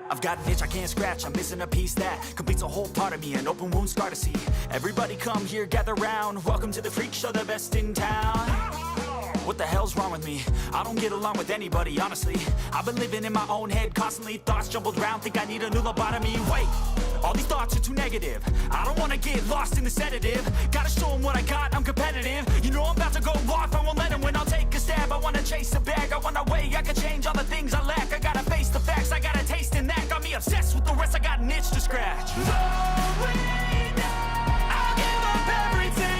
I've got an itch I can't scratch, I'm missing a piece that completes a whole part of me, an open wound scar to see. Everybody come here, gather round, welcome to the freak show, the best in town. What the hell's wrong with me? I don't get along with anybody, honestly. I've been living in my own head constantly, thoughts jumbled around, think I need a new lobotomy. Wait, all these thoughts are too negative. I don't wanna get lost in the sedative. Gotta show them what I got, I'm competitive. You know I'm about to go off, I won't let them win, I'll take a stab. I wanna chase a bag, I wanna weigh, I can change all the things I lack. I gotta face the facts, I got a taste in that. Got me obsessed with the rest, I got an itch to scratch. I'll give up everything.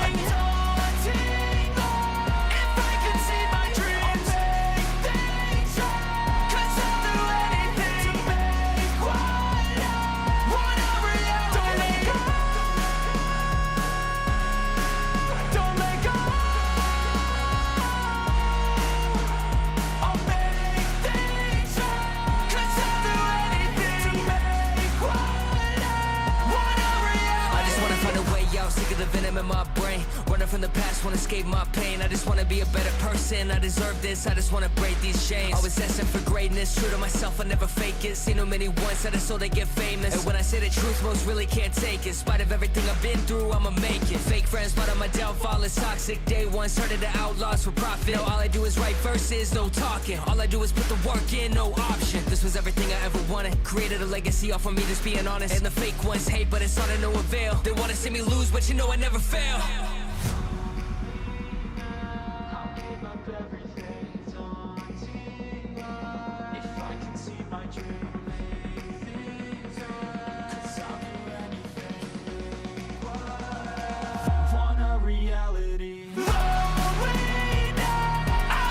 The venom in my brain, running from the past, wanna escape my pain. I just wanna be a better person, I deserve this, I just wanna break these chains. Always asking for greatness, true to myself, I never fake it. Seen too many once, I just so they get famous. And when I say the truth, most really can't take it. In spite of everything I've been through, I'ma make it. Fake friends, but I'm a downfall, it's toxic. Day one, started to outlaws for profit. Now all I do is write verses, no talking. All I do is put the work in, no option. This was everything I ever wanted. Created a legacy off of me, just being honest. And the fake ones hate, but it's all to no avail. They wanna see me lose, but you know I never fail. I'll give up everything, daunting if I can see my dream, make things right, 'cause I'll do anything, want a reality. I'll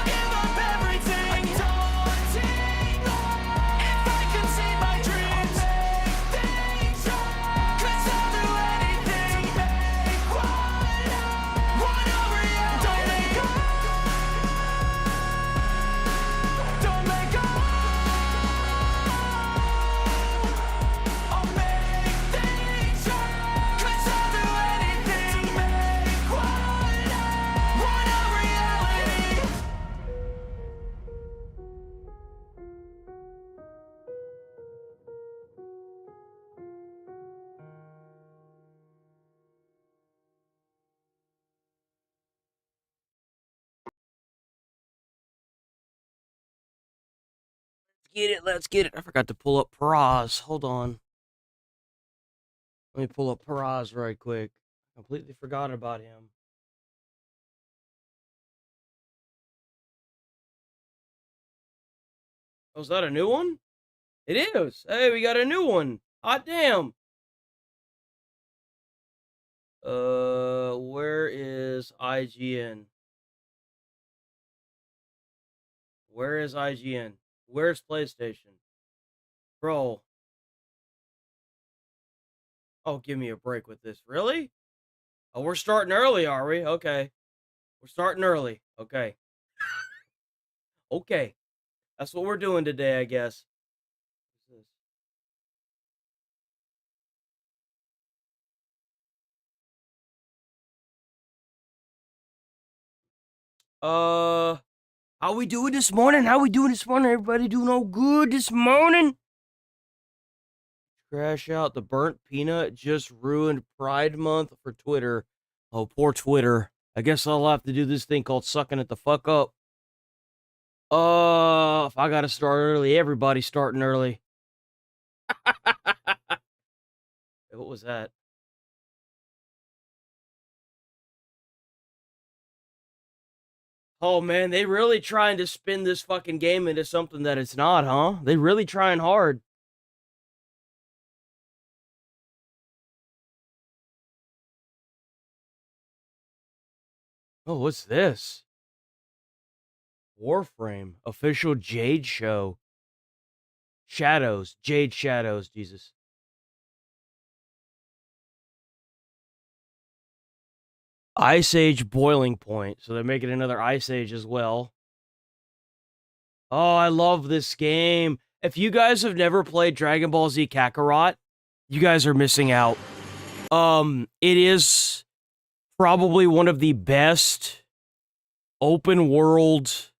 give up everything, daunting if I can see my dreams, make things right, 'cause I'll do anything, make want a reality. Don't let go. I'll make things right, 'cause I'll do anything, make want a reality. Let's get it. I forgot to pull up Paraz. Hold on. Let me pull up Paraz right quick. Completely forgot about him. Oh, is that a new one? It is. Hey, we got a new one. Hot damn. Where is IGN? Where is IGN? Where's PlayStation? Bro. Oh, give me a break with this. Really? Oh, we're starting early, are we? Okay. We're starting early. Okay. Okay. That's what we're doing today, I guess. What's this? How we doing this morning? How we doing this morning? Everybody doing all good this morning? Crash out. The burnt peanut just ruined Pride Month for Twitter. Oh, poor Twitter. I guess I'll have to do this thing called sucking it the fuck up. If I gotta start early, everybody's starting early. What was that? Oh man, they really trying to spin this fucking game into something that it's not, huh? They really trying hard. Oh, what's this? Warframe. Official Jade show. Shadows. Jade Shadows, Jesus. Ice Age Boiling Point. So they're making another Ice Age as well. Oh, I love this game. If you guys have never played Dragon Ball Z Kakarot, you guys are missing out. It is probably one of the best open world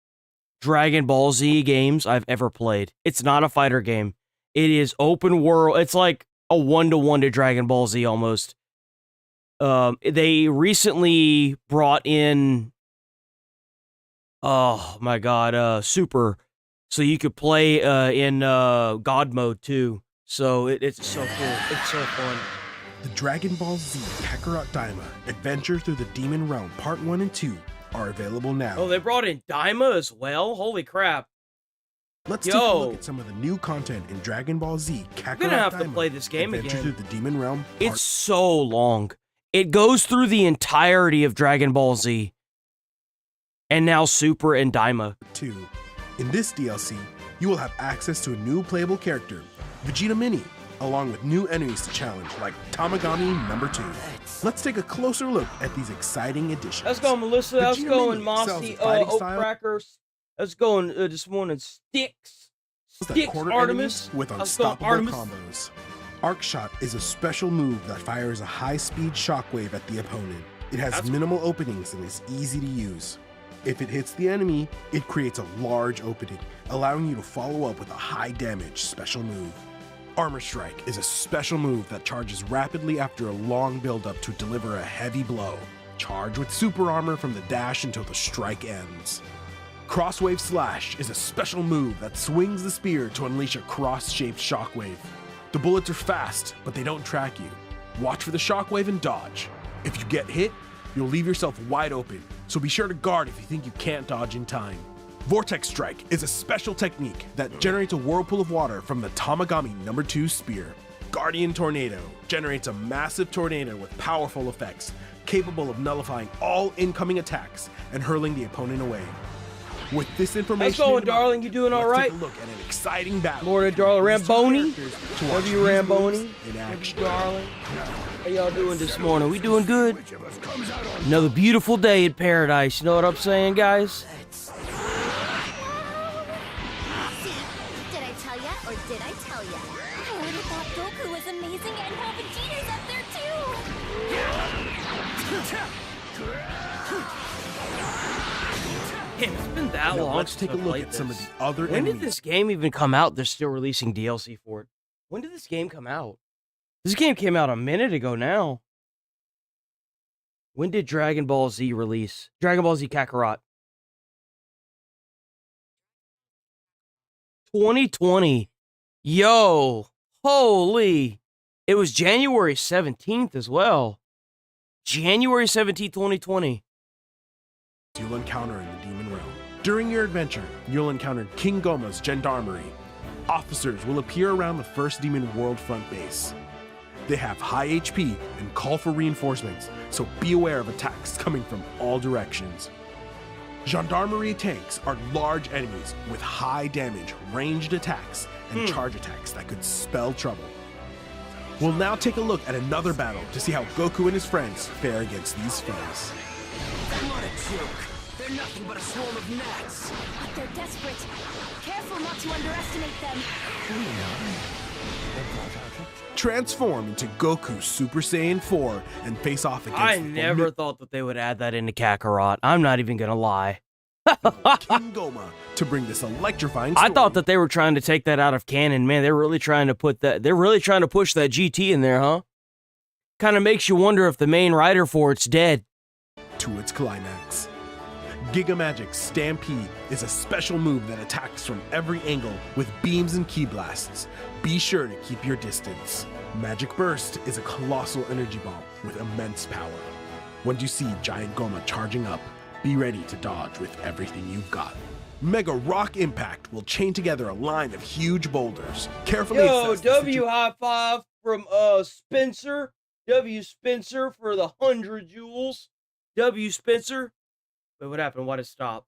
Dragon Ball Z games I've ever played. It's not a fighter game. It is open world. It's like a 1-to-1 to Dragon Ball Z almost. They recently brought in, oh my god, Super, so you could play in God mode too. So it's so cool. It's so fun. The Dragon Ball Z Kakarot Daima Adventure Through the Demon Realm Part 1 and 2 are available now. Oh, they brought in Daima as well? Holy crap. Let's take a look at some of the new content in Dragon Ball Z Kakarot Daima. I'm gonna have to play this game Adventure again. Through the Demon Realm Part It's so long. It goes through the entirety of Dragon Ball Z. And now Super and Daima. 2. In this DLC, you will have access to a new playable character, Vegeta Mini, along with new enemies to challenge, like Tamagami number 2. Let's take a closer look at these exciting additions. Let's go, Melissa. Let's Vegeta go, Mini and Mossy, excels at fighting Oak style Crackers. Let's go, and this morning, Sticks. that Sticks, corner Artemis. enemies with Let's go, unstoppable Artemis. combos. Arc Shot is a special move that fires a high-speed shockwave at the opponent. It has That's minimal openings and is easy to use. If it hits the enemy, it creates a large opening, allowing you to follow up with a high-damage special move. Armor Strike is a special move that charges rapidly after a long build-up to deliver a heavy blow. Charge with super armor from the dash until the strike ends. Crosswave Slash is a special move that swings the spear to unleash a cross-shaped shockwave. The bullets are fast, but they don't track you. Watch for the shockwave and dodge. If you get hit, you'll leave yourself wide open, so be sure to guard if you think you can't dodge in time. Vortex Strike is a special technique that generates a whirlpool of water from the Tamagami number 2 spear. Guardian Tornado generates a massive tornado with powerful effects, capable of nullifying all incoming attacks and hurling the opponent away. With this information, How's it going, in mind, darling? You doing all let's right? take a look at an exciting battle. Morning, darling. These two Ramboni? characters to watch W. these Ramboni? moves in action. Darling. How y'all doing this morning? We doing good? Another beautiful day in paradise. You know what I'm saying, guys? Did I tell ya, or did I tell ya? I would have thought Goku was amazing, and how Vegeta's up there too! Damn, it's been that Now long. let's take a since I look played at some of this. the other When did enemies. this game even come out? They're still releasing DLC for it. When did this game come out? This game came out a minute ago now. When did Dragon Ball Z release? Dragon Ball Z Kakarot. 2020. Yo, holy. It was January 17th as well. January 17th, 2020. You'll encounter in the Demon Realm. During your adventure, you'll encounter King Goma's Gendarmerie. Officers will appear around the first Demon World front base. They have high HP and call for reinforcements, so be aware of attacks coming from all directions. Gendarmerie tanks are large enemies with high damage, ranged attacks, and charge attacks that could spell trouble. We'll now take a look at another battle to see how Goku and his friends fare against these foes. I'm not a joke. They're nothing but a swarm of gnats. But they're desperate. Careful not to underestimate them. Transform into Goku Super Saiyan 4 and face off against I the never thought that they would add that into Kakarot. I'm not even gonna lie. King Goma to bring this electrifying story. I thought that they were trying to take that out of canon. Man, they're really trying to put that. They're really trying to push that GT in there, huh? Kind of makes you wonder if the main writer for it's dead. to its climax. Giga Magic's Stampede is a special move that attacks from every angle with beams and ki blasts. Be sure to keep your distance. Magic Burst is a colossal energy bomb with immense power. When you see Giant Goma charging up, be ready to dodge with everything you've got. Mega Rock Impact will chain together a line of huge boulders. Carefully Yo, assess the W high five from Spencer. W Spencer for the 100 joules. W Spencer. Wait, what happened? Why did it stop?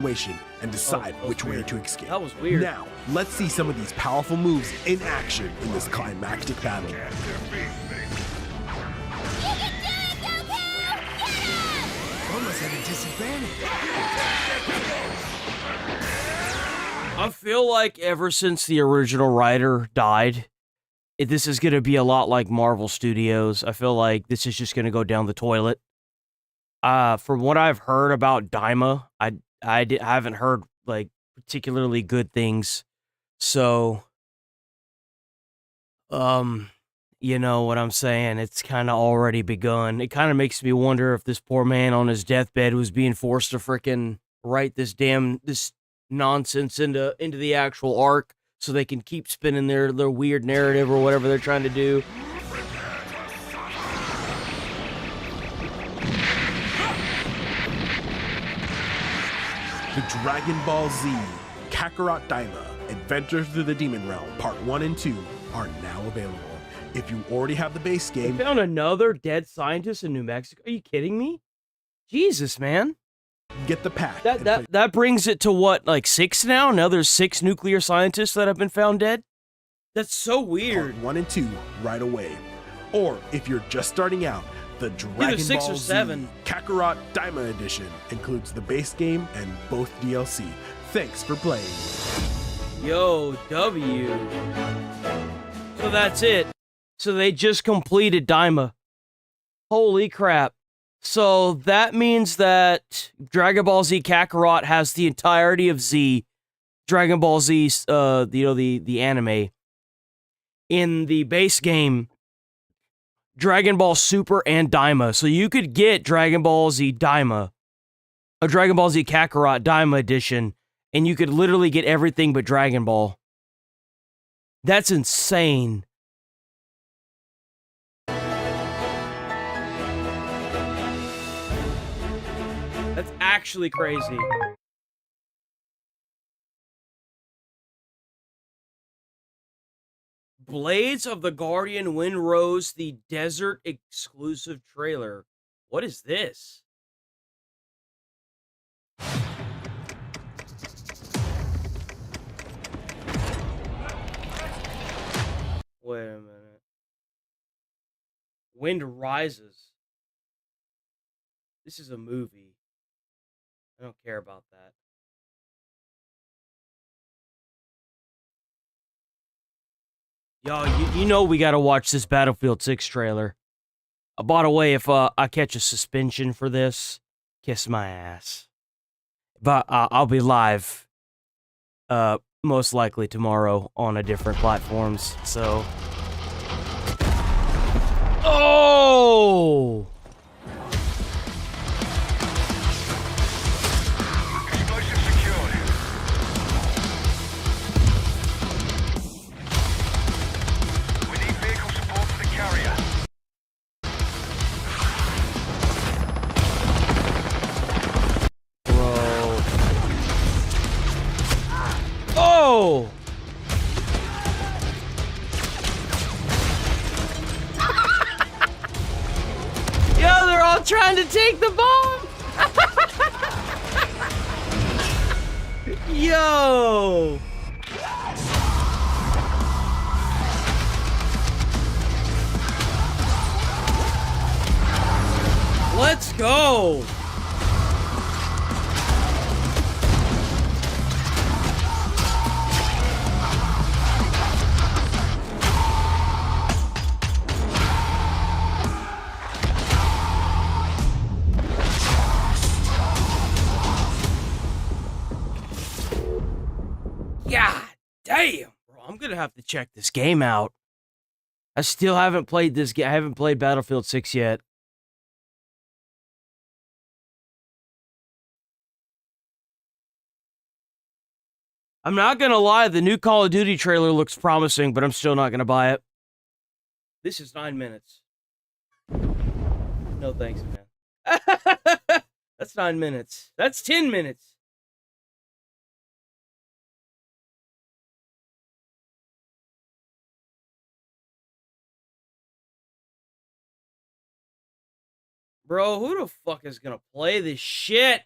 situation and decide that was which way weird. to escape. That was weird. Now, let's see some of these powerful moves in action in this climactic battle. Almost at a disadvantage. I feel like ever since the original writer died, this is going to be a lot like Marvel Studios. I feel like this is just going to go down the toilet. From what I've heard about Daima, I haven't heard like particularly good things. So You know what I'm saying? It's kind of already begun. It kind of makes me wonder if this poor man on his deathbed was being forced to frickin' write this nonsense into the actual arc so they can keep spinning their weird narrative or whatever they're trying to do. The Dragon Ball Z Kakarot Daima Adventure Through the Demon Realm Part 1 and 2 are now available. If you already have the base game... They found another dead scientist in New Mexico? Are you kidding me? Jesus, man. Get the pack. That brings it to what, like 6 now? Now there's 6 nuclear scientists that have been found dead? That's so weird. Part 1 and 2 right away. Or if you're just starting out, the Dragon 6 Ball or Z 7. Kakarot Daima Edition includes the base game and both DLC. Thanks for playing. Yo, W. So that's it. So they just completed Daima. Holy crap. So that means that Dragon Ball Z Kakarot has the entirety of Z, Dragon Ball Z, the anime. In the base game, Dragon Ball Super and Daima. So you could get Dragon Ball Z Daima, a Dragon Ball Z Kakarot Daima edition, and you could literally get everything but Dragon Ball. That's insane. That's actually crazy. Blades of the Guardian Wind Rose, the desert exclusive trailer. What is this? Wait a minute. Wind Rises. This is a movie. I don't care about that. Y'all, you know we gotta watch this Battlefield 6 trailer. By the way, if I catch a suspension for this, kiss my ass. But I'll be live, most likely tomorrow on a different platforms. So, oh. Oh! Yo, they're all trying to take the bomb! Yo! Let's go! God damn, bro. I'm gonna have to check this game out. I still haven't played this game. I haven't played Battlefield 6 yet. I'm not gonna lie, the new Call of Duty trailer looks promising, but I'm still not gonna buy it. This is 9 minutes. No thanks, man. That's 9 minutes. That's 10 minutes. Bro, who the fuck is gonna play this shit?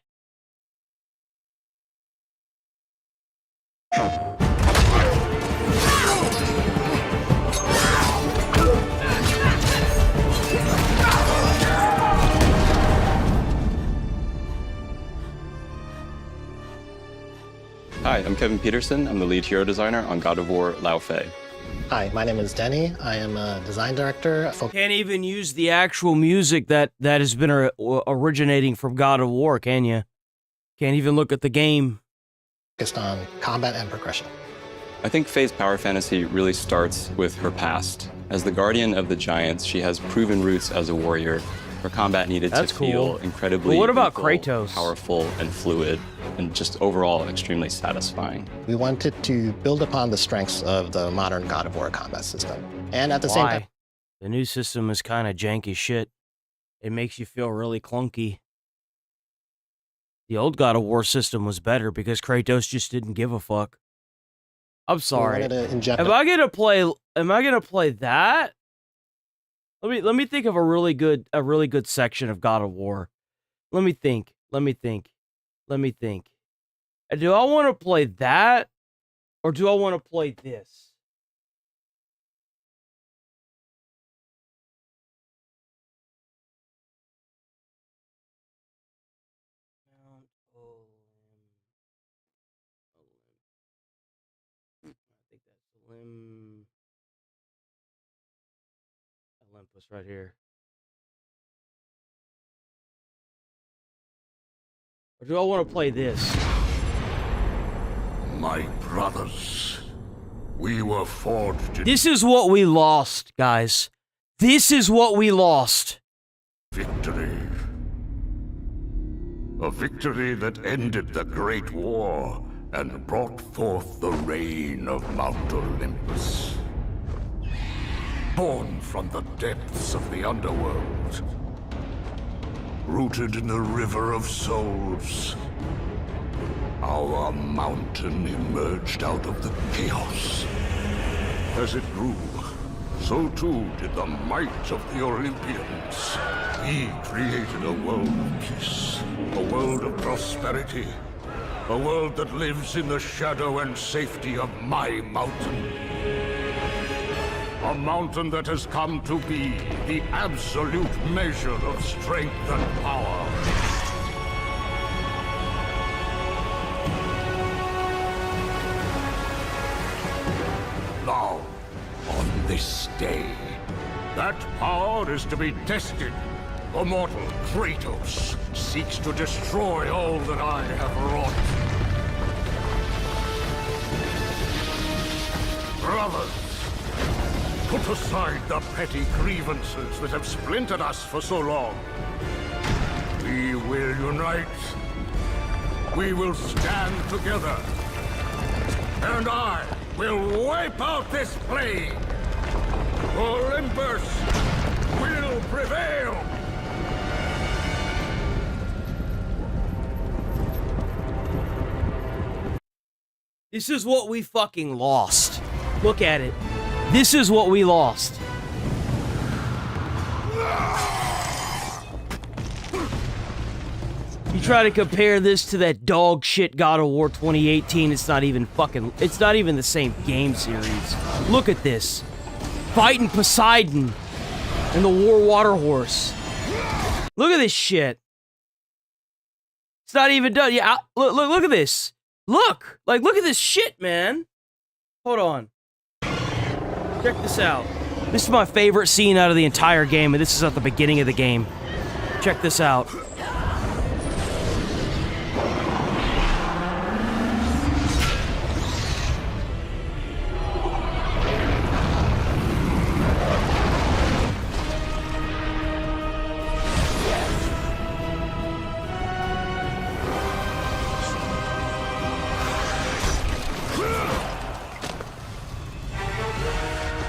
Hi, I'm Kevin Peterson. I'm the lead hero designer on God of War Lao Fei. Hi, my name is Denny. I am a design director. Can't even use the actual music that has been originating from God of War, can you? Can't even look at the game. Focused on combat and progression. I think Faye's power fantasy really starts with her past. As the guardian of the giants, she has proven roots as a warrior. Her combat needed That's to cool. feel incredibly But what about lethal, Kratos? powerful and fluid, and just overall extremely satisfying. We wanted to build upon the strengths of the modern God of War combat system. And at the same time, Why? The new system is kind of janky shit. It makes you feel really clunky. The old God of War system was better because Kratos just didn't give a fuck. I'm we sorry. wanted to inject Am I gonna play that? Let me think of a really good section of God of War. Let me think. Do I want to play that, or do I want to play this? Mount I think that's Olympus right here. Or do I want to play this? My brothers, we were forged in This is what we lost, guys. This is what we lost. victory. A victory that ended the Great War and brought forth the reign of Mount Olympus. Born from the depths of the underworld, rooted in the River of Souls, our mountain emerged out of the chaos. As it grew, so too did the might of the Olympians. He created a world of peace, a world of prosperity, a world that lives in the shadow and safety of my mountain. A mountain that has come to be the absolute measure of strength and power. Now, on this day, that power is to be tested. The mortal Kratos seeks to destroy all that I have wrought. Brothers, put aside the petty grievances that have splintered us for so long. We will unite. We will stand together. And I will wipe out this plague. Olympus will prevail. This is what we fucking lost. Look at it. This is what we lost. You try to compare this to that dog shit God of War 2018, it's not even the same game series. Look at this. Fighting Poseidon and the War Water Horse. Look at this shit. It's not even done. Yeah, look at this. Look at this shit, man. Hold on. Check this out. This is my favorite scene out of the entire game, and this is at the beginning of the game. Check this out.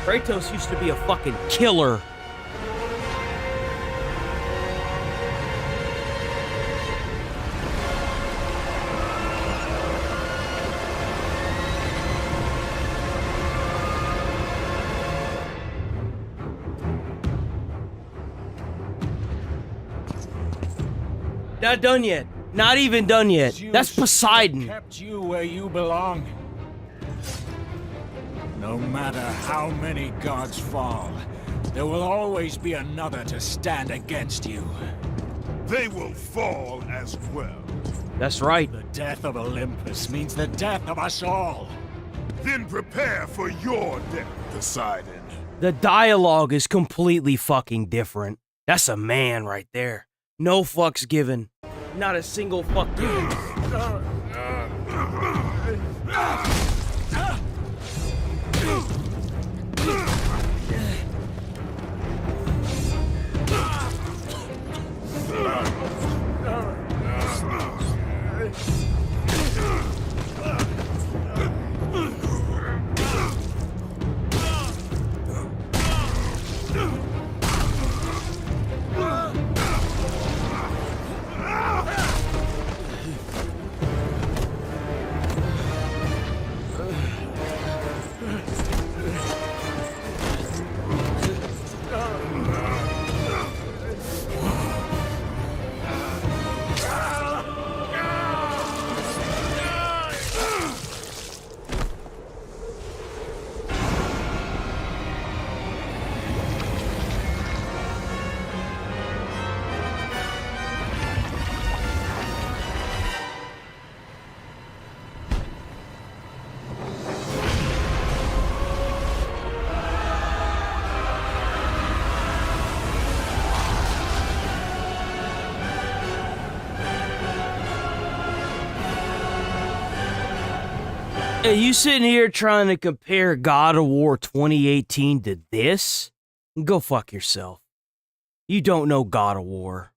Kratos used to be a fucking killer. Not done yet. Not even done yet. That's Poseidon. Kept you where you belong. No matter how many gods fall, there will always be another to stand against you. They will fall as well. That's right. The death of Olympus means the death of us all. Then prepare for your death, Poseidon. The dialogue is completely fucking different. That's a man right there. No fucks given. Not a single fuck given. Are you sitting here trying to compare God of War 2018 to this? Go fuck yourself. You don't know God of War.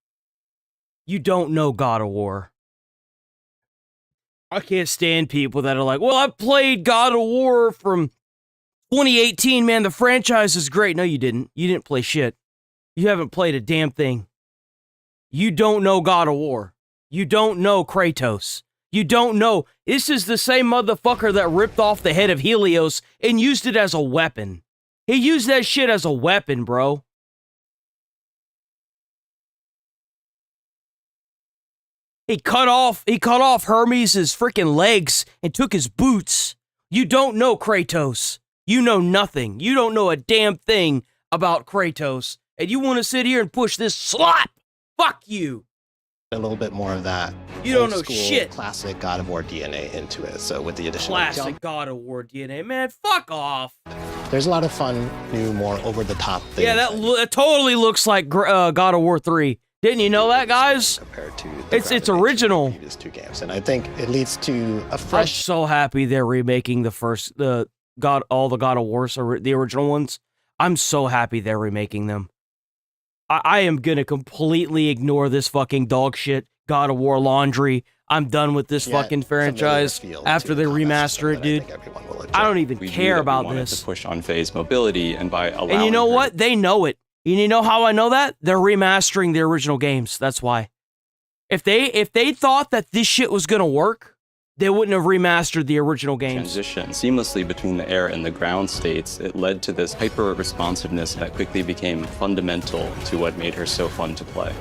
You don't know God of War. I can't stand people that are like, well, I played God of War from 2018, man. The franchise is great. No, you didn't. You didn't play shit. You haven't played a damn thing. You don't know God of War. You don't know Kratos. You don't know. This is the same motherfucker that ripped off the head of Helios and used it as a weapon. He used that shit as a weapon, bro. He cut off Hermes' freaking legs and took his boots. You don't know Kratos. You know nothing. You don't know a damn thing about Kratos. And you want to sit here and push this slop? Fuck you. A little bit more of that. You don't know old-school shit. Classic God of War DNA into it. So with the addition of Classic jump, God of War DNA, man. Fuck off. there's a lot of fun, new, more over-the-top things. Yeah, that totally looks like God of War 3. Didn't you know that, guys? Compared to It's original. The previous two games, and I think it leads to a I'm fresh. so happy they're remaking all the God of Wars, the original ones. I'm so happy they're remaking them. I am gonna completely ignore this fucking dog shit God of War laundry. I'm done with this fucking franchise after they remaster it, dude. I don't even care about this. To push on phase mobility, and by allowing. And you know what? They know it. And you know how I know that? They're remastering the original games. That's why. If they thought that this shit was gonna work, they wouldn't have remastered the original games. Transition seamlessly between the air and the ground states, it led to this hyper-responsiveness that quickly became fundamental to what made her so fun to play.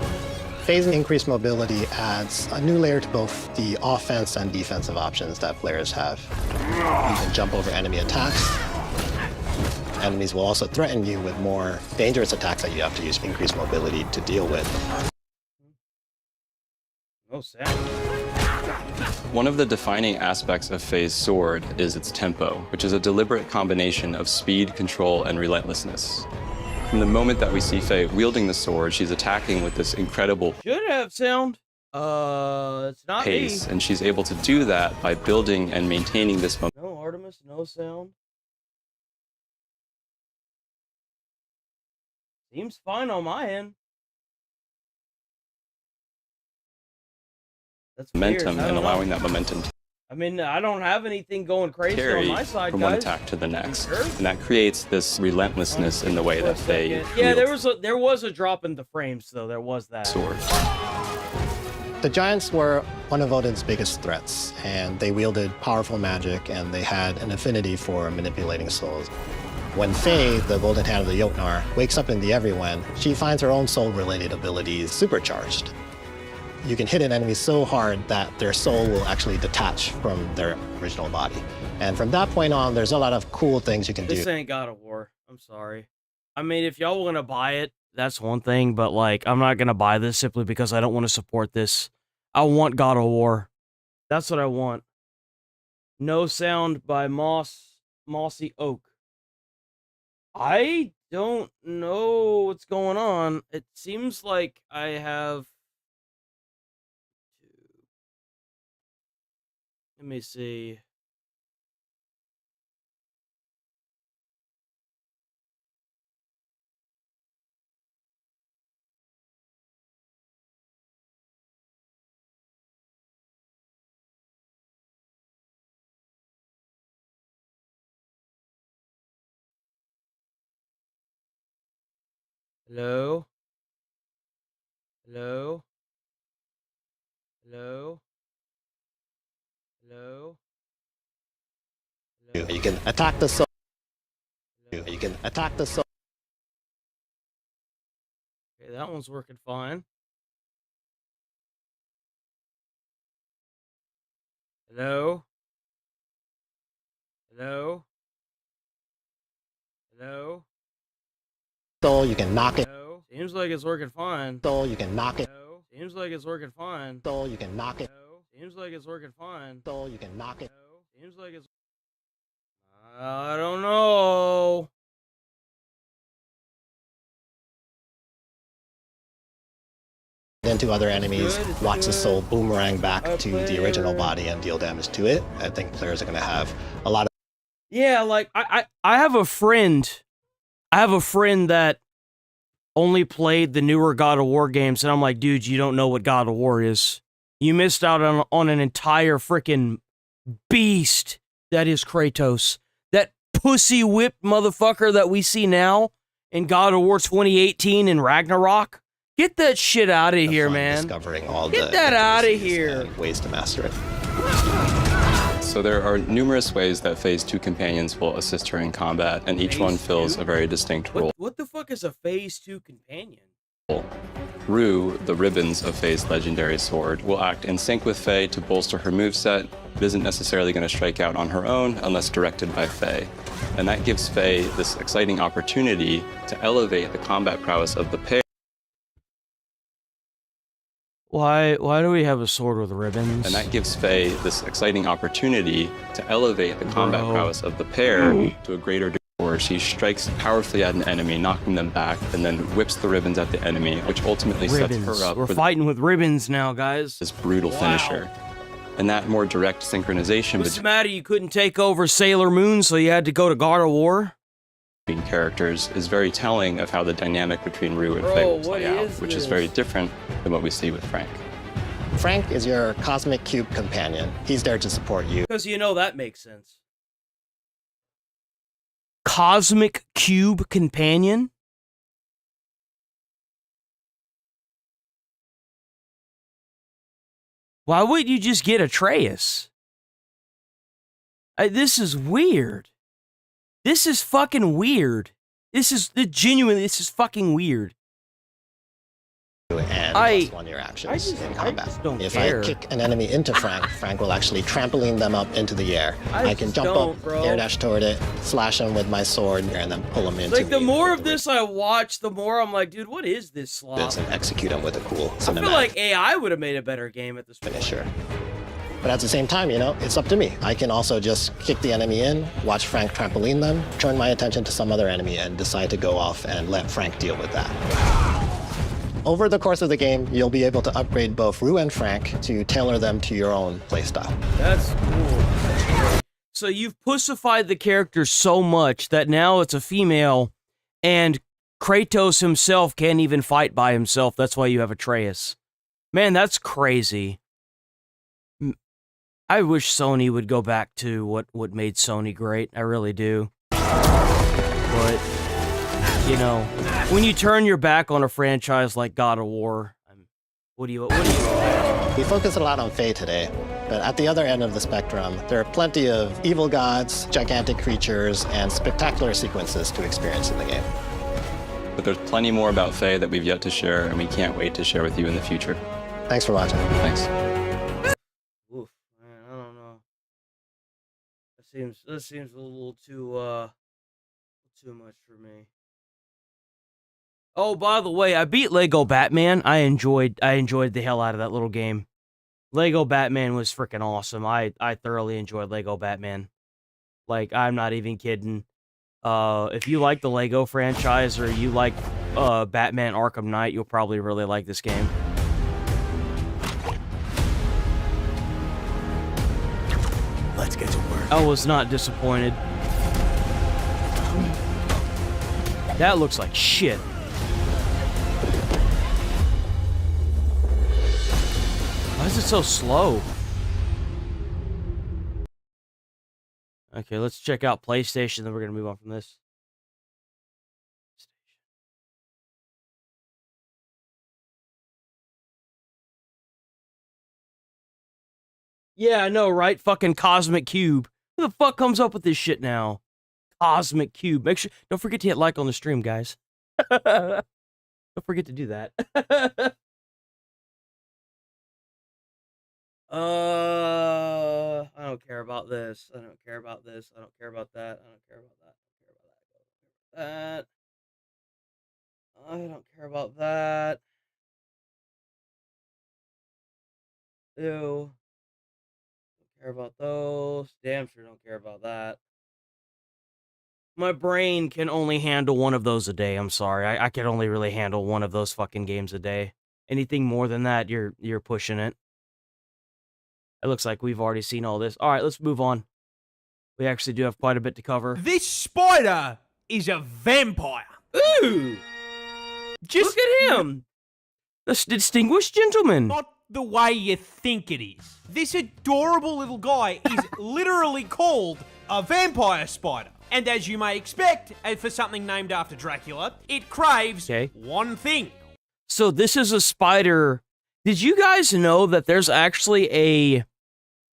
Phasing increased mobility adds a new layer to both the offense and defensive options that players have. You can jump over enemy attacks. Enemies will also threaten you with more dangerous attacks that you have to use increased mobility to deal with. Oh, sad. One of the defining aspects of Faye's sword is its tempo, which is a deliberate combination of speed, control, and relentlessness. From the moment that we see Faye wielding the sword, she's attacking with this incredible Should have sound. It's not pace, me. and she's able to do that by building and maintaining this momentum. No, Artemis, no sound. Seems fine on my end. That's weird. I And don't know. allowing that momentum to I mean, I don't have anything going crazy carry on my side, from guys. one attack to the next. Sure? And that creates this relentlessness in the way that Faye Yeah, wields there was a drop in the frames, though. There was that. the sword. The Giants were one of Odin's biggest threats, and they wielded powerful magic, and they had an affinity for manipulating souls. When Faye, the golden hand of the Jotnar, wakes up in the Everyone, she finds her own soul-related abilities supercharged. You can hit an enemy so hard that their soul will actually detach from their original body. And from that point on, there's a lot of cool things you can do. This ain't God of War. I'm sorry. I mean, if y'all want to buy it, that's one thing, but like, I'm not gonna buy this simply because I don't want to support this. I want God of War. That's what I want. No sound by Mossy Oak. I don't know what's going on. It seems like I have. Let me see. Hello? Hello? Hello? Hello? Hello? You can attack the soul. You can attack the soul. Okay, that one's working fine. Hello? Hello? Hello? Soul, you can knock it. Hello? Seems like it's working fine. Soul, you can knock it. Hello? Seems like it's working fine. Soul, you can knock it. Hello? Seems like it's working fine. Soul, you can knock it. Hello? Seems like it's... I don't know. Into other enemies, It's watch the good. soul boomerang back A to the original player. body and deal damage to it. I think players are going to have a lot of Yeah, like I have a friend. I have a friend that only played the newer God of War games, and I'm like, dude, you don't know what God of War is. You missed out on an entire freaking beast that is Kratos. That pussy whipped motherfucker that we see now in God of War 2018 and Ragnarok. Get that shit out of here, fun man. discovering all Get the that outta intricacies here. and ways to master it. So there are numerous ways that Phase 2 companions will assist her in combat, and each one Phase fills 2? a very distinct role. What the fuck is a Phase 2 companion? Rue, the ribbons of Faye's legendary sword, will act in sync with Faye to bolster her moveset, but isn't necessarily going to strike out on her own unless directed by Faye. And that gives Faye this exciting opportunity to elevate the combat prowess of the pair. Why do we have a sword with ribbons? And that gives Faye this exciting opportunity to elevate the combat Bro. prowess of the pair to a greater degree, where she strikes powerfully at an enemy, knocking them back, and then whips the ribbons at the enemy, which ultimately ribbons. sets her up We're for fighting with ribbons now, guys. this brutal Wow. finisher. And that more direct synchronization What's the matter? You couldn't take over Sailor Moon, so you had to go to God of War? between characters is very telling of how the dynamic between Rue and Bro, Faye will what play out, is which is this? very different than what we see with Frank. Frank is your cosmic cube companion. He's there to support you. Because you know that makes sense. Cosmic Cube Companion? Why wouldn't you just get Atreus? This is weird. This is fucking weird. This is fucking weird. And I plus one your actions in combat. just don't if care. I kick an enemy into Frank, Frank will actually trampoline them up into the air. I I can just jump don't, up, bro. air dash toward it, slash him with my sword, and then pull him into Like, the me more with of this I watch, the more I'm like, dude, what is this slop? and execute him with a cool I feel cinematic like AI would have made a better game at this point. finisher. But at the same time, you know, it's up to me. I can also just kick the enemy in, watch Frank trampoline them, turn my attention to some other enemy, and decide to go off and let Frank deal with that. Over the course of the game, you'll be able to upgrade both Rue and Frank to tailor them to your own playstyle. That's cool. So you've pussified the character so much that now it's a female, and Kratos himself can't even fight by himself. That's why you have Atreus. Man, that's crazy. I wish Sony would go back to what made Sony great. I really do. But, you know, when you turn your back on a franchise like God of War, what do you We focus a lot on Faye today, but at the other end of the spectrum, there are plenty of evil gods, gigantic creatures, and spectacular sequences to experience in the game. But there's plenty more about Faye that we've yet to share, and we can't wait to share with you in the future. Thanks for watching. Thanks. Oof, man, I don't know. That seems a little too much for me. Oh, by the way, I beat Lego Batman. I enjoyed the hell out of that little game. Lego Batman was freaking awesome. I thoroughly enjoyed Lego Batman. Like, I'm not even kidding. If you like the Lego franchise or you like Batman Arkham Knight, you'll probably really like this game. Let's get to work. I was not disappointed. That looks like shit. Why is it so slow? Okay, let's check out PlayStation, then we're gonna move on from this. Yeah, I know, right? Fucking Cosmic Cube. Who the fuck comes up with this shit now? Cosmic Cube. Don't forget to hit like on the stream, guys. Don't forget to do that. I don't care about this. I don't care about this. I don't care about that. I don't care about that. I don't care about that. Ew. Don't care about those. Damn sure don't care about that. My brain can only handle one of those a day. I'm sorry. I can only really handle one of those fucking games a day. Anything more than that, you're pushing it. It looks like we've already seen all this. All right, let's move on. We actually do have quite a bit to cover. This spider is a vampire. Ooh! Just look at him! This distinguished gentleman. Not the way you think it is. This adorable little guy is literally called a vampire spider. And as you may expect, for something named after Dracula, it craves one thing. So this is a spider. Did you guys know that there's actually a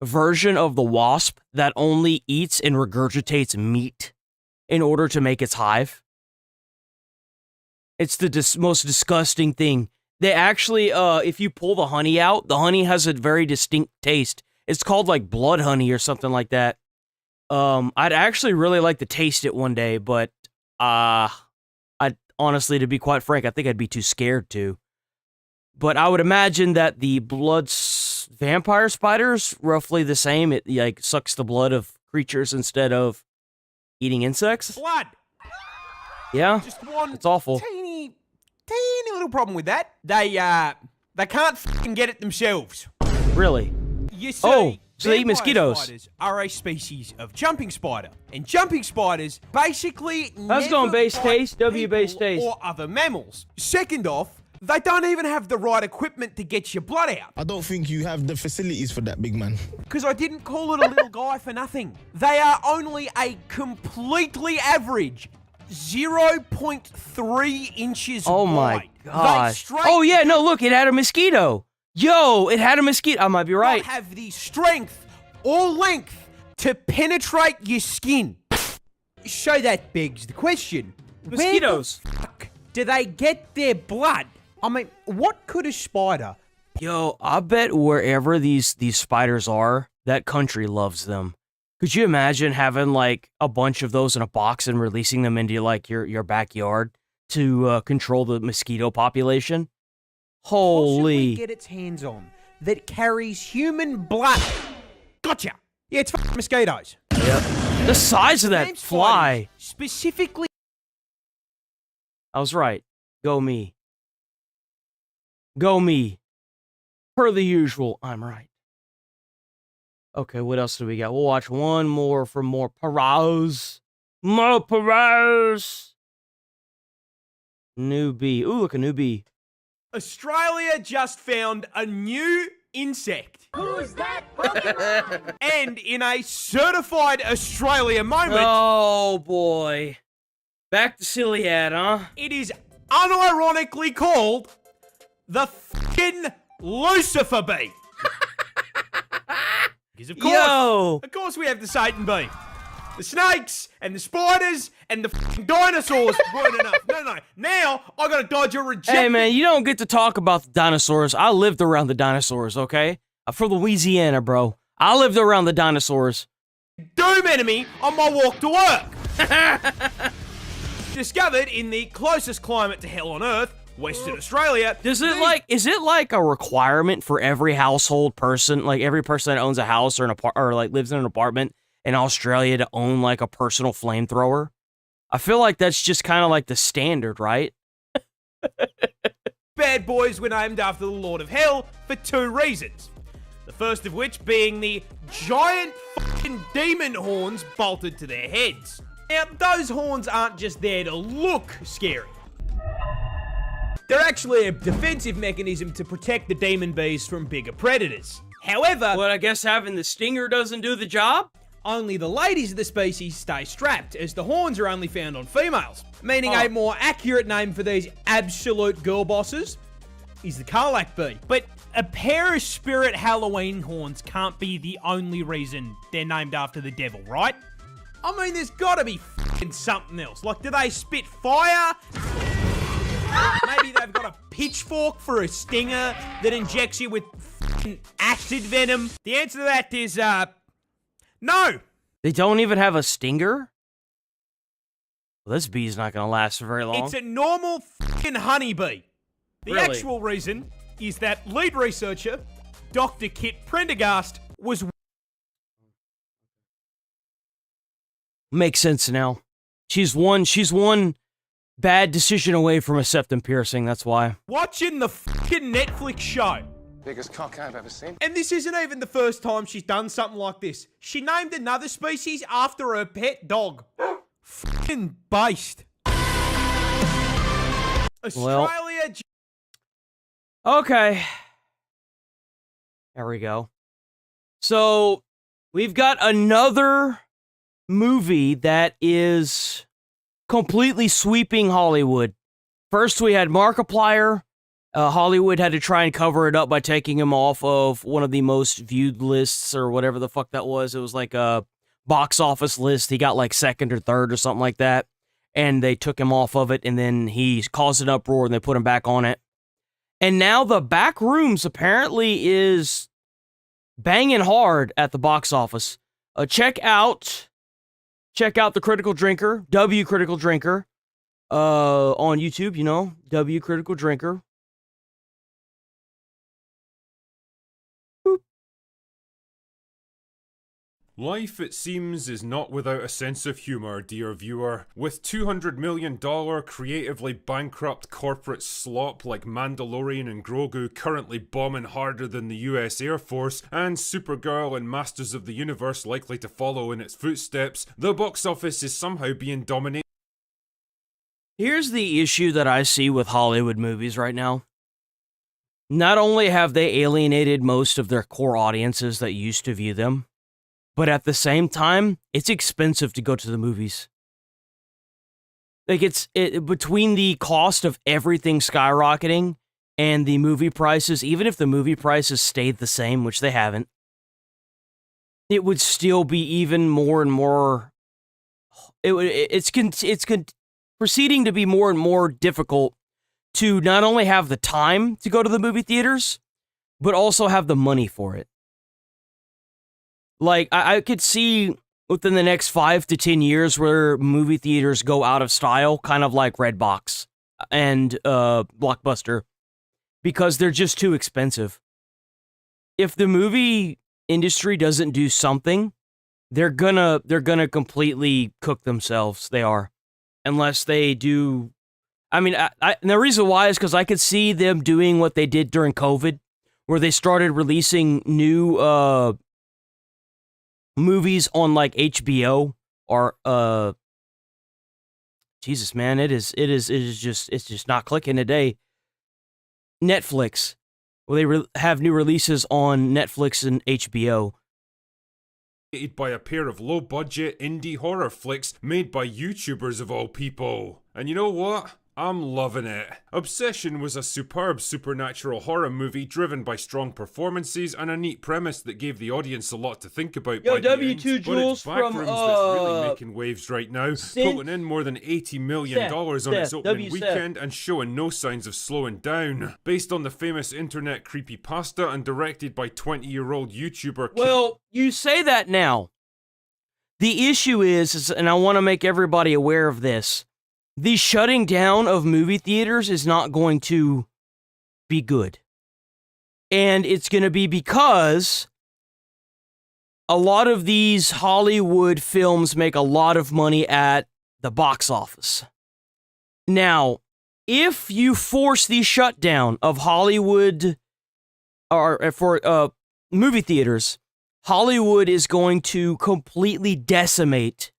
version of the wasp that only eats and regurgitates meat in order to make its hive? It's the most disgusting thing. They actually, if you pull the honey out, the honey has a very distinct taste. It's called like blood honey or something like that. I'd actually really like to taste it one day, but I honestly, to be quite frank, I think I'd be too scared to. But I would imagine that the vampire spider's roughly the same. It like sucks the blood of creatures instead of eating insects. Blood. Yeah, Just one it's awful. Teeny little problem with that. They can't fucking get it themselves. Really? You see, so they eat vampire mosquitoes. Spiders are a species of jumping spider, and jumping spiders basically How's it going, base taste? W base taste. Or other mammals. Second off, they don't even have the right equipment to get your blood out. I don't think you have the facilities for that, big man. Because I didn't call it a little guy for nothing. They are only a completely average 0.3 inches Oh my wide. gosh. Oh yeah, no, look, it had a mosquito. Yo, it had a mosquito. I might be right. Don't have the strength or length to penetrate your skin. So that begs the question. Mosquitoes. Where the fuck do they get their blood? I mean, what could a spider... Yo, I bet wherever these spiders are, that country loves them. Could you imagine having like a bunch of those in a box and releasing them into like your backyard to control the mosquito population? Holy! Possibly get its hands on that carries human blood. Gotcha. Yeah, it's fucking mosquitoes. Yep. The size of that fly. Specifically. I was right. Go me. Go me. Per the usual, I'm right. Okay, what else do we got? We'll watch one more for more Perez. More Perez. New bee. Ooh, look, a new bee. Australia just found a new insect. Who's that Pokemon? And in a certified Australia moment... Oh, boy. Back to silly ad, huh? It is unironically called the fucking Lucifer bee. Because of course we have the Satan bee. The snakes and the spiders and the fucking dinosaurs weren't enough. No. Now I gotta dodge a rejected... Hey man, you don't get to talk about the dinosaurs. I lived around the dinosaurs, okay? I'm from Louisiana, bro. I lived around the dinosaurs. Doom enemy on my walk to work. Discovered in the closest climate to hell on Earth, Western Australia. Is it like a requirement for every household person, like every person that owns a house or like lives in an apartment in Australia to own like a personal flamethrower? I feel like that's just kind of like the standard, right? Bad boys were named after the Lord of Hell for two reasons. The first of which being the giant fucking demon horns bolted to their heads. Now, those horns aren't just there to look scary. They're actually a defensive mechanism to protect the demon bees from bigger predators. However... Well, I guess having the stinger doesn't do the job? Only the ladies of the species stay strapped, as the horns are only found on females. Meaning a more accurate name for these absolute girl bosses is the Karlak bee. But a pair of spirit Halloween horns can't be the only reason they're named after the devil, right? I mean, there's gotta be f***ing something else. Like, do they spit fire? Maybe they've got a pitchfork for a stinger that injects you with f***ing acid venom. The answer to that is, no. They don't even have a stinger? Well, this bee's not gonna last for very long. It's a normal f***ing honeybee. The Really? actual reason is that lead researcher, Dr. Kit Prendergast, was... Makes sense now. She's one bad decision away from a septum piercing, that's why. watching the f***ing Netflix show. Biggest cock I've ever seen. And this isn't even the first time she's done something like this. She named another species after her pet dog. F***ing based. Australia... Okay. There we go. So, we've got another movie that is completely sweeping Hollywood. First, we had Markiplier. Hollywood had to try and cover it up by taking him off of one of the most viewed lists or whatever the fuck that was. It was like a box office list. He got like second or third or something like that. And they took him off of it, and then he caused an uproar, and they put him back on it. And now the Back Rooms apparently is banging hard at the box office. Check out The Critical Drinker, W Critical Drinker, on YouTube, you know, W Critical Drinker. Life, it seems, is not without a sense of humour, dear viewer. With $200 million creatively bankrupt corporate slop like Mandalorian and Grogu currently bombing harder than the US Air Force, and Supergirl and Masters of the Universe likely to follow in its footsteps, the box office is somehow being dominated. Here's the issue that I see with Hollywood movies right now. Not only have they alienated most of their core audiences that used to view them, but at the same time, it's expensive to go to the movies. Like, between the cost of everything skyrocketing and the movie prices, even if the movie prices stayed the same, which they haven't, it would still be even more and more... It's proceeding to be more and more difficult to not only have the time to go to the movie theaters, but also have the money for it. Like, I could see within the next 5 to 10 years where movie theaters go out of style, kind of like Redbox and Blockbuster, because they're just too expensive. If the movie industry doesn't do something, they're gonna completely cook themselves. They are, unless they do. I mean, and the reason why is because I could see them doing what they did during COVID, where they started releasing new movies on like HBO or Jesus, man, it's just not clicking today. Netflix, where they have new releases on Netflix and HBO. By a pair of low-budget indie horror flicks made by YouTubers of all people. And you know what? I'm loving it. Obsession was a superb supernatural horror movie driven by strong performances and a neat premise that gave the audience a lot to think about. Yo, by the W2 end. Jules But it's from, Backrooms that's really making waves right now, pulling in more than $80 million on its opening weekend and showing no signs of slowing down. Based on the famous internet creepypasta and directed by 20-year-old YouTuber... Well, you say that now. The issue is, and I want to make everybody aware of this, the shutting down of movie theaters is not going to be good. And it's going to be because a lot of these Hollywood films make a lot of money at the box office. Now, if you force the shutdown of Hollywood or for movie theaters, Hollywood is going to completely decimate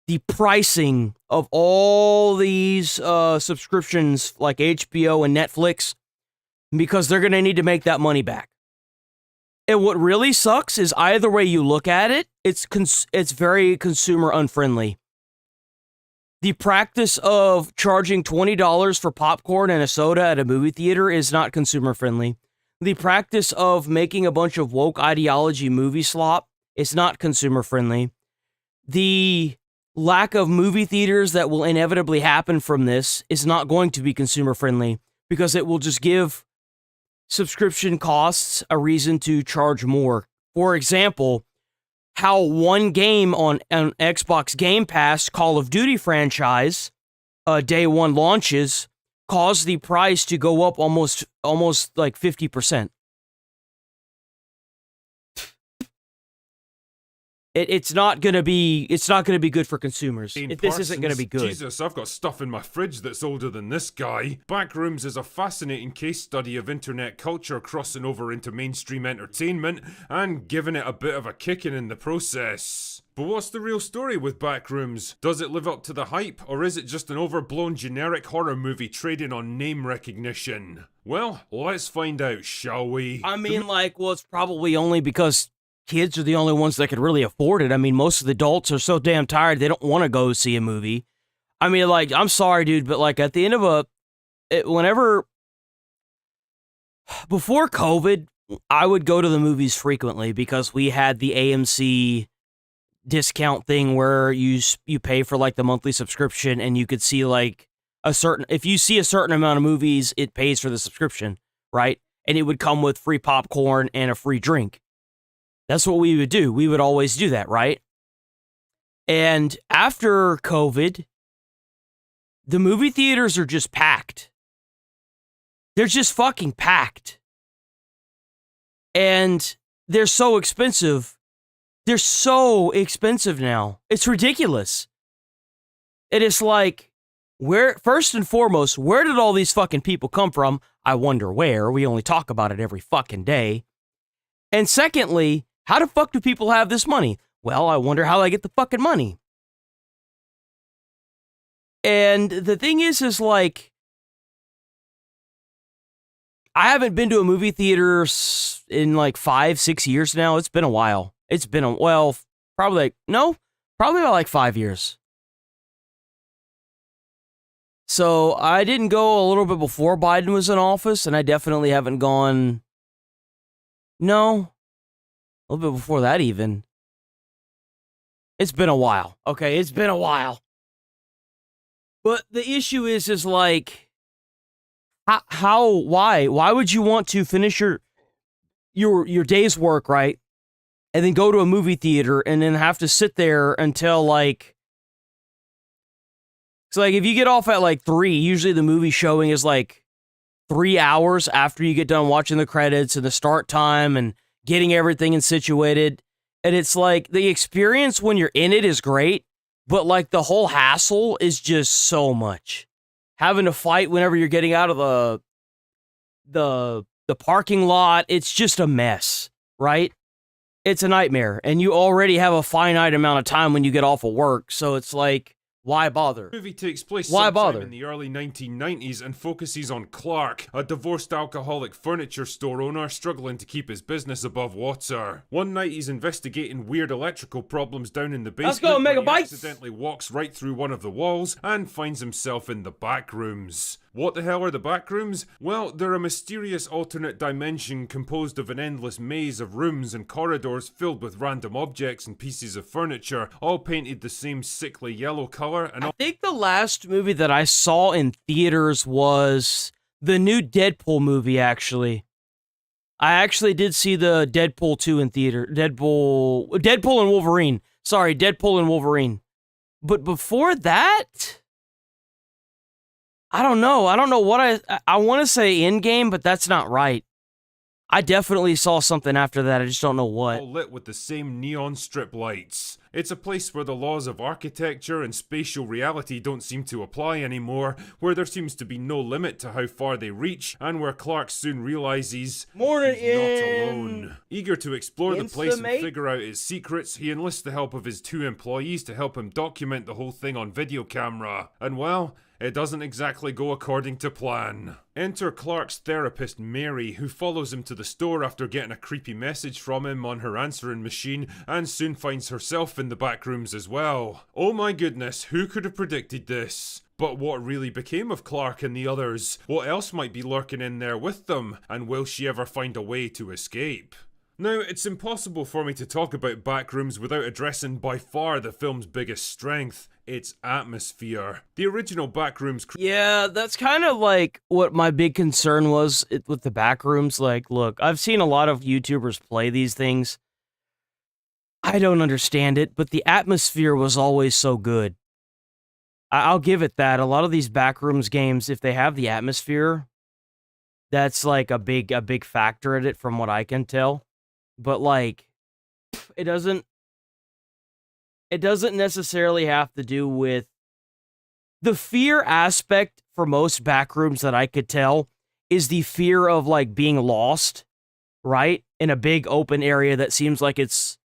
the pricing of all these subscriptions like HBO and Netflix, because they're going to need to make that money back. And what really sucks is either way you look at it, it's very consumer unfriendly. The practice of charging $20 for popcorn and a soda at a movie theater is not consumer friendly. the practice of making a bunch of woke ideology movie slop is not consumer friendly. The lack of movie theaters that will inevitably happen from this is not going to be consumer friendly because it will just give subscription costs a reason to charge more. For example, how one game on Xbox Game Pass, Call of Duty franchise, day one launches, caused the price to go up almost like 50%. It's not gonna be good for consumers. This isn't gonna be good. Jesus, I've got stuff in my fridge that's older than this guy. Backrooms is a fascinating case study of internet culture crossing over into mainstream entertainment and giving it a bit of a kicking in the process. But what's the real story with Backrooms? Does it live up to the hype, or is it just an overblown generic horror movie trading on name recognition? Well, let's find out, shall we? I mean, it's probably only because kids are the only ones that could really afford it. I mean, most of the adults are so damn tired they don't want to go see a movie. I mean, I'm sorry, dude, but at the end of before COVID, I would go to the movies frequently because we had the AMC discount thing where you pay for the monthly subscription and you could see if you see a certain amount of movies, it pays for the subscription, right? And it would come with free popcorn and a free drink. That's what we would do. We would always do that, right? And after COVID, the movie theaters are just packed. They're just fucking packed. And they're so expensive. They're so expensive now. It's ridiculous. It is first and foremost, where did all these fucking people come from? I wonder where. We only talk about it every fucking day. And secondly, how the fuck do people have this money? Well, I wonder how they get the fucking money. And the thing is I haven't been to a movie theater in 5-6 years now. It's been a while. It's been probably about 5 years. So I didn't go a little bit before Biden was in office, and I definitely haven't gone. No. A little bit before that, even. It's been a while. Okay, it's been a while. But the issue is why would you want to finish your day's work, right? And then go to a movie theater and then have to sit there until so if you get off at 3, usually the movie showing is 3 hours after you get done watching the credits and the start time and getting everything situated. And it's the experience when you're in it is great, but the whole hassle is just so much. Having to fight whenever you're getting out of the parking lot, it's just a mess, right? It's a nightmare. And you already have a finite amount of time when you get off of work, so it's why bother? The movie takes place Why sometime bother? in the early 1990s and focuses on Clark, a divorced alcoholic furniture store owner struggling to keep his business above water. One night he's investigating weird electrical problems down in the basement. Let's go, when he Megabytes! accidentally walks right through one of the walls and finds himself in the back rooms. What the hell are the backrooms? Well, they're a mysterious alternate dimension composed of an endless maze of rooms and corridors filled with random objects and pieces of furniture, all painted the same sickly yellow color. And I think the last movie that I saw in theaters was the new Deadpool movie, actually. I actually did see the Deadpool 2 in theater. Deadpool and Wolverine. Sorry, Deadpool and Wolverine. But before that, I don't know. I don't know what I want to say Endgame, but that's not right. I definitely saw something after that. I just don't know what. All lit with the same neon strip lights. It's a place where the laws of architecture and spatial reality don't seem to apply anymore, where there seems to be no limit to how far they reach, and where Clark soon realizes he's not alone. Eager to explore the place and figure out its secrets, he enlists the help of his 2 employees to help him document the whole thing on video camera. And well, it doesn't exactly go according to plan. Enter Clark's therapist, Mary, who follows him to the store after getting a creepy message from him on her answering machine, and soon finds herself in the back rooms as well. Oh my goodness, who could have predicted this? But what really became of Clark and the others? What else might be lurking in there with them? And will she ever find a way to escape? Now, it's impossible for me to talk about Backrooms without addressing by far the film's biggest strength, its atmosphere. The original Backrooms... Yeah, that's kind of like what my big concern was with the Backrooms. Like, look, I've seen a lot of YouTubers play these things. I don't understand it, but the atmosphere was always so good. I'll give it that. A lot of these Backrooms games, if they have the atmosphere, that's like a big factor in it from what I can tell. But like, it doesn't necessarily have to do with the fear aspect for most Backrooms that I could tell is the fear of like being lost, right? In a big open area that seems like it's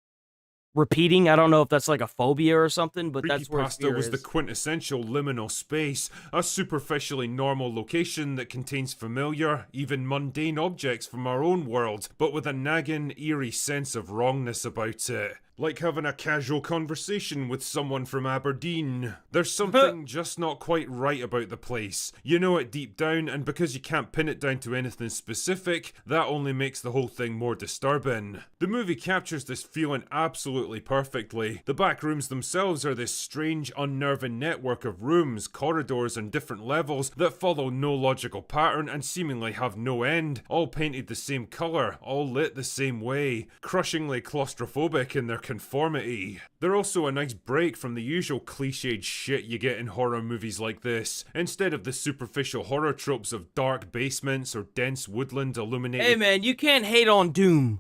repeating. I don't know if that's like a phobia or something, but that's where Creepypasta was the quintessential liminal space, a superficially normal location that contains familiar, even mundane objects from our own world, but with a nagging, eerie sense of wrongness about it. Like having a casual conversation with someone from Aberdeen. There's something just not quite right about the place. You know it deep down, and because you can't pin it down to anything specific, that only makes the whole thing more disturbing. The movie captures this feeling absolutely perfectly. The Backrooms themselves are this strange, unnerving network of rooms, corridors, and different levels that follow no logical pattern and seemingly have no end, all painted the same colour, all lit the same way, crushingly claustrophobic in their conformity. They're also a nice break from the usual cliched shit you get in horror movies like this. Instead of the superficial horror tropes of dark basements or dense woodland illuminated... Hey man, you can't hate on Doom.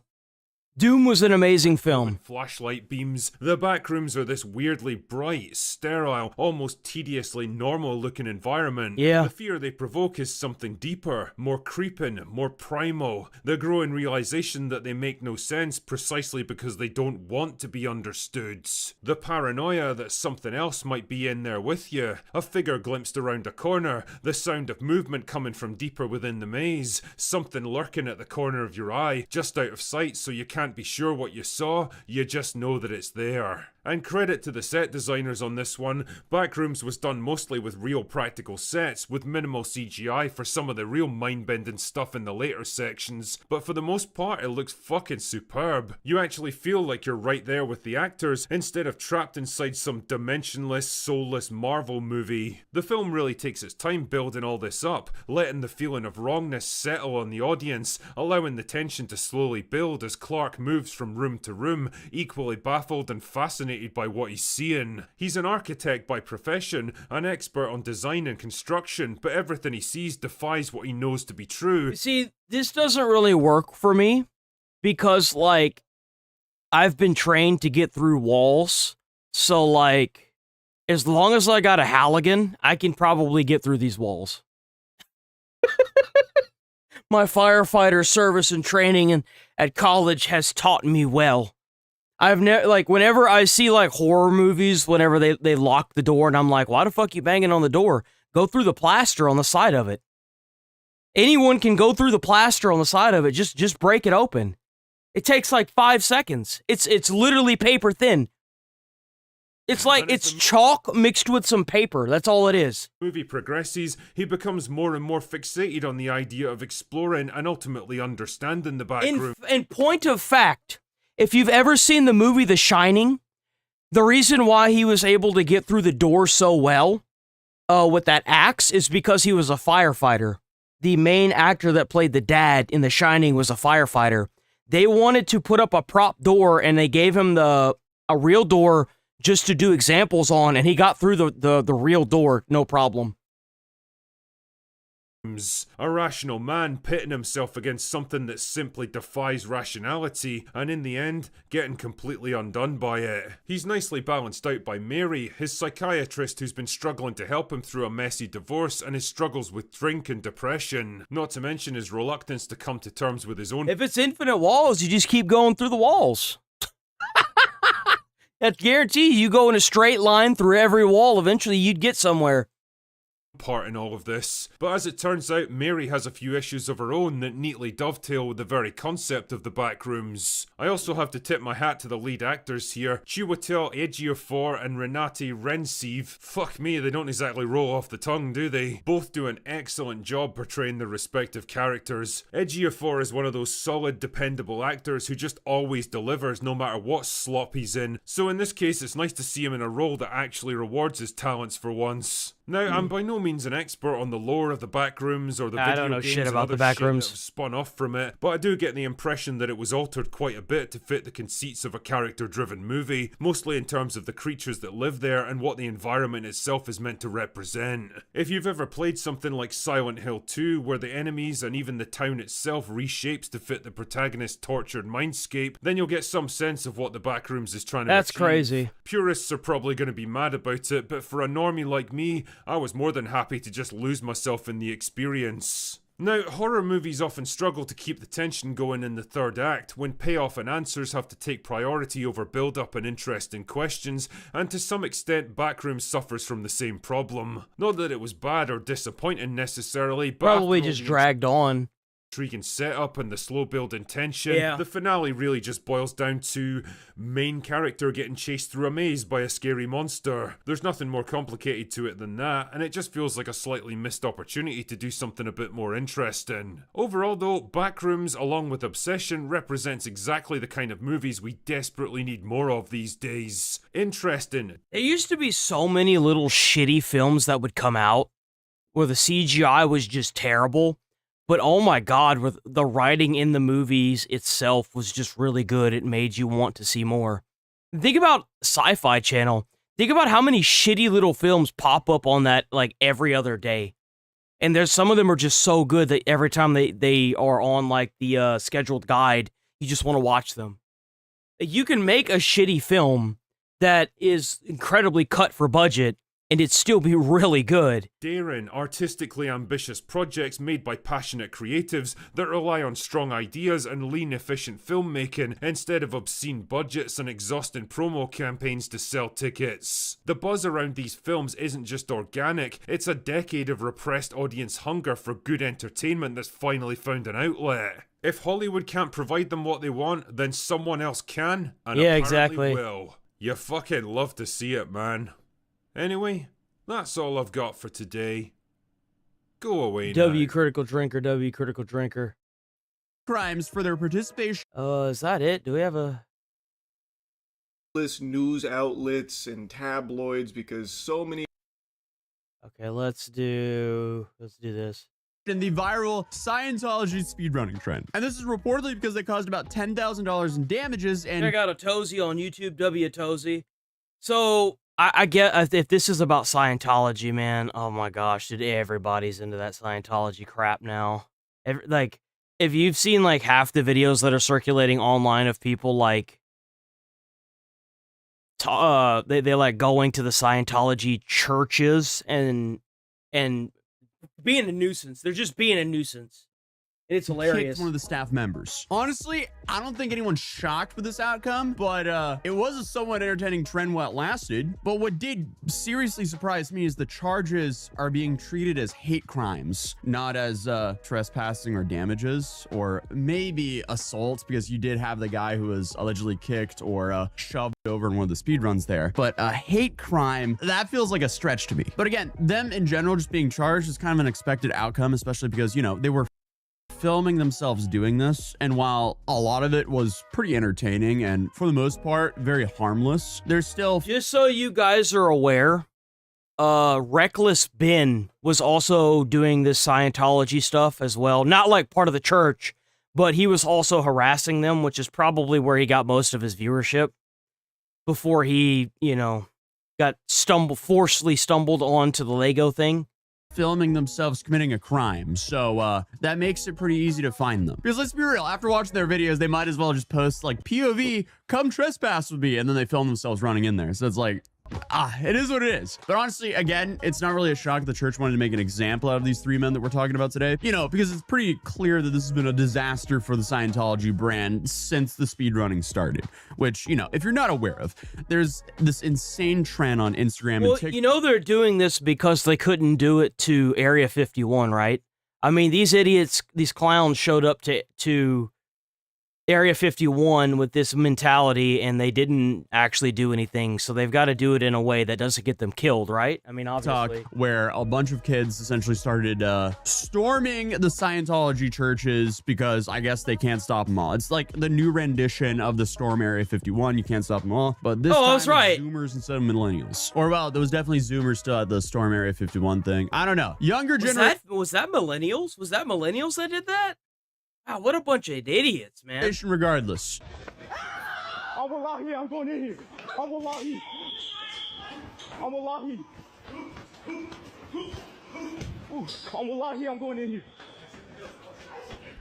Doom was an amazing film. Flashlight beams. The Backrooms are this weirdly bright, sterile, almost tediously normal-looking environment. Yeah. The fear they provoke is something deeper, more creeping, more primal. The growing realization that they make no sense precisely because they don't want to be understood. The paranoia that something else might be in there with you. A figure glimpsed around a corner. The sound of movement coming from deeper within the maze. Something lurking at the corner of your eye, just out of sight so you can't be sure what you saw, you just know that it's there. And credit to the set designers on this one, Backrooms was done mostly with real practical sets, with minimal CGI for some of the real mind-bending stuff in the later sections, but for the most part it looks fucking superb. You actually feel like you're right there with the actors, instead of trapped inside some dimensionless, soulless Marvel movie. The film really takes its time building all this up, letting the feeling of wrongness settle on the audience, allowing the tension to slowly build as Clark moves from room to room, equally baffled and fascinated by what he's seeing. He's an architect by profession, an expert on design and construction, but everything he sees defies what he knows to be true. See, this doesn't really work for me because, like, I've been trained to get through walls, so, like, as long as I got a Halligan, I can probably get through these walls. My firefighter service and training at college has taught me well. I've never, like, whenever I see, like, horror movies, whenever they lock the door, and I'm like, why the fuck you banging on the door? Go through the plaster on the side of it. Anyone can go through the plaster on the side of it, just break it open. It takes, like, 5 seconds. It's literally paper thin. It's like, it's chalk mixed with some paper, that's all it is. Movie progresses, he becomes more and more fixated on the idea of exploring and ultimately understanding the backroom. In point of fact, if you've ever seen the movie The Shining, the reason why he was able to get through the door so well with that axe is because he was a firefighter. The main actor that played the dad in The Shining was a firefighter. They wanted to put up a prop door, and they gave him a real door just to do examples on, and he got through the real door, no problem. A rational man pitting himself against something that simply defies rationality, and in the end, getting completely undone by it. He's nicely balanced out by Mary, his psychiatrist who's been struggling to help him through a messy divorce and his struggles with drink and depression, not to mention his reluctance to come to terms with his own— If it's infinite walls, you just keep going through the walls. That guarantee you go in a straight line through every wall, eventually you'd get somewhere. part in all of this. But as it turns out, Mary has a few issues of her own that neatly dovetail with the very concept of the backrooms. I also have to tip my hat to the lead actors here, Chiwetel Ejiofor and Renate Rensive. Fuck me, they don't exactly roll off the tongue, do they? Both do an excellent job portraying their respective characters. Ejiofor is one of those solid, dependable actors who just always delivers no matter what slop he's in, so in this case it's nice to see him in a role that actually rewards his talents for once. Now, I'm by no means an expert on the lore of the Backrooms or the video I don't know games shit and about other the shit that have Backrooms. spun off from it, but I do get the impression that it was altered quite a bit to fit the conceits of a character-driven movie, mostly in terms of the creatures that live there and what the environment itself is meant to represent. If you've ever played something like Silent Hill 2, where the enemies and even the town itself reshapes to fit the protagonist's tortured mindscape, then you'll get some sense of what the Backrooms is trying to That's achieve. crazy. Purists are probably going to be mad about it, but for a normie like me, I was more than happy to just lose myself in the experience. Now, horror movies often struggle to keep the tension going in the third act, when payoff and answers have to take priority over build-up and interesting questions, and to some extent Backrooms suffers from the same problem. Not that it was bad or disappointing necessarily, but Probably after all just the dragged on. intriguing setup and the slow build in tension, Yeah. the finale really just boils down to main character getting chased through a maze by a scary monster. There's nothing more complicated to it than that, and it just feels like a slightly missed opportunity to do something a bit more interesting. Overall though, Backrooms along with Obsession represents exactly the kind of movies we desperately need more of these days. Interesting. There used to be so many little shitty films that would come out where the CGI was just terrible. But oh my god, with the writing in the movies itself was just really good. It made you want to see more. Think about Sci-Fi Channel. Think about how many shitty little films pop up on that like every other day. And there's some of them are just so good that every time they are on like the scheduled guide, you just want to watch them. You can make a shitty film that is incredibly cut for budget and it'd still be really good. Daring, artistically ambitious projects made by passionate creatives that rely on strong ideas and lean, efficient filmmaking instead of obscene budgets and exhausting promo campaigns to sell tickets. The buzz around these films isn't just organic, it's a decade of repressed audience hunger for good entertainment that's finally found an outlet. If Hollywood can't provide them what they want, then someone else can, and Yeah, apparently exactly. will. You fucking love to see it, man. Anyway, that's all I've got for today. Go away now. W Critical Drinker, W Critical Drinker. Crimes for their participation. Is that it? Do we have a... news outlets and tabloids because so many... Okay, let's do this. In the viral Scientology speedrunning trend. And this is reportedly because they caused about $10,000 in damages and... Check out Atozy on YouTube, W Atozy. So... I get if this is about Scientology, man. Oh my gosh, dude, everybody's into that Scientology crap now. Like, if you've seen like half the videos that are circulating online of people like, they like going to the Scientology churches and being a nuisance. They're just being a nuisance. It's hilarious. Kicked one of the staff members. Honestly, I don't think anyone's shocked with this outcome, but it was a somewhat entertaining trend while it lasted. But what did seriously surprise me is the charges are being treated as hate crimes, not as trespassing or damages, or maybe assault, because you did have the guy who was allegedly kicked or shoved over in one of the speedruns there. But a hate crime, that feels like a stretch to me. But again, them in general just being charged is kind of an expected outcome, especially because, you know, they were filming themselves doing this, and while a lot of it was pretty entertaining and for the most part very harmless, there's still... Just so you guys are aware, Reckless Ben was also doing this Scientology stuff as well. Not like part of the church, but he was also harassing them, which is probably where he got most of his viewership before he, you know, got forcefully stumbled onto the Lego thing. Filming themselves committing a crime, so that makes it pretty easy to find them. Because let's be real, after watching their videos, they might as well just post like POV, come trespass with me, and then they film themselves running in there. So it's like, It is what it is. But honestly, again, it's not really a shock the church wanted to make an example out of these three men that we're talking about today. You know, because it's pretty clear that this has been a disaster for the Scientology brand since the speedrunning started. Which, you know, if you're not aware of, there's this insane trend on Instagram and TikTok. You know they're doing this because they couldn't do it to Area 51, right? I mean, these idiots, these clowns showed up to Area 51 with this mentality, and they didn't actually do anything, so they've got to do it in a way that doesn't get them killed, right? I mean, obviously. Where a bunch of kids essentially started storming the Scientology churches because I guess they can't stop them all. It's like the new rendition of the Storm Area 51. You can't stop them all, but this time that's right. it's Zoomers instead of millennials. Or well, there was definitely Zoomers still at the Storm Area 51 thing. I don't know. Younger generation. Was that millennials? Was that millennials that did that? Wow, what a bunch of idiots, man. Regardless. I'm going in here. I'm going in here.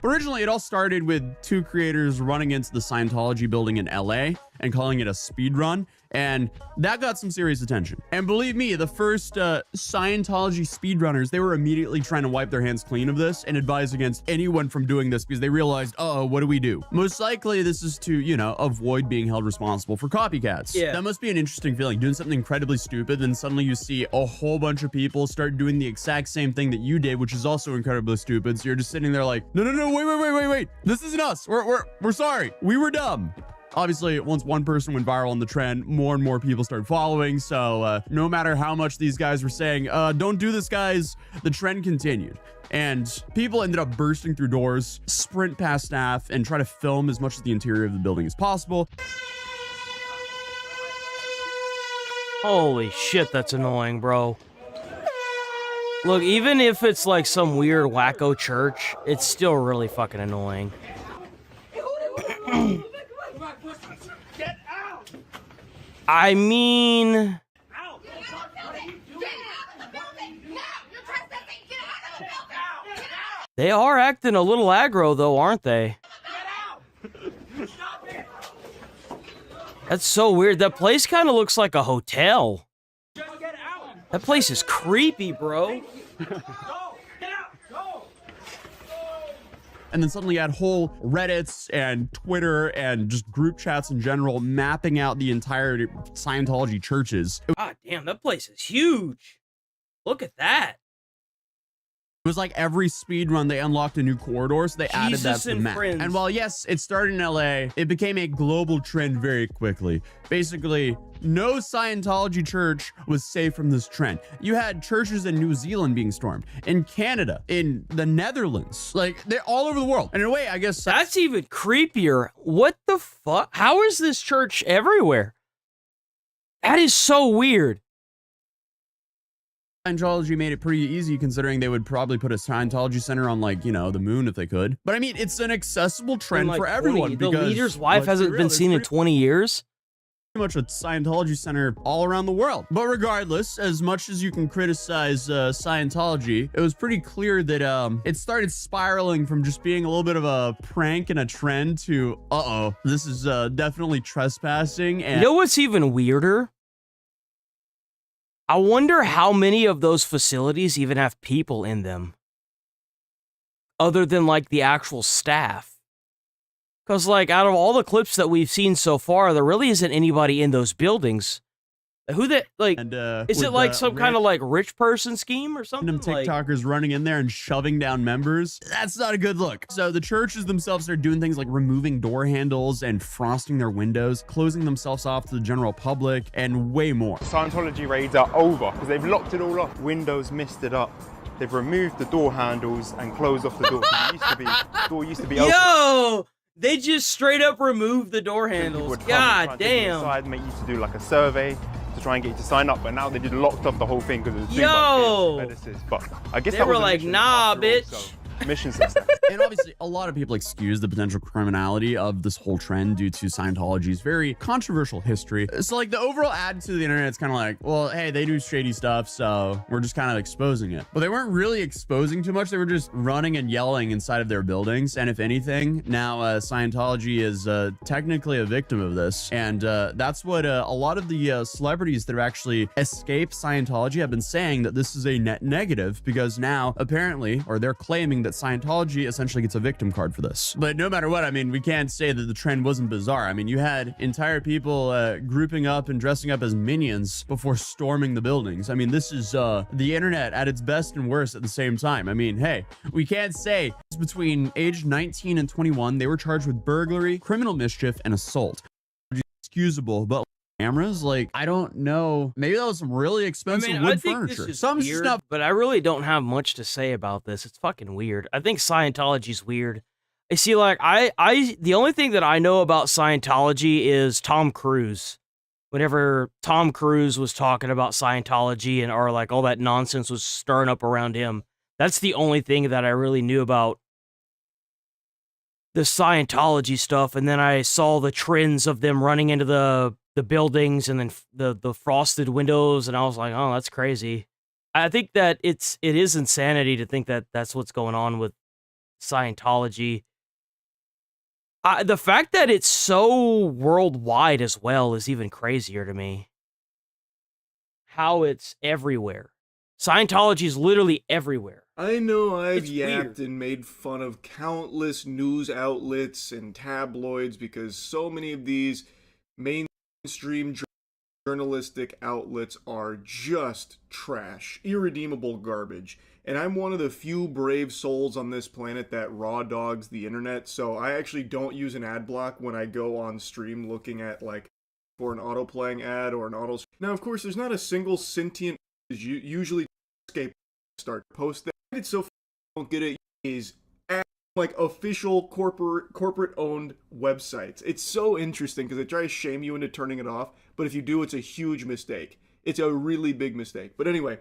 Originally, it all started with two creators running into the Scientology building in LA and calling it a speed run, and that got some serious attention. And believe me, the first Scientology speedrunners, they were immediately trying to wipe their hands clean of this and advise against anyone from doing this because they realized, uh-oh, what do we do? Most likely, this is to, you know, avoid being held responsible for copycats. Yeah. That must be an interesting feeling, doing something incredibly stupid, then suddenly you see a whole bunch of people start doing the exact same thing that you did, which is also incredibly stupid. So you're just sitting there like, no, wait. This isn't us. We're sorry. We were dumb. Obviously, once one person went viral on the trend, more and more people started following. So no matter how much these guys were saying, don't do this, guys, the trend continued. And people ended up bursting through doors, sprint past staff, and try to film as much of the interior of the building as possible. Holy shit, that's annoying, bro. Look, even if it's like some weird wacko church, it's still really fucking annoying. I mean... They are acting a little aggro, though, aren't they? That's so weird. That place kind of looks like a hotel. That place is creepy, bro. And then suddenly you had whole Reddits and Twitter and just group chats in general mapping out the entire Scientology churches. God damn, that place is huge. Look at that. It was like every speed run, they unlocked a new corridor, so they added that to the map. Friends. And while, yes, it started in LA, it became a global trend very quickly. Basically, no Scientology church was safe from this trend. You had churches in New Zealand being stormed, in Canada, in the Netherlands. Like, they're all over the world. And in a way, I guess... That's even creepier. What the fuck? How is this church everywhere? That is so weird. Scientology made it pretty easy considering they would probably put a Scientology center on, like, you know, the moon if they could. But I mean, it's an accessible trend for everyone. The because leader's wife hasn't been seen in 20 years. Much a Scientology center all around the world. But regardless, as much as you can criticize Scientology, it was pretty clear that it started spiraling from just being a little bit of a prank and a trend to, this is definitely trespassing. And you know what's even weirder? I wonder how many of those facilities even have people in them, other than like the actual staff. Because like out of all the clips that we've seen so far, there really isn't anybody in those buildings. Who that like? And, is it like some kind of like rich person scheme or something? Random TikTokers running in there and shoving down members. That's not a good look. So the churches themselves are doing things like removing door handles and frosting their windows, closing themselves off to the general public, and way more. Scientology raids are over because they've locked it all off. Windows misted up. They've removed the door handles and closed off the door. The door used to be open. Yo! They just straight up removed the door handles. God damn. They used to do like a survey to try and get you to sign up, but now they just locked off the whole thing because it was too much medicines. But I guess they were like, nah, bitch. So missions and stuff. And obviously, a lot of people excuse the potential criminality of this whole trend due to Scientology's very controversial history. So, like, the overall attitude of the internet is kind of like, well, hey, they do shady stuff, so we're just kind of exposing it. But they weren't really exposing too much. They were just running and yelling inside of their buildings. And if anything, now Scientology is technically a victim of this. And that's what a lot of the celebrities that have actually escaped Scientology have been saying, that this is a net negative, because now apparently, or they're claiming that Scientology essentially gets a victim card for this. But no matter what, I mean, we can't say that the trend wasn't bizarre. I mean, you had entire people grouping up and dressing up as minions before storming the buildings. I mean, this is the internet at its best and worst at the same time. I mean, hey, we can't say. Between age 19 and 21, they were charged with burglary, criminal mischief, and assault. Excusable, but cameras, like, I don't know. Maybe that was some really expensive wood furniture. Some weird, stuff. but I really don't have much to say about this. It's fucking weird. I think Scientology's weird. I see, like, the only thing that I know about Scientology is Tom Cruise. Whenever Tom Cruise was talking about Scientology and or like all that nonsense was stirring up around him, that's the only thing that I really knew about the Scientology stuff. And then I saw the trends of them running into the buildings and then the frosted windows, and I was like, oh, that's crazy. I think that it is insanity to think that that's what's going on with Scientology. The fact that it's so worldwide as well is even crazier to me. How it's everywhere. Scientology is literally everywhere. I know I've It's yapped weird. and made fun of countless news outlets and tabloids because so many of these mainstream journalistic outlets are just trash, irredeemable garbage. And I'm one of the few brave souls on this planet that raw dogs the internet, so I actually don't use an ad block when I go on stream looking at, like, for an auto-playing ad or an auto... Now, of course, there's not a single sentient... Usually escape start post that. It's so don't get it is at, like, official corporate-owned websites. It's so interesting because they try to shame you into turning it off, but if you do, it's a huge mistake. It's a really big mistake. But anyway...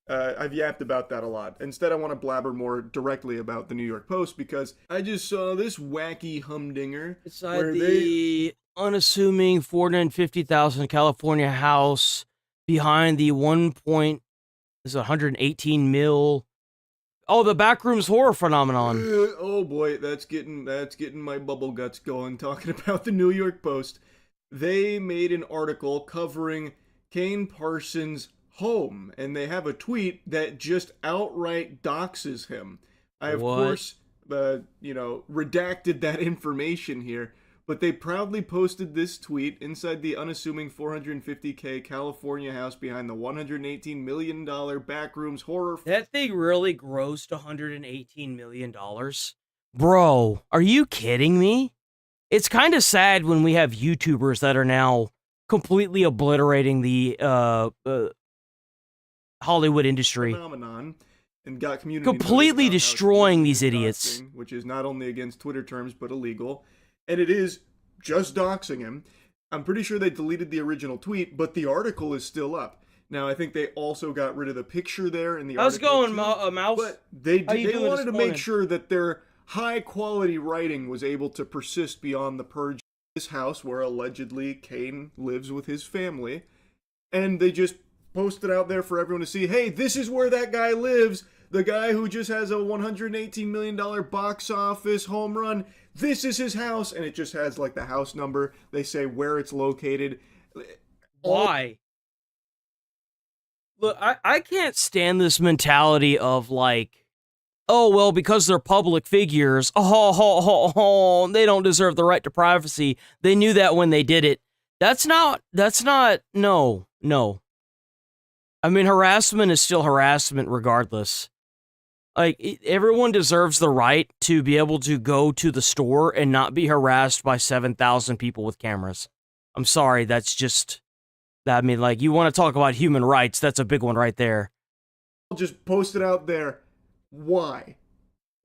I've yapped about that a lot. Instead, I want to blabber more directly about the New York Post because I just saw this wacky humdinger. Inside the unassuming 450,000 California house behind the 118 mil. Oh, the backrooms horror phenomenon. Oh boy, that's getting my bubble guts going. Talking about the New York Post, they made an article covering Kane Parsons' home, and they have a tweet that just outright doxes him. I, of course, redacted that information here, but they proudly posted this tweet inside the unassuming 450K California house behind the $118 million backrooms horror. That thing really grossed $118 million? Bro, are you kidding me? It's kind of sad when we have YouTubers that are now completely obliterating the Hollywood industry. Phenomenon, and got community completely notice destroying these doxing, idiots. which is not only against Twitter terms but illegal, and it is just doxing him. I'm pretty sure they deleted the original tweet, but the article is still up. Now I think they also got rid of the picture there in the How's it article. going, Mouse? But they wanted to make morning? sure that their high quality writing was able to persist beyond the purge. This house where allegedly Kane lives with his family, and they just posted out there for everyone to see, hey, this is where that guy lives, the guy who just has a $118 million box office home run, this is his house, and it just has, like, the house number, they say where it's located. Why? Look, I can't stand this mentality of, like, oh, well, because they're public figures, they don't deserve the right to privacy. They knew that when they did it. No. I mean, harassment is still harassment regardless. Like, everyone deserves the right to be able to go to the store and not be harassed by 7,000 people with cameras. I'm sorry, that's just... I mean, like, you want to talk about human rights, that's a big one right there. Just post it out there. Why?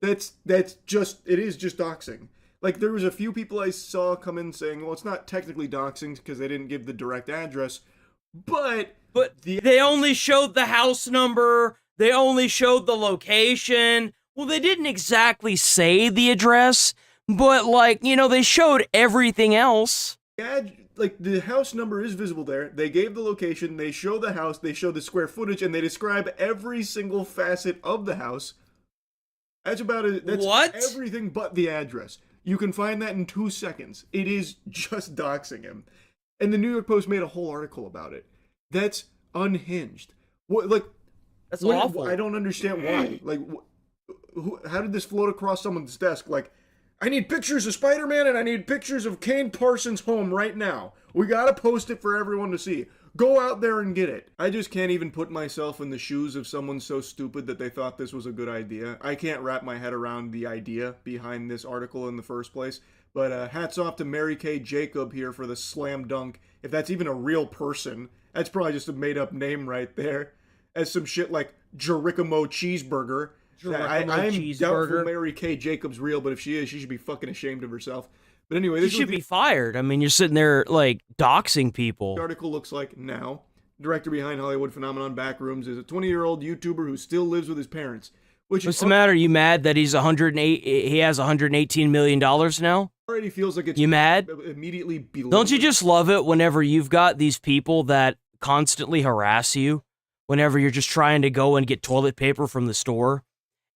It is just doxing. Like, there was a few people I saw come in saying, well, it's not technically doxing because they didn't give the direct address, but they only showed the house number, they only showed the location. Well, they didn't exactly say the address, but like, you know, they showed everything else. Yeah, like the house number is visible there. They gave the location, they show the house, they show the square footage, and they describe every single facet of the house. That's about it. That's what? Everything but the address. You can find that in 2 seconds. It is just doxing him. And the New York Post made a whole article about it. That's unhinged. What, like, that's awful. I don't understand why. Like, how did this float across someone's desk? Like, I need pictures of Spider-Man and I need pictures of Kane Parsons' home right now. We gotta post it for everyone to see. Go out there and get it. I just can't even put myself in the shoes of someone so stupid that they thought this was a good idea. I can't wrap my head around the idea behind this article in the first place. But hats off to Mary Kay Jacob here for the slam dunk. If that's even a real person, that's probably just a made-up name right there. As some shit like Jericho Cheeseburger. I'm doubtful Mary Kay Jacob's real, but if she is, she should be fucking ashamed of herself. But anyway, this she should be fired. I mean, you're sitting there like doxing people. The article looks like now. Director behind Hollywood Phenomenon Backrooms is a 20-year-old YouTuber who still lives with his parents. What's the matter? You mad that he's 108? He has 118 million dollars now. Already feels like it's you mad? Immediately below. Don't you just love it whenever you've got these people that constantly harass you? Whenever you're just trying to go and get toilet paper from the store,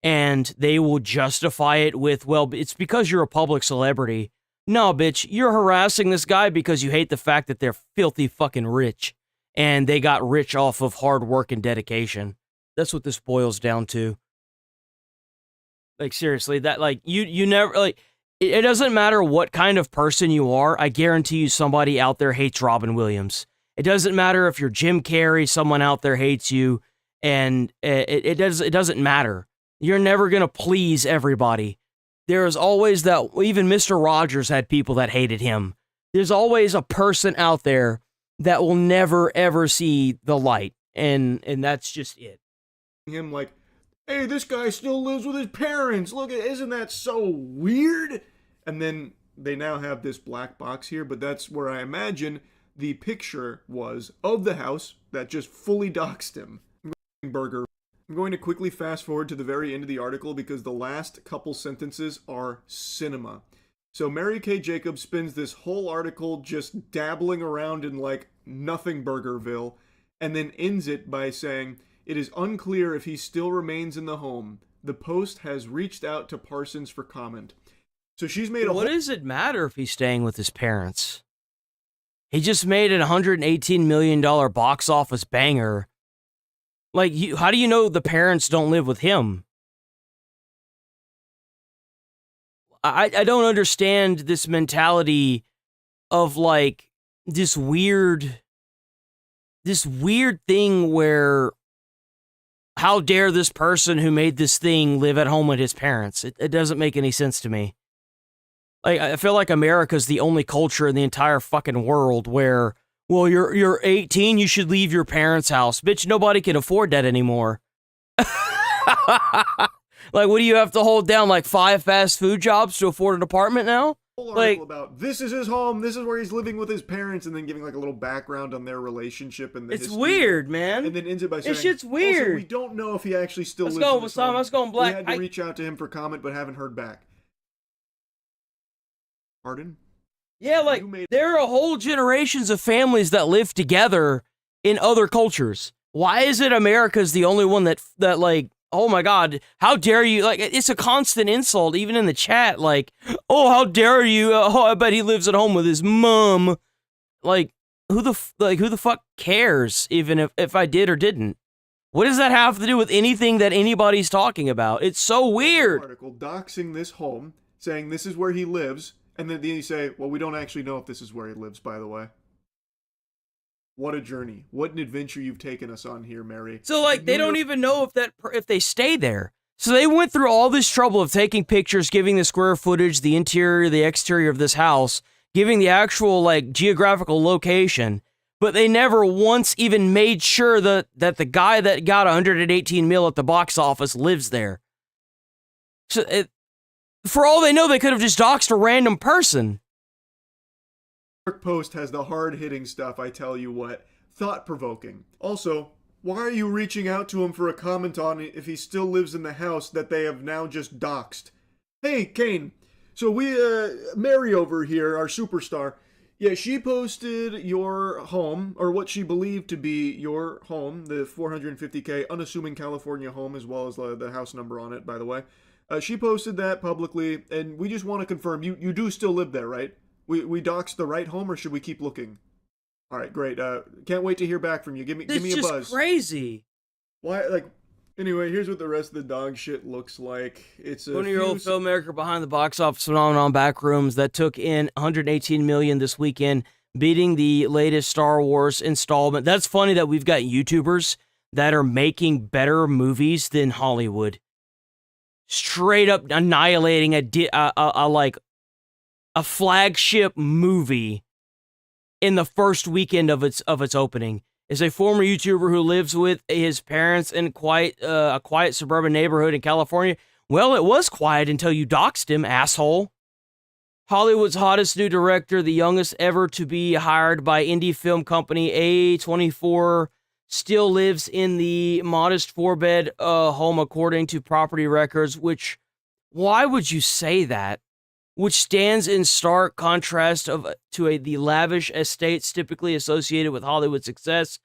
and they will justify it with, well, it's because you're a public celebrity. No, bitch, you're harassing this guy because you hate the fact that they're filthy fucking rich, and they got rich off of hard work and dedication. That's what this boils down to. Like, seriously, that, like, you never, like, it doesn't matter what kind of person you are. I guarantee you somebody out there hates Robin Williams. It doesn't matter if you're Jim Carrey, someone out there hates you, and it doesn't matter. You're never going to please everybody. There is always that, even Mr. Rogers had people that hated him. There's always a person out there that will never, ever see the light, and that's just it. Him like, hey, this guy still lives with his parents. Look, isn't that so weird? And then they now have this black box here, but that's where I imagine the picture was of the house that just fully doxed him. Burger. I'm going to quickly fast forward to the very end of the article because the last couple sentences are cinema. So Mary Kay Jacob spends this whole article just dabbling around in like nothing Burgerville, and then ends it by saying, it is unclear if he still remains in the home. The Post has reached out to Parsons for comment. So she's made a What does it matter if he's staying with his parents? He just made a $118 million box office banger. Like, how do you know the parents don't live with him? I don't understand this mentality of, like, this weird thing where, how dare this person who made this thing live at home with his parents? It doesn't make any sense to me. Like, I feel like America's the only culture in the entire fucking world where, well, you're 18, you should leave your parents' house. Bitch, nobody can afford that anymore. Like, what do you have to hold down, like 5 fast food jobs to afford an apartment now? Whole Like, article about this is his home, this is where he's living with his parents, and then giving like a little background on their relationship and the it's history. weird, man. And then ends it by saying, this shit's weird. Also, we don't know if he actually still Let's lives go, in this Wasam, home. let's go, Black. We had to reach out to him for comment, but haven't heard back. Pardon? Yeah, like, there are whole generations of families that live together in other cultures. Why is it America's the only one that like, oh my God, how dare you? Like, it's a constant insult, even in the chat. Like, oh, how dare you? Oh, I bet he lives at home with his mom. Like, who the fuck cares? Even if I did or didn't. What does that have to do with anything that anybody's talking about? It's so weird. Article doxing this home, saying this is where he lives, and then you say, well, we don't actually know if this is where he lives, by the way. What a journey. What an adventure you've taken us on here, Mary. So, like, they don't even know if they stay there. So they went through all this trouble of taking pictures, giving the square footage, the interior, the exterior of this house, giving the actual, like, geographical location, but they never once even made sure that the guy that got 118 mil at the box office lives there. So, for all they know, they could have just doxed a random person. New York Post has the hard-hitting stuff, I tell you what. Thought-provoking. Also, Why are you reaching out to him for a comment on it if he still lives in the house that they have now just doxed? Hey, Kane. So Mary over here, our superstar, yeah, she posted your home, or what she believed to be your home, the 450K unassuming California home, as well as the house number on it, by the way. She posted that publicly, and we just want to confirm, you do still live there, right? We doxed the right home, or should we keep looking? All right, great. Can't wait to hear back from you. Give me a buzz. It's just crazy. Why, like, anyway, here's what the rest of the dog shit looks like. It's a 20-year-old filmmaker behind the box office phenomenon Backrooms that took in $118 million this weekend, beating the latest Star Wars installment. That's funny that we've got YouTubers that are making better movies than Hollywood. Straight up annihilating a flagship movie in the first weekend of its opening. Is a former YouTuber who lives with his parents in a quiet suburban neighborhood in California. Well, it was quiet until you doxed him, asshole. Hollywood's hottest new director, the youngest ever to be hired by indie film company A24, still lives in the modest 4-bed home according to property records, why would you say that? Which stands in stark contrast to the lavish estates typically associated with Hollywood success.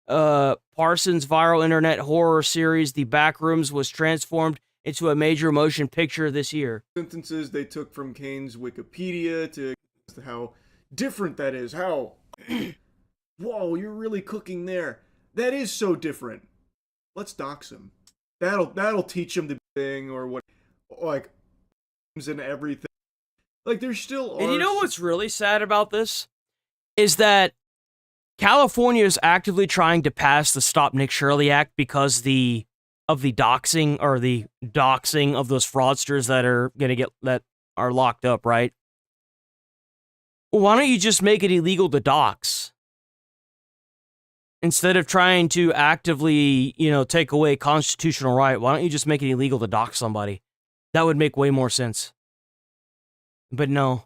Parsons' viral internet horror series, The Backrooms, was transformed into a major motion picture this year. Sentences they took from Kane's Wikipedia to how different that is. How, whoa, you're really cooking there. That is so different. Let's dox him. That'll teach him the thing or what, like, and everything. Like, there's still... And you know what's really sad about this? Is that California is actively trying to pass the Stop Nick Shirley Act because of the doxing of those fraudsters that are locked up, right? Well, why don't you just make it illegal to dox? Instead of trying to actively, take away constitutional right, why don't you just make it illegal to dox somebody? That would make way more sense. But no,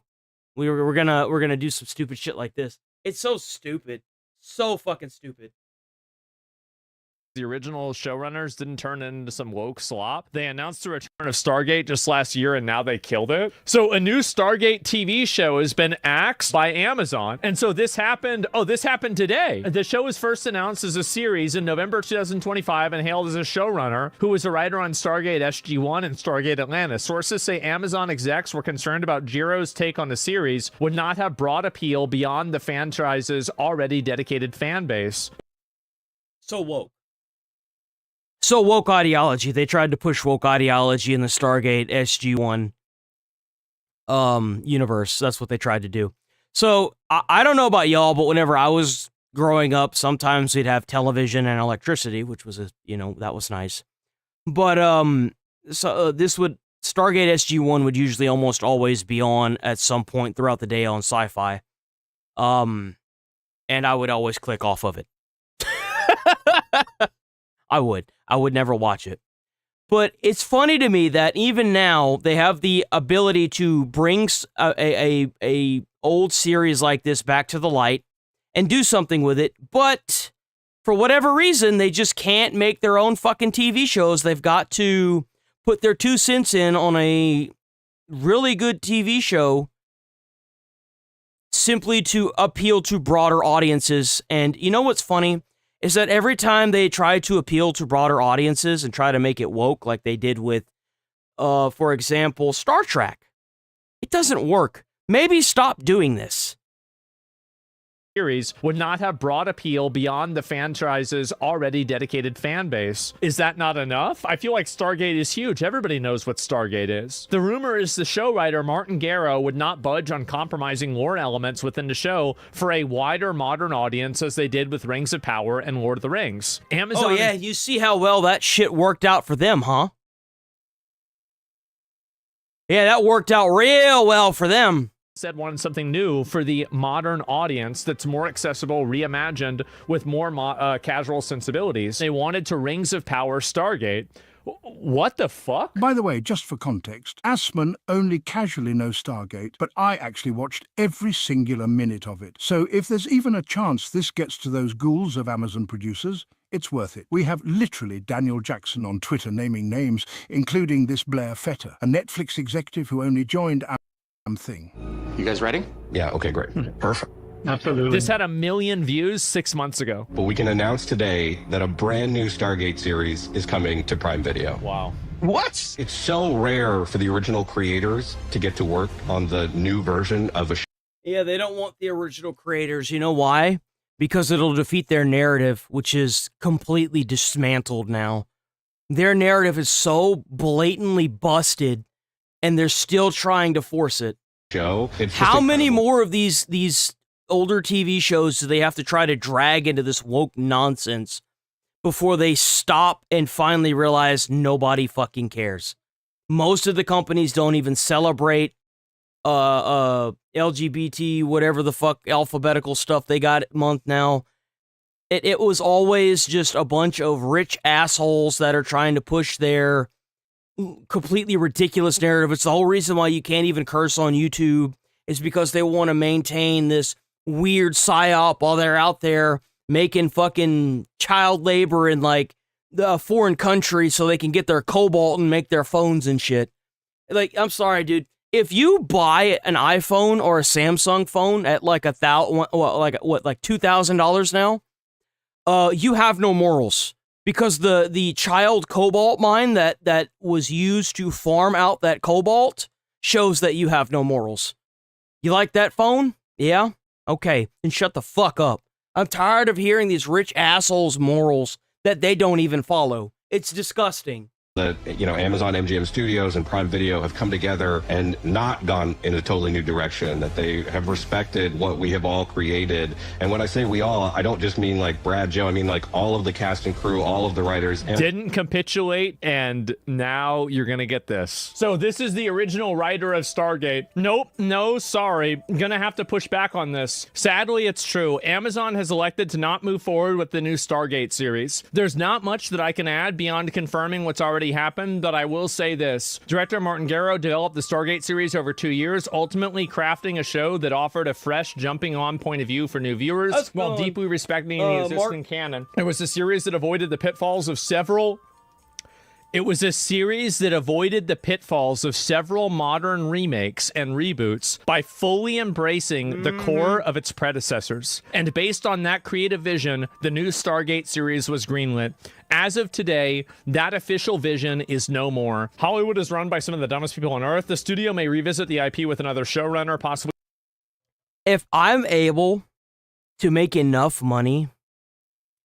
we're gonna do some stupid shit like this. It's so stupid, so fucking stupid. The original showrunners didn't turn into some woke slop. They announced the return of Stargate just last year, and now they killed it. So a new Stargate TV show has been axed by Amazon. And so this happened today. The show was first announced as a series in November 2025 and hailed as a showrunner who was a writer on Stargate SG-1 and Stargate Atlantis. Sources say Amazon execs were concerned about Jiro's take on the series would not have broad appeal beyond the franchise's already dedicated fan base. So woke. So woke ideology. They tried to push woke ideology in the Stargate SG-1 universe. That's what they tried to do. So I don't know about y'all, but whenever I was growing up, sometimes we'd have television and electricity, which was that was nice. But Stargate SG-1 would usually almost always be on at some point throughout the day on Sci-Fi. And I would always click off of it. I would never watch it. But it's funny to me that even now they have the ability to bring a old series like this back to the light and do something with it, but for whatever reason, they just can't make their own fucking TV shows. They've got to put their 2 cents in on a really good TV show simply to appeal to broader audiences. And you know what's funny? Is that every time they try to appeal to broader audiences and try to make it woke, like they did with, for example, Star Trek, it doesn't work. Maybe stop doing this. Series would not have broad appeal beyond the franchise's already dedicated fan base. Is that not enough? I feel like Stargate is huge. Everybody knows what Stargate is. The rumor is the show writer Martin Garrow would not budge on compromising lore elements within the show for a wider modern audience as they did with Rings of Power and Lord of the Rings. Amazon. Oh yeah, you see how well that shit worked out for them, huh? Yeah, that worked out real well for them. Said wanted something new for the modern audience that's more accessible, reimagined with more casual sensibilities. They wanted to Rings of Power Stargate. What the fuck? By the way, just for context, Asman only casually knows Stargate, but I actually watched every singular minute of it. So if there's even a chance this gets to those ghouls of Amazon producers, it's worth it. We have literally Daniel Jackson on Twitter naming names, including this Blair Fetter, a Netflix executive who only joined Thing. You guys ready? Yeah, okay, great. Perfect. Absolutely. This had 1 million views 6 months ago. But we can announce today that a brand new Stargate series is coming to Prime Video. Wow. What? It's so rare for the original creators to get to work on the new version of a show. Yeah, they don't want the original creators. You know why? Because it'll defeat their narrative, which is completely dismantled now. Their narrative is so blatantly busted, and they're still trying to force it. How many more of these older TV shows do they have to try to drag into this woke nonsense before they stop and finally realize nobody fucking cares? Most of the companies don't even celebrate LGBT, whatever the fuck alphabetical stuff they got month now. It was always just a bunch of rich assholes that are trying to push their completely ridiculous narrative. It's the whole reason why you can't even curse on YouTube, is because they want to maintain this weird psyop while they're out there making fucking child labor in like the foreign country so they can get their cobalt and make their phones and shit. Like, I'm sorry, dude. If you buy an iPhone or a Samsung phone at like $2,000 now, you have no morals, because the child cobalt mine that was used to farm out that cobalt shows that you have no morals. You like that phone? Yeah? Okay, then shut the fuck up. I'm tired of hearing these rich assholes' morals that they don't even follow. It's disgusting. That, you know, Amazon MGM Studios and Prime Video have come together and not gone in a totally new direction, that they have respected what we have all created. And when I say we all, I don't just mean like Brad, Joe, I mean like all of the cast and crew, all of the writers. Didn't capitulate, and now you're gonna get this. So this is the original writer of Stargate. Nope, no, sorry. Gonna have to push back on this. Sadly, it's true. Amazon has elected to not move forward with the new Stargate series. There's not much that I can add beyond confirming what's already happened, but I will say this. Director Martin Garrow developed the Stargate series over 2 years, ultimately crafting a show that offered a fresh, jumping-on point of view for new viewers, while deeply respecting the existing canon. It was a series that avoided the pitfalls of several modern remakes and reboots by fully embracing the core of its predecessors. And based on that creative vision, the new Stargate series was greenlit. As of today, that official vision is no more. Hollywood is run by some of the dumbest people on Earth. The studio may revisit the IP with another showrunner, possibly. If I'm able to make enough money,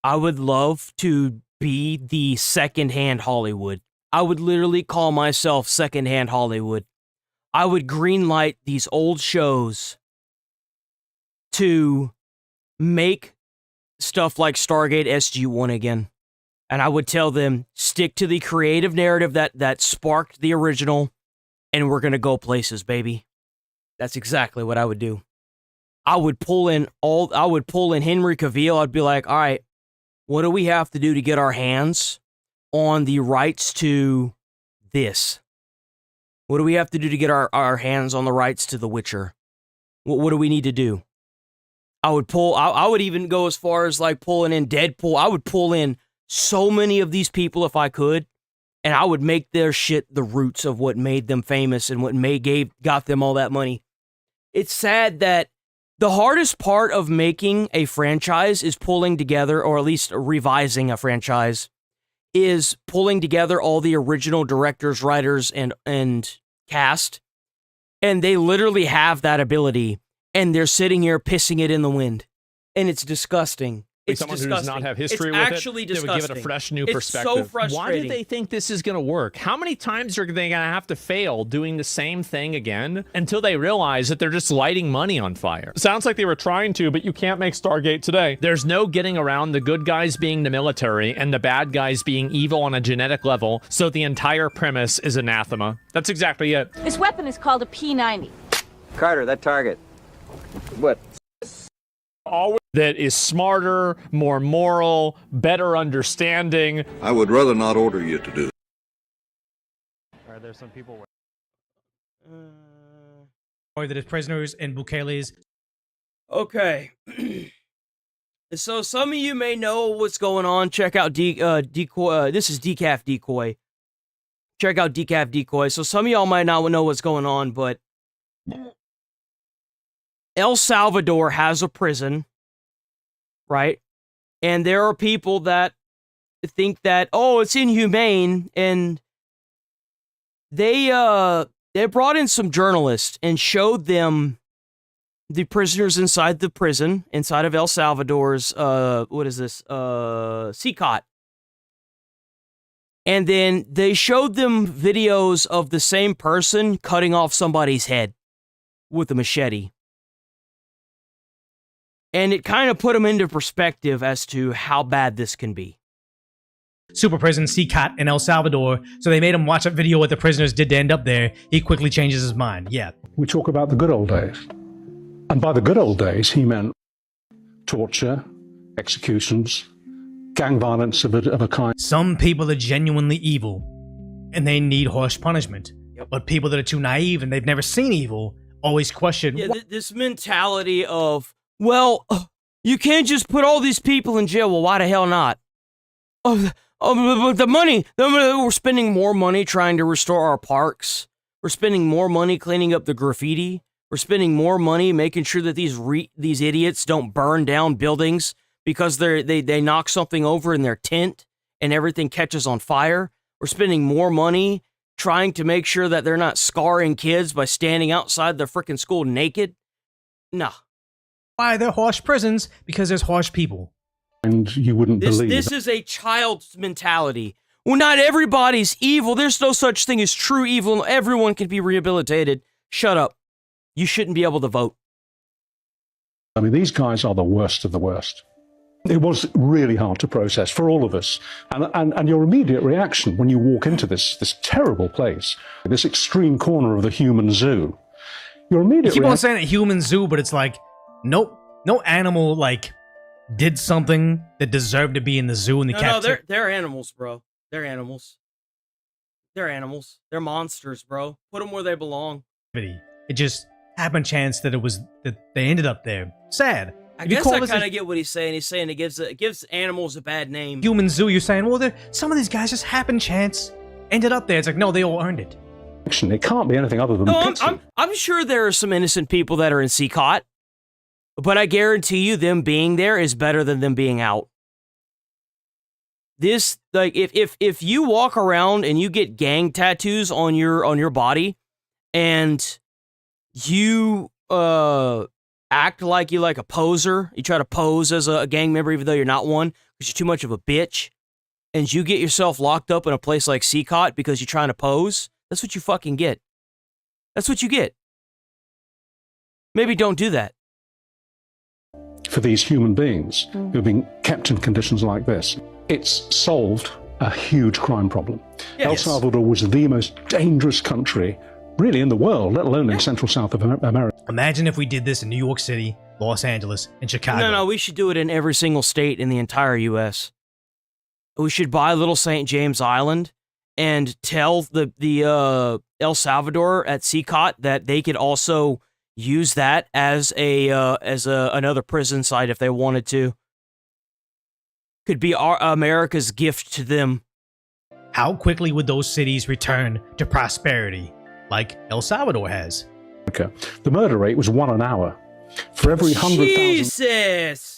I would love to be the secondhand Hollywood. I would literally call myself secondhand Hollywood. I would greenlight these old shows to make stuff like Stargate SG-1 again. And I would tell them, stick to the creative narrative that sparked the original, and we're going to go places, baby. That's exactly what I would do. I would pull in Henry Cavill. I'd be like, all right, what do we have to do to get our hands on the rights to this? What do we have to do to get our hands on the rights to The Witcher? What do we need to do? I would even go as far as like pulling in Deadpool. I would pull in so many of these people if I could, and I would make their shit the roots of what made them famous and what got them all that money. It's sad that the hardest part of making a franchise is pulling together, or at least revising a franchise, is pulling together all the original directors, writers, and cast. And they literally have that ability, and they're sitting here pissing it in the wind. And it's disgusting. It's someone disgusting. who does not have history it's with actually it, disgusting. They would give it a fresh new perspective. It's so frustrating. Why do they think this is going to work? How many times are they going to have to fail doing the same thing again until they realize that they're just lighting money on fire? Sounds like they were trying to, but you can't make Stargate today. There's no getting around the good guys being the military and the bad guys being evil on a genetic level, so the entire premise is anathema. That's exactly it. This weapon is called a P90. Carter, that target. What? Always that is smarter, more moral, better understanding. I would rather not order you to do there's some people. Or that his prisoners in Bukele's. Okay. So some of you may know what's going on. Check out Decoy. This is Decaf Decoy. Check out Decaf Decoy. So some of y'all might not know what's going on, but El Salvador has a prison, right? And there are people that think that, oh, it's inhumane, and they brought in some journalists and showed them the prisoners inside the prison, inside of El Salvador's, CCOT. And then they showed them videos of the same person cutting off somebody's head with a machete. And it kind of put them into perspective as to how bad this can be. Super prison CCOT in El Salvador, so they made him watch a video what the prisoners did to end up there. He quickly changes his mind. Yeah. We talk about the good old days. And by the good old days, he meant torture, executions, gang violence of a kind. Some people are genuinely evil, and they need harsh punishment. Yep. But people that are too naive and they've never seen evil always question. Yeah, this mentality of, well, you can't just put all these people in jail. Well, why the hell not? But the money, we're spending more money trying to restore our parks. We're spending more money cleaning up the graffiti. We're spending more money making sure that these idiots don't burn down buildings because they knock something over in their tent and everything catches on fire. We're spending more money trying to make sure that they're not scarring kids by standing outside the freaking school naked. Nah. Why they're harsh prisons? Because there's harsh people. And you wouldn't believe this is a child's mentality. Well, not everybody's evil. There's no such thing as true evil. Everyone can be rehabilitated. Shut up. You shouldn't be able to vote. I mean, these guys are the worst of the worst. It was really hard to process for all of us. And your immediate reaction when you walk into this terrible place, this extreme corner of the human zoo, your immediate You keep on saying a human zoo, but it's like, nope, no animal, like, did something that deserved to be in the zoo in the captivity. No, they're animals, bro. They're animals. They're animals. They're monsters, bro. Put them where they belong. It just happened chance that they ended up there. Sad. I guess I kind of get what he's saying. He's saying it gives animals a bad name. Human zoo, you're saying, well, some of these guys just happened chance ended up there. It's like, no, they all earned it. It can't be anything other than pity. I'm sure there are some innocent people that are in CCOT. But I guarantee you them being there is better than them being out. This, like, if you walk around and you get gang tattoos on your body and you act like you like a poser, you try to pose as a gang member even though you're not one because you're too much of a bitch, and you get yourself locked up in a place like CCOT because you're trying to pose, that's what you fucking get. That's what you get. Maybe don't do that. For these human beings who are being kept in conditions like this, it's solved a huge crime problem. Yes. El Salvador was the most dangerous country, really, in the world, let alone in Central South of America. Imagine if we did this in New York City, Los Angeles, and Chicago. No, we should do it in every single state in the entire U.S. We should buy Little St. James Island and tell the El Salvador at CCOT that they could also use that as another prison site if they wanted to. Could be America's gift to them. How quickly would those cities return to prosperity, like El Salvador has? Okay. The murder rate was 1 an hour. For every 100,000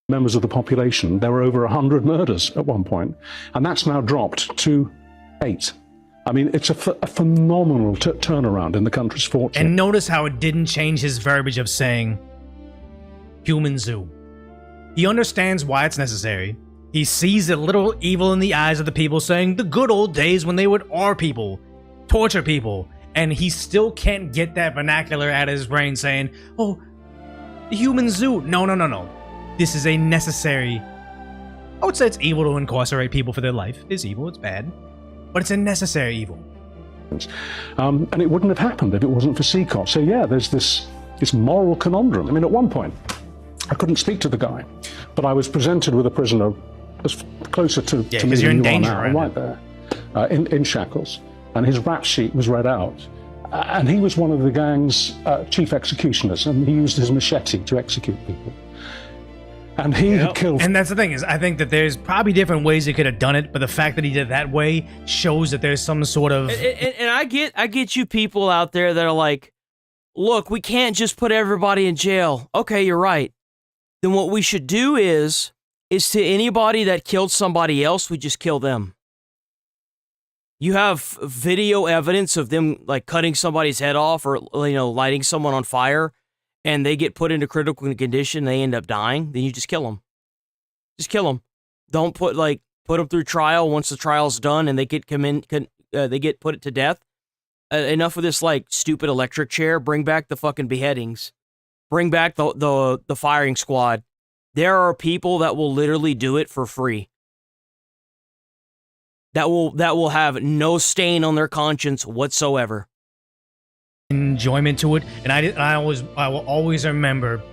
members of the population, there were over 100 murders at one point, and that's now dropped to 8. I mean, it's a phenomenal turnaround in the country's fortune. And notice how it didn't change his verbiage of saying human zoo. He understands why it's necessary. He sees the literal evil in the eyes of the people saying the good old days when they would R people, torture people, and he still can't get that vernacular out of his brain saying, oh, the human zoo. No. This is a necessary... I would say it's evil to incarcerate people for their life. It's evil, it's bad. But it's a necessary evil. And it wouldn't have happened if it wasn't for CCOT. So yeah, there's this moral conundrum. I mean, at one point, I couldn't speak to the guy, but I was presented with a prisoner as closer to me you're in than you danger are now, right there, in shackles. and his rap sheet was read out. And he was one of the gang's chief executioners, and he used his machete to execute people. And he had killed... And that's the thing, is I think that there's probably different ways he could have done it, but the fact that he did it that way shows that there's some sort of... And I get you people out there that are like, look, we can't just put everybody in jail. Okay, you're right. Then what we should do is to anybody that killed somebody else, we just kill them. You have video evidence of them like cutting somebody's head off or, you know, lighting someone on fire, and they get put into critical condition, they end up dying, then you just kill them. Just kill them. Don't put them through trial. Once the trial's done and they get they get put to death. Enough of this like stupid electric chair. Bring back the fucking beheadings. Bring back the firing squad. There are people that will literally do it for free. That will have no stain on their conscience whatsoever. Enjoyment to it, and I will always remember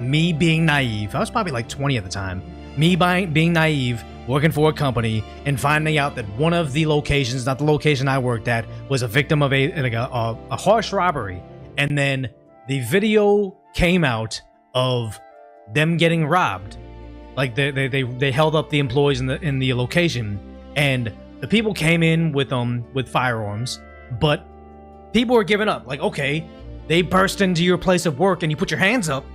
me being naive. I was probably like 20 at the time. Me being naive, working for a company, and finding out that one of the locations, not the location I worked at, was a victim of a harsh robbery. And then the video came out of them getting robbed. Like they held up the employees in the location, and the people came in with firearms, but people were giving up. Like, okay, they burst into your place of work and you put your hands up.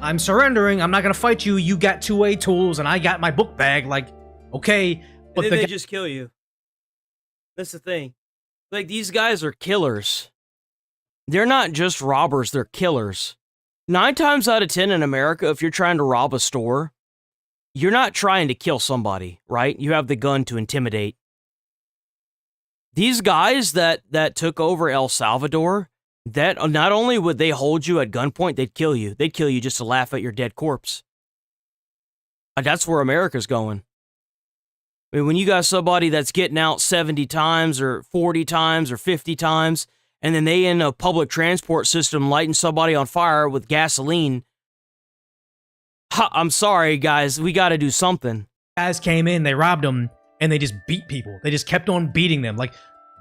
I'm surrendering. I'm not gonna fight you. You got 2A tools and I got my book bag. Like, okay, but they just kill you. That's the thing. Like, these guys are killers. They're not just robbers. They're killers. 9 times out of 10 in America, if you're trying to rob a store, you're not trying to kill somebody, right? You have the gun to intimidate. These guys that took over El Salvador, that not only would they hold you at gunpoint, they'd kill you. They'd kill you just to laugh at your dead corpse. That's where America's going. I mean, when you got somebody that's getting out 70 times or 40 times or 50 times, and then they in a public transport system lighting somebody on fire with gasoline, I'm sorry, guys, we got to do something. Guys came in, they robbed them, and they just beat people. They just kept on beating them. Like,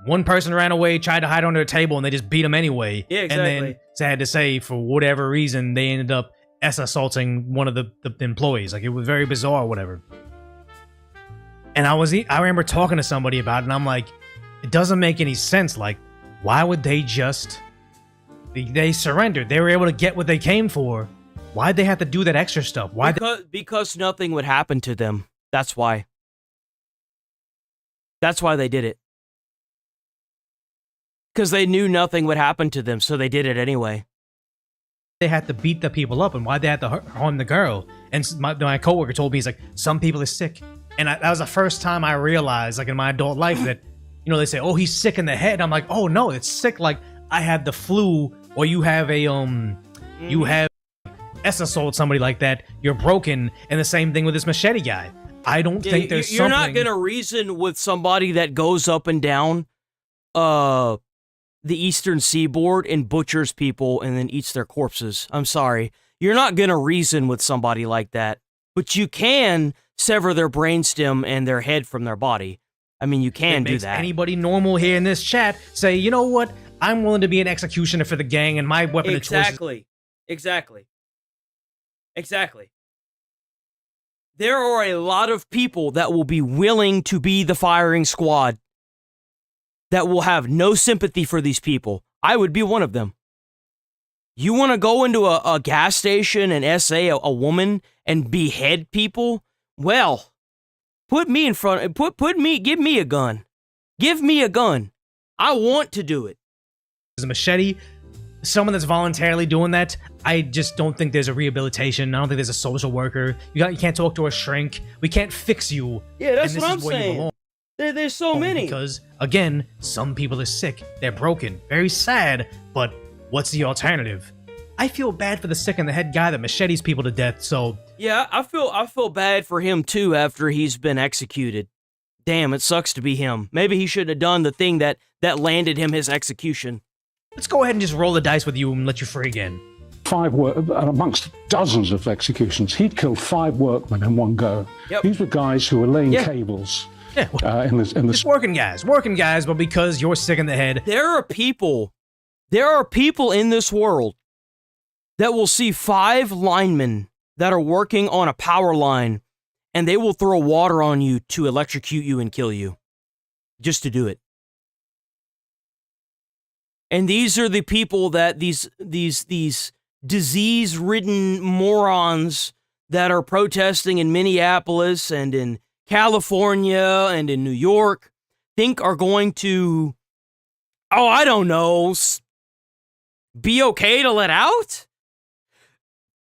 one person ran away, tried to hide under a table, and they just beat them anyway. Yeah, exactly. And then, sad to say, for whatever reason, they ended up assaulting one of the employees. Like, it was very bizarre or whatever. And I remember talking to somebody about it, and I'm like, it doesn't make any sense. Like, why would they just... They surrendered. They were able to get what they came for. Why'd they have to do that extra stuff? Why? Because nothing would happen to them. That's why. That's why they did it. Because they knew nothing would happen to them, so they did it anyway. They had to beat the people up, and why'd they have to harm the girl? And my coworker told me, he's like, some people are sick. And that was the first time I realized, like, in my adult life that, you know, they say, oh, he's sick in the head. I'm like, oh, no, it's sick like I had the flu, or you have you have assault somebody like that, you're broken. And the same thing with this machete guy. I don't think there's You're something... not going to reason with somebody that goes up and down the eastern seaboard and butchers people and then eats their corpses. I'm sorry. You're not going to reason with somebody like that. But you can sever their brainstem and their head from their body. I mean, you can do that. Anybody normal here in this chat say, you know what? I'm willing to be an executioner for the gang, and my weapon of choice is... Exactly. There are a lot of people that will be willing to be the firing squad that will have no sympathy for these people. I would be one of them. You want to go into a gas station and essay a woman and behead people? Well, give me a gun. Give me a gun. I want to do it. A machete, someone that's voluntarily doing that, I just don't think there's a rehabilitation. I don't think there's a social worker. You can't talk to a shrink. We can't fix you. Yeah, that's what I'm saying. There's so many. Because, again, some people are sick. They're broken. Very sad, but what's the alternative? I feel bad for the sick in the head guy that machetes people to death, so... Yeah, I feel bad for him, too, after he's been executed. Damn, it sucks to be him. Maybe he shouldn't have done the thing that landed him his execution. Let's go ahead and just roll the dice with you and let you free again. Amongst dozens of executions, he'd killed 5 workmen in one go. Yep. These were guys who were laying cables Just working guys, but because you're sick in the head. There are people in this world that will see 5 linemen that are working on a power line, and they will throw water on you to electrocute you and kill you, just to do it. And these are the people that these disease-ridden morons that are protesting in Minneapolis and in California and in New York think are going to, I don't know, be okay to let out?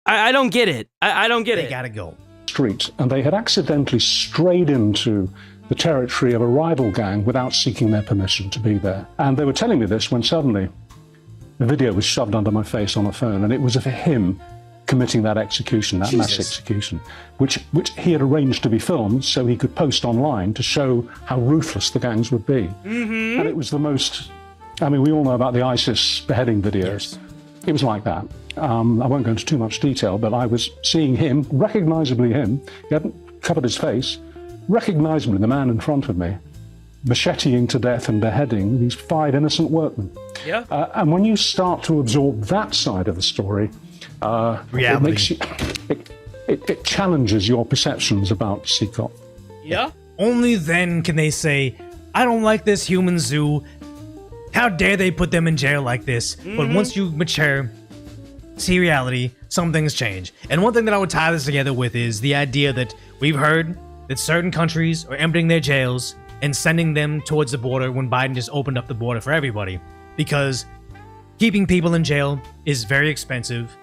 I don't get it. I don't get it. They gotta go. Street, and they had accidentally strayed into the territory of a rival gang without seeking their permission to be there. And they were telling me this when suddenly the video was shoved under my face on a phone, and it was of him committing that execution, that mass execution, which he had arranged to be filmed so he could post online to show how ruthless the gangs would be. Mm-hmm. And it was the most, we all know about the ISIS beheading videos. Yes. It was like that. I won't go into too much detail, but I was seeing him, recognizably him, he hadn't covered his face, recognizably the man in front of me, macheteing to death and beheading these 5 innocent workmen. Yeah. And when you start to absorb that side of the story, it makes you, it challenges your perceptions about CCOP. Yeah. Only then can they say, I don't like this human zoo. How dare they put them in jail like this? But once you mature, see reality, some things change. And one thing that I would tie this together with is the idea that we've heard that certain countries are emptying their jails and sending them towards the border when Biden just opened up the border for everybody. Because keeping people in jail is very expensive.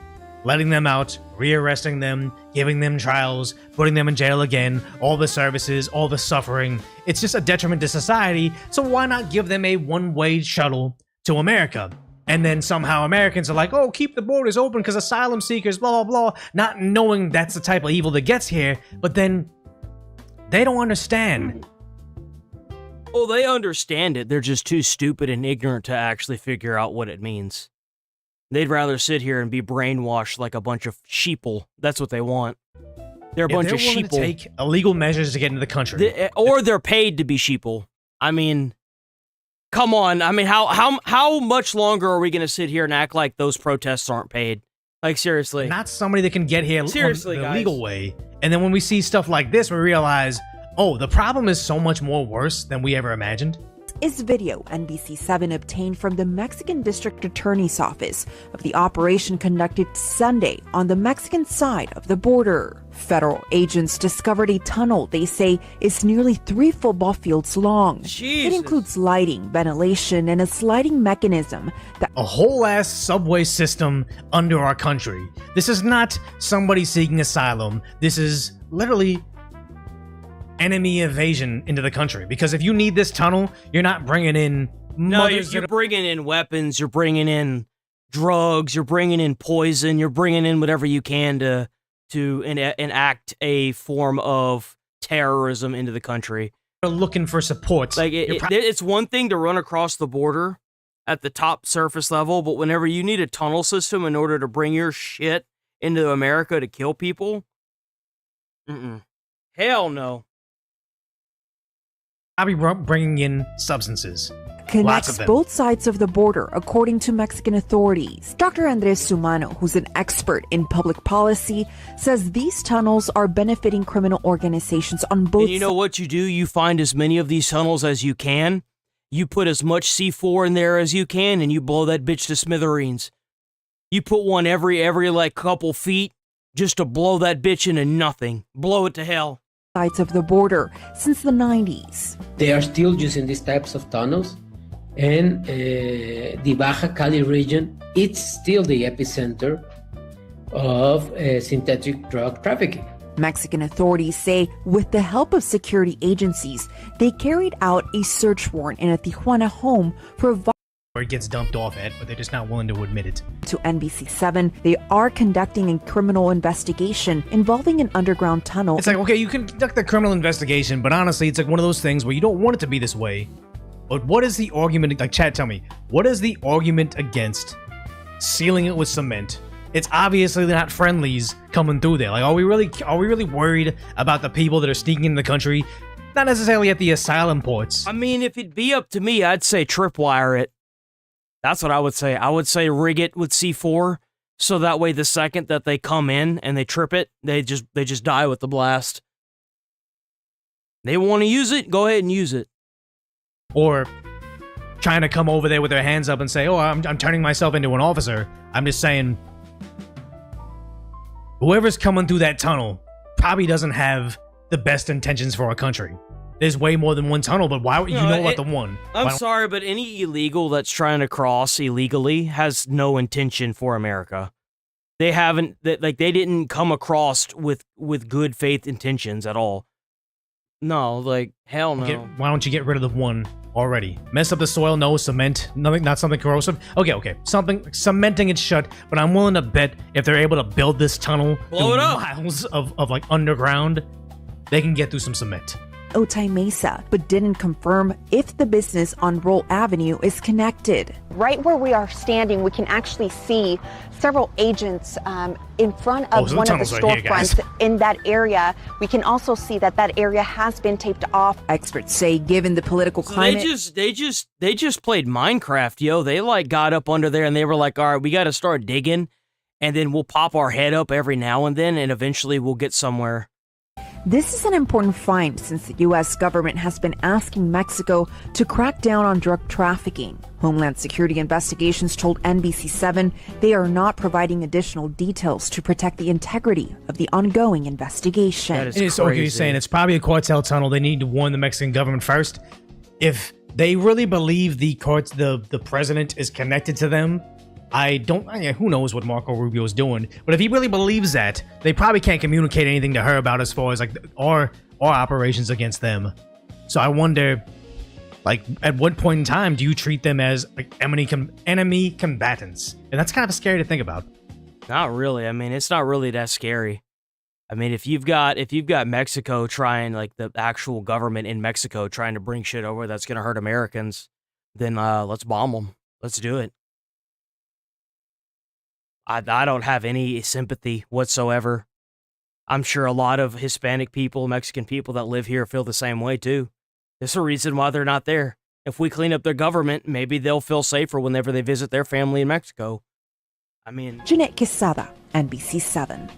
Letting them out, rearresting them, giving them trials, putting them in jail again, all the services, all the suffering. It's just a detriment to society, so why not give them a one-way shuttle to America? And then somehow Americans are like, oh, keep the borders open because asylum seekers, blah, blah, blah, not knowing that's the type of evil that gets here, but then they don't understand. Well, they understand it. They're just too stupid and ignorant to actually figure out what it means. They'd rather sit here and be brainwashed like a bunch of sheeple. That's what they want. They're a bunch of sheeple. They're willing to take illegal measures to get into the country. Or they're paid to be sheeple. Come on. How much longer are we going to sit here and act like those protests aren't paid? Like, seriously. Not somebody that can get here seriously, the guys. legal way. And then when we see stuff like this, we realize, oh, the problem is so much more worse than we ever imagined. Is video NBC7 obtained from the Mexican District Attorney's Office of the operation conducted Sunday on the Mexican side of the border. Federal agents discovered a tunnel they say is nearly 3 football fields long. Jesus. It includes lighting, ventilation, and a sliding mechanism that a whole ass subway system under our country. This is not somebody seeking asylum. This is literally enemy evasion into the country, because if you need this tunnel, you're not bringing in you're bringing in weapons, you're bringing in drugs, you're bringing in poison, you're bringing in whatever you can to enact a form of terrorism into the country. They're looking for support. Like it's one thing to run across the border at the top surface level, but whenever you need a tunnel system in order to bring your shit into America to kill people, hell no. I'll be bringing in substances. Connects both sides of the border, according to Mexican authorities. Dr. Andres Sumano, who's an expert in public policy, says these tunnels are benefiting criminal organizations on both sides. And you know what you do? You find as many of these tunnels as you can. You put as much C4 in there as you can, and you blow that bitch to smithereens. You put one every like couple feet just to blow that bitch into nothing. Blow it to hell. Sides of the border since the 90s. They are still using these types of tunnels, and the Baja Cali region, it's still the epicenter of synthetic drug trafficking. Mexican authorities say with the help of security agencies, they carried out a search warrant in a Tijuana home for where it gets dumped off at, but they're just not willing to admit it. To NBC7, they are conducting a criminal investigation involving an underground tunnel. It's like, okay, you can conduct the criminal investigation, but honestly, it's like one of those things where you don't want it to be this way. But what is the argument, like, chat, tell me, what is the argument against sealing it with cement, it's obviously not friendlies coming through there. Like, are we really worried about the people that are sneaking in the country? Not necessarily at the asylum ports. I mean, if it'd be up to me, I'd say tripwire it. That's what I would say. I would say rig it with C4, so that way the second that they come in and they trip it, they just die with the blast. They want to use it, go ahead and use it. Or trying to come over there with their hands up and say, oh, I'm turning myself into an officer. I'm just saying, whoever's coming through that tunnel probably doesn't have the best intentions for our country. There's way more than one tunnel, but why would you know about the one? I'm sorry, but any illegal that's trying to cross illegally has no intention for America. They haven't, they didn't come across with good faith intentions at all. No, like, hell no. Why don't you get rid of the one already? Mess up the soil, no cement, nothing, not something corrosive. Okay, something cementing it shut. But I'm willing to bet if they're able to build this tunnel through miles of like underground, they can get through some cement. Otay Mesa, but didn't confirm if the business on Roll Avenue is connected. Right where we are standing, we can actually see several agents in front of one of the storefronts in that area. We can also see that area has been taped off. Experts say given the political climate... They just played Minecraft, yo. They like got up under there and they were like, all right, we got to start digging and then we'll pop our head up every now and then and eventually we'll get somewhere. This is an important find since the U.S. government has been asking Mexico to crack down on drug trafficking. Homeland Security investigations told NBC7 they are not providing additional details to protect the integrity of the ongoing investigation. That is crazy. Okay, you're saying it's probably a cartel tunnel. They need to warn the Mexican government first. If they really believe the president is connected to them, who knows what Marco Rubio is doing, but if he really believes that, they probably can't communicate anything to her about as far as like our operations against them. So I wonder, like, at what point in time do you treat them as like enemy combatants? And that's kind of scary to think about. Not really. I mean, it's not really that scary. I mean, if you've got Mexico trying, like the actual government in Mexico trying to bring shit over that's going to hurt Americans, then let's bomb them. Let's do it. I don't have any sympathy whatsoever. I'm sure a lot of Hispanic people, Mexican people that live here feel the same way too. There's a reason why they're not there. If we clean up their government, maybe they'll feel safer whenever they visit their family in Mexico. I mean... Jeanette Quesada, NBC7.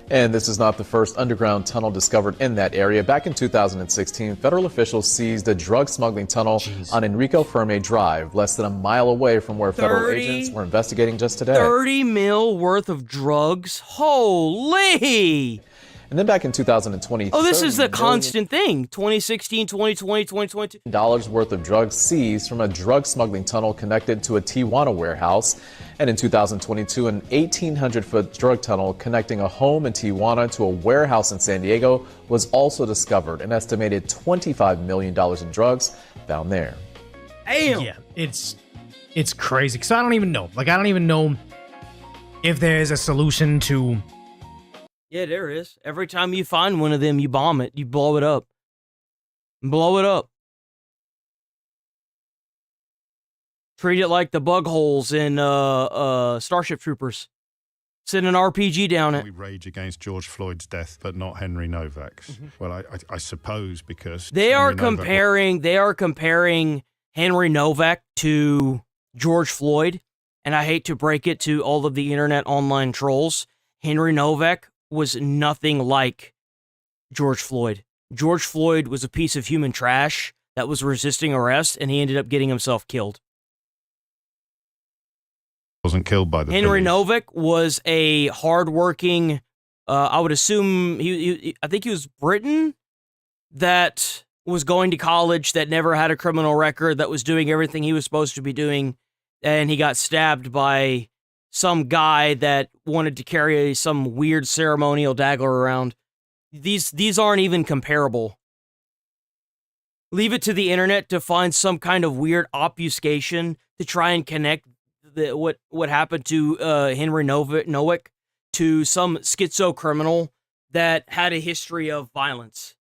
And this is not the first underground tunnel discovered in that area. Back in 2016, federal officials seized a drug smuggling tunnel on Enrico Fermi Drive, less than a mile away from where federal agents were investigating just today. 30 mil worth of drugs? Holy! And then back in 2020... Oh, this is the constant thing. 2016, 2020, 2022. ...dollars worth of drugs seized from a drug smuggling tunnel connected to a Tijuana warehouse. And in 2022, an 1,800-foot drug tunnel connecting a home in Tijuana to a warehouse in San Diego was also discovered. An estimated $25 million in drugs found there. Damn! Yeah, it's crazy. Because I don't even know. Like, I don't even know if there's a solution to... Yeah, there is. Every time you find one of them, you bomb it. You blow it up. Blow it up. Treat it like the bug holes in Starship Troopers. Send an RPG down it. We rage against George Floyd's death, but not Henry Novak's. Mm-hmm. Well, I suppose because they are comparing Henry Novak to George Floyd, and I hate to break it to all of the internet online trolls. Henry Novak was nothing like George Floyd. George Floyd was a piece of human trash that was resisting arrest, and he ended up getting himself killed. Wasn't killed by the Henry police. Novak was a hardworking, I would assume, I think he was Britain, that was going to college, that never had a criminal record, that was doing everything he was supposed to be doing, and he got stabbed by some guy that wanted to carry some weird ceremonial dagger around. These aren't even comparable. Leave it to the internet to find some kind of weird obfuscation to try and connect what happened to Henry Novak to some schizo criminal that had a history of violence.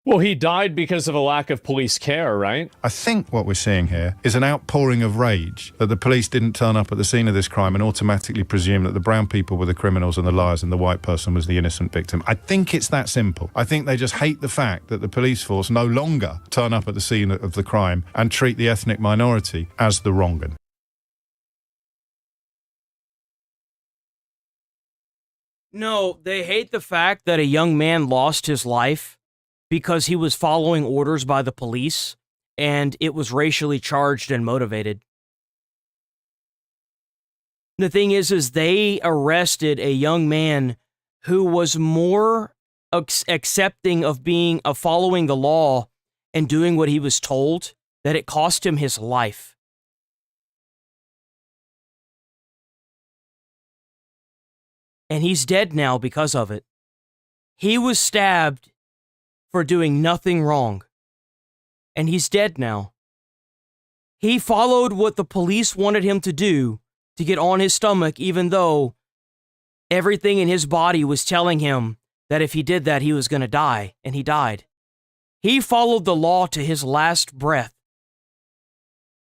Well, he died because of a lack of police care, right? I think what we're seeing here is an outpouring of rage that the police didn't turn up at the scene of this crime and automatically presume that the brown people were the criminals and the liars and the white person was the innocent victim. I think it's that simple. I think they just hate the fact that the police force no longer turn up at the scene of the crime and treat the ethnic minority as the wrong 'un. No, they hate the fact that a young man lost his life because he was following orders by the police, and it was racially charged and motivated. The thing is they arrested a young man who was more accepting of following the law and doing what he was told, that it cost him his life. And he's dead now because of it. He was stabbed for doing nothing wrong. And he's dead now. He followed what the police wanted him to do to get on his stomach, even though everything in his body was telling him that if he did that, he was going to die. And he died. He followed the law to his last breath.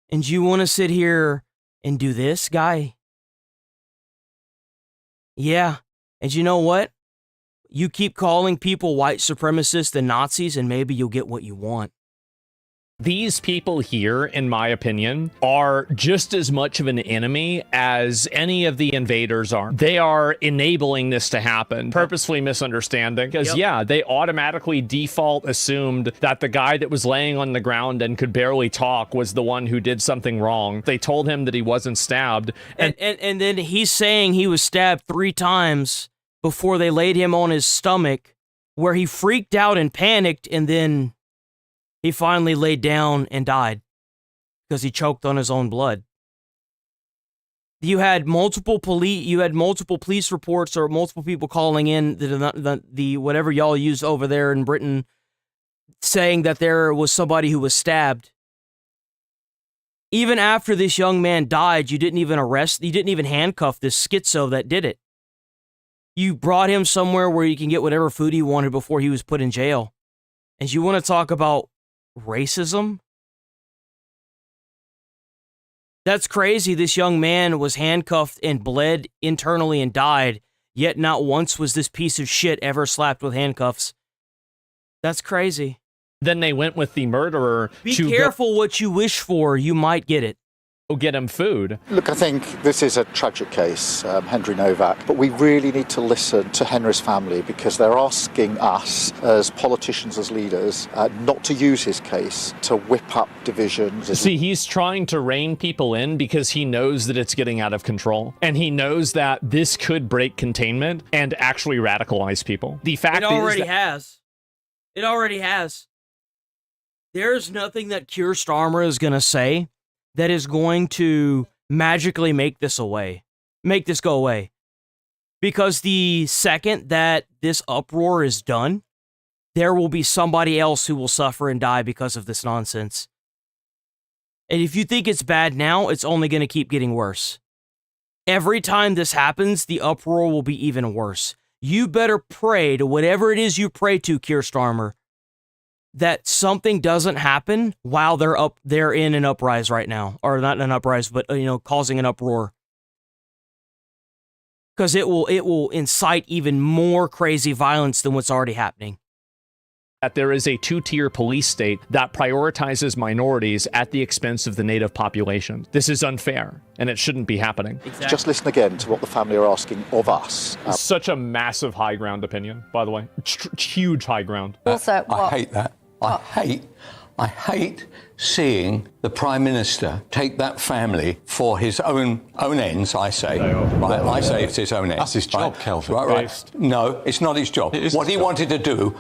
And you want to sit here and do this, guy? Yeah. And you know what? You keep calling people white supremacists and Nazis, and maybe you'll get what you want. These people here, in my opinion, are just as much of an enemy as any of the invaders are. They are enabling this to happen, purposefully misunderstanding. Because, yeah, they automatically default assumed that the guy that was laying on the ground and could barely talk was the one who did something wrong. They told him that he wasn't stabbed. And then he's saying he was stabbed 3 times before they laid him on his stomach, where he freaked out and panicked, and then he finally laid down and died because he choked on his own blood. You had multiple police reports or multiple people calling in the whatever y'all use over there in Britain, saying that there was somebody who was stabbed. Even after this young man died, you didn't even handcuff this schizo that did it. You brought him somewhere where he can get whatever food he wanted before he was put in jail. And you want to talk about racism? That's crazy. This young man was handcuffed and bled internally and died, yet not once was this piece of shit ever slapped with handcuffs. That's crazy. Then they went with the murderer. Be careful what you wish for. You might get it. Go get him food. Look, I think this is a tragic case, Henry Novak, but we really need to listen to Henry's family because they're asking us as politicians, as leaders, not to use his case to whip up divisions. See, he's trying to rein people in because he knows that it's getting out of control. And he knows that this could break containment and actually radicalize people. The fact is it already has. It already has. There's nothing that Keir Starmer is going to say that is going to magically make this go away. Because the second that this uproar is done, there will be somebody else who will suffer and die because of this nonsense. And if you think it's bad now, it's only going to keep getting worse. Every time this happens, the uproar will be even worse. You better pray to whatever it is you pray to, Keir Starmer, that something doesn't happen while they're in an uprise right now. Or not an uprise, but, causing an uproar. Because it will incite even more crazy violence than what's already happening. That there is a 2-tier police state that prioritizes minorities at the expense of the native population. This is unfair, and it shouldn't be happening. Exactly. Just listen again to what the family are asking of us. Such a massive high ground opinion, by the way. Huge high ground. Also, I hate that. I hate seeing the Prime Minister take that family for his own ends, I say. Right, I say it's his own ends. That's his job, right? Kelvin. Right. No, it's not his job. What he wanted to do,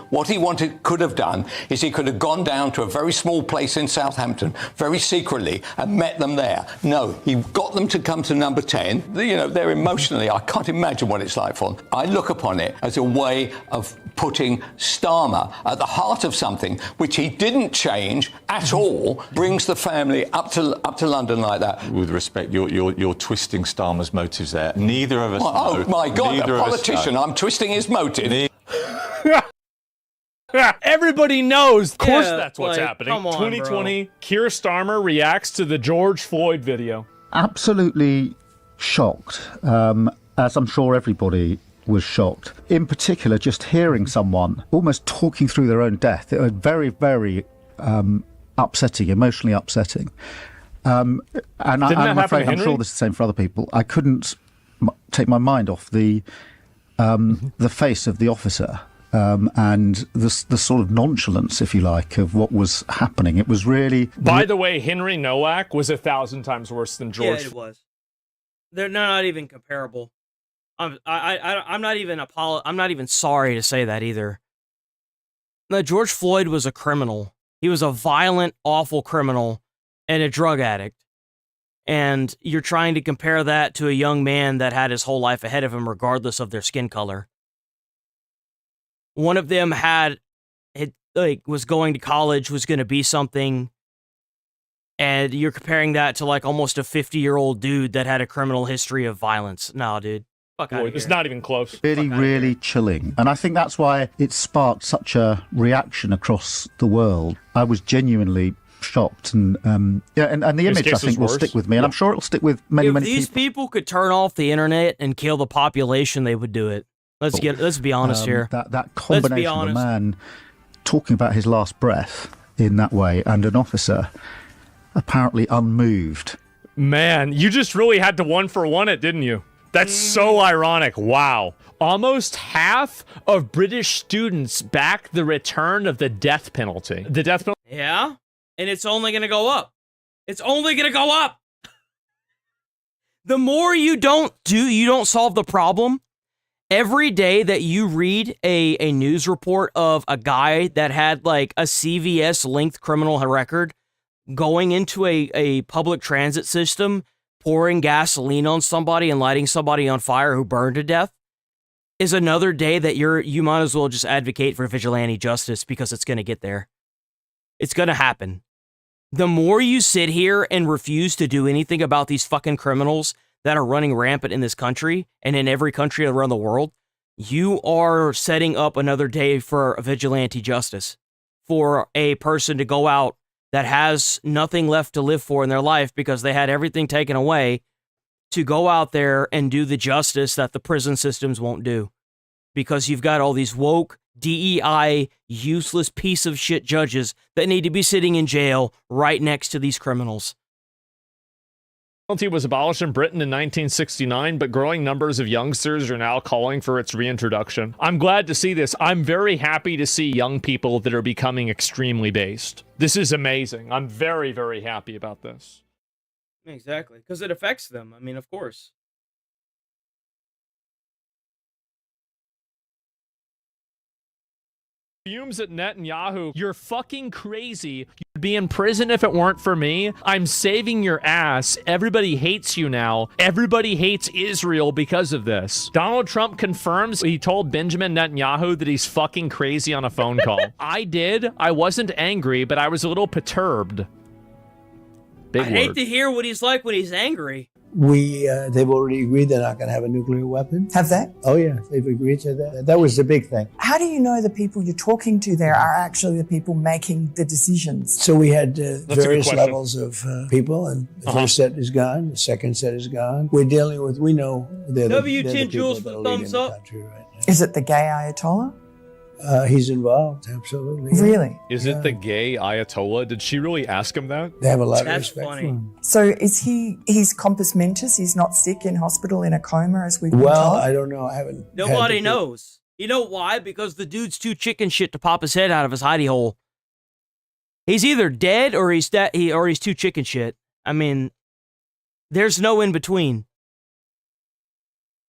could have done, is he could have gone down to a very small place in Southampton, very secretly, and met them there. No, he got them to come to number 10. They're emotionally, I can't imagine what it's like for them. I look upon it as a way of putting Starmer at the heart of something which he didn't change at all, brings the family up to London like that. With respect, you're twisting Starmer's motives there. Neither of us know. Oh my God, a politician, I'm twisting his motive. Everybody knows. Of course that's what's happening. Come on, 2020, bro. Keir Starmer reacts to the George Floyd video. Absolutely shocked, as I'm sure everybody was shocked. In particular, just hearing someone almost talking through their own death. It was very, very upsetting, emotionally upsetting. And I'm afraid, I'm sure this is the same for other people. I couldn't take my mind off the face of the officer. And the sort of nonchalance, if you like, of what was happening. It was really... By the way, Henry Nowak was 1,000 times worse than George. Yeah, it was. They're not even comparable. I'm not even sorry to say that either. No, George Floyd was a criminal. He was a violent, awful criminal and a drug addict. And you're trying to compare that to a young man that had his whole life ahead of him, regardless of their skin color. One of them was going to college, was going to be something, and you're comparing that to like almost a 50-year-old dude that had a criminal history of violence. No, dude. Fuck out of here. It's not even close. Really, really chilling. And I think that's why it sparked such a reaction across the world. I was genuinely shocked. And the image, I think, will stick with me. And I'm sure it'll stick with many people. If these people could turn off the internet and kill the population, they would do it. Let's be honest here. That combination of a man talking about his last breath in that way and an officer apparently unmoved. Man, you just really had to 1-for-1 it, didn't you? That's so ironic. Wow. Almost half of British students back the return of the death penalty. The death penalty. Yeah, and it's only going to go up. It's only going to go up. The more you don't solve the problem. Every day that you read a news report of a guy that had like a CVS-linked criminal record going into a public transit system, pouring gasoline on somebody and lighting somebody on fire who burned to death, is another day that you might as well just advocate for vigilante justice, because it's going to get there. It's going to happen. The more you sit here and refuse to do anything about these fucking criminals that are running rampant in this country and in every country around the world, you are setting up another day for vigilante justice, for a person to go out that has nothing left to live for in their life because they had everything taken away, to go out there and do the justice that the prison systems won't do. Because you've got all these woke, DEI, useless piece of shit judges that need to be sitting in jail right next to these criminals. Penalty was abolished in Britain in 1969, but growing numbers of youngsters are now calling for its reintroduction. I'm glad to see this. I'm very happy to see young people that are becoming extremely based. This is amazing. I'm very, very happy about this. Exactly, because it affects them. I mean, of course. Fumes at Netanyahu. You're fucking crazy. You'd be in prison if it weren't for me. I'm saving your ass. Everybody hates you now. Everybody hates Israel because of this. Donald Trump confirms he told Benjamin Netanyahu that he's fucking crazy on a phone call. I did. I wasn't angry, but I was a little perturbed. Big I hate to hear what he's like when he's angry. They've already agreed they're not going to have a nuclear weapon. Have they? Oh, yeah. They've agreed to that. That was the big thing. How do you know the people you're talking to there are actually the people making the decisions? So we had various levels of people, and the first set is gone. The second set is gone. We're dealing with, we know they're the people that are leading the country right now. Is it the gay Ayatollah? He's involved, absolutely. Really? Is it the gay Ayatollah? Did she really ask him that? They have a lot of respect for him. So is he's compos mentis? He's not sick in hospital in a coma as we've been told? Well, I don't know. I haven't. Nobody knows. You know why? Because the dude's too chicken shit to pop his head out of his hidey hole. He's either dead or he's too chicken shit. I mean, there's no in between.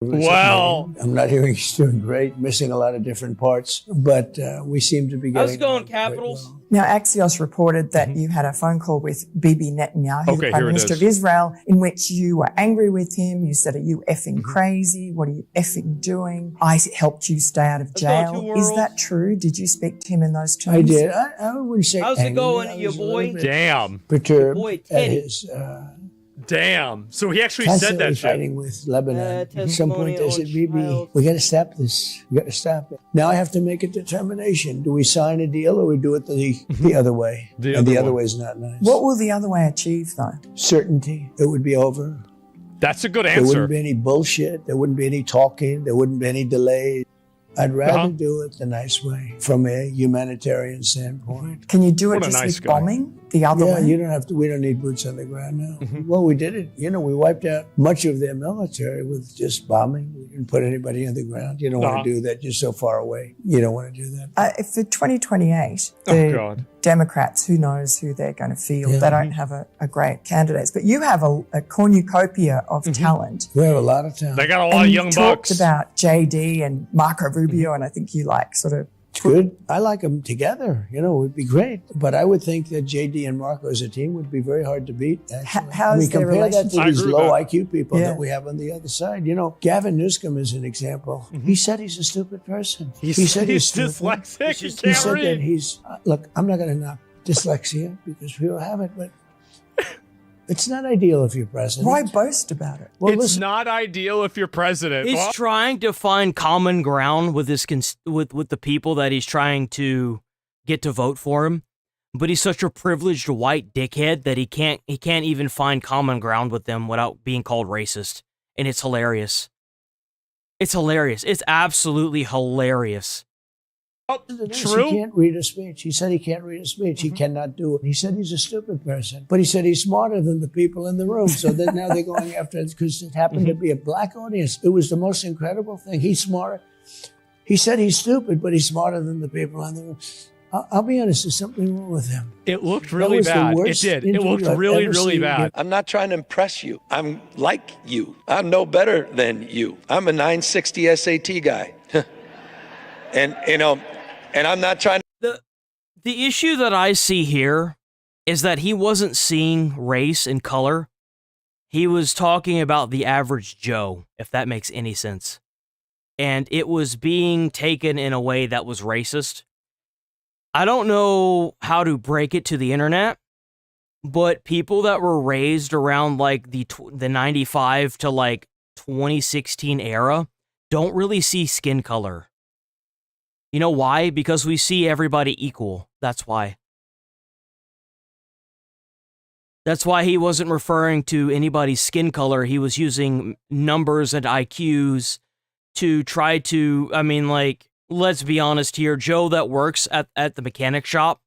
Well, I'm not hearing he's doing great, missing a lot of different parts, but we seem to be getting. How's it going, Capitals? Well. Now, Axios reported that you had a phone call with Bibi Netanyahu, the Prime Minister of Israel, in which you were angry with him. You said, "Are you effing crazy? What are you effing doing? I helped you stay out of jail." Is that true? Did you speak to him in those terms? I did. I wouldn't say. How's it going, your boy? Damn. Perturbed Boy, at Teddy. his Damn. So he actually Constantly said that shit. fighting with Lebanon. At some point, they said, Bibi, we got to stop this. We got to stop it. Now I have to make a determination. Do we sign a deal or we do it the other way? The other way is not nice. What will the other way achieve, though? Certainty. It would be over. That's a good There answer. wouldn't be any bullshit. There wouldn't be any talking. There wouldn't be any delay. I'd rather do it the nice way from a humanitarian standpoint. Can you do it just with bombing the other way? Yeah, you don't have to. We don't need boots on the ground now. Well, we did it. You know, we wiped out much of their military with just bombing. We didn't put anybody on the ground. You don't want to do that. You're so far away. You don't want to do that. For 2028, the Democrats, who knows who they're going to field? They don't have a great candidates, but you have a cornucopia of talent. We have a lot of talent. They got a lot of young bucks. bucks. You talked about JD and Marco Rubio, and I think you like sort of. It's good. I like them together. You know, it would be great. But I would think that JD and Marco as a team would be very hard to beat. How's their compare that relationship? to these low IQ people that we have on the other side. You know, Gavin Newsom is an example. He said he's a stupid person. He said he's stupid. dyslexic. He said that he's look. I'm not going to knock dyslexia because people have it, but it's not ideal if you're president. Why boast about it? Well, it's not ideal if you're president. He's trying to find common ground with his with the people that he's trying to get to vote for him, but he's such a privileged white dickhead that he can't even find common ground with them without being called racist, and it's hilarious. It's hilarious. It's absolutely hilarious. True. He can't read a speech. He said he can't read a speech. He cannot do it. He said he's a stupid person. But he said he's smarter than the people in the room. So then now they're going after it because it happened to be a black audience. It was the most incredible thing. He's smarter. He said he's stupid, but he's smarter than the people in the room. I'll be honest, there's something wrong with him. It looked really bad. It did. It looked really, really bad. I'm not trying to impress you. I'm like you. I'm no better than you. I'm a 960 SAT guy. And, you know, and I'm not trying to... The issue that I see here is that he wasn't seeing race and color. He was talking about the average Joe, if that makes any sense. And it was being taken in a way that was racist. I don't know how to break it to the internet, but people that were raised around like the 95 to like 2016 era don't really see skin color. You know why? Because we see everybody equal. That's why. That's why he wasn't referring to anybody's skin color. He was using numbers and IQs to try to, I mean, like, let's be honest here. Joe that works at the mechanic shop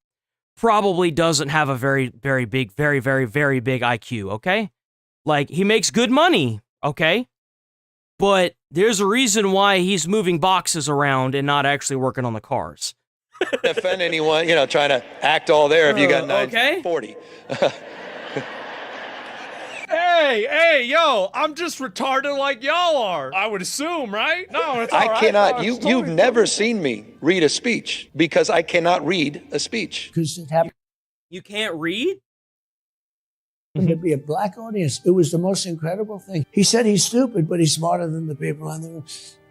probably doesn't have a very, very big, very, very, very big IQ, okay? Like, he makes good money, okay? But there's a reason why he's moving boxes around and not actually working on the cars. to offend anyone, you know, trying to act all there if you got 940. Hey, yo, I'm just retarded like y'all are. I would assume, right? No, it's all right. I cannot, you've never seen me read a speech because I cannot read a speech. Because it happened. You can't read? To be a black audience. It was the most incredible thing. He said he's stupid, but he's smarter than the people on the room.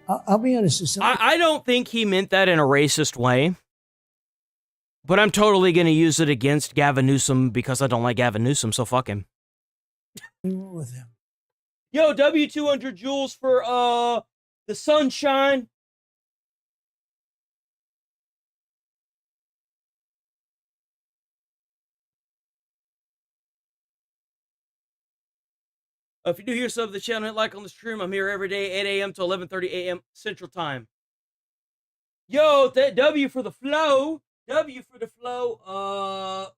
I'll be honest. I don't think he meant that in a racist way. But I'm totally going to use it against Gavin Newsom because I don't like Gavin Newsom, so fuck him. With him. Yo, W200 joules for the sunshine. If you do hear sub to the channel, hit like on the stream. I'm here every day, 8 a.m. to 11:30 a.m. Central Time. Yo, that W for the flow. W for the flow.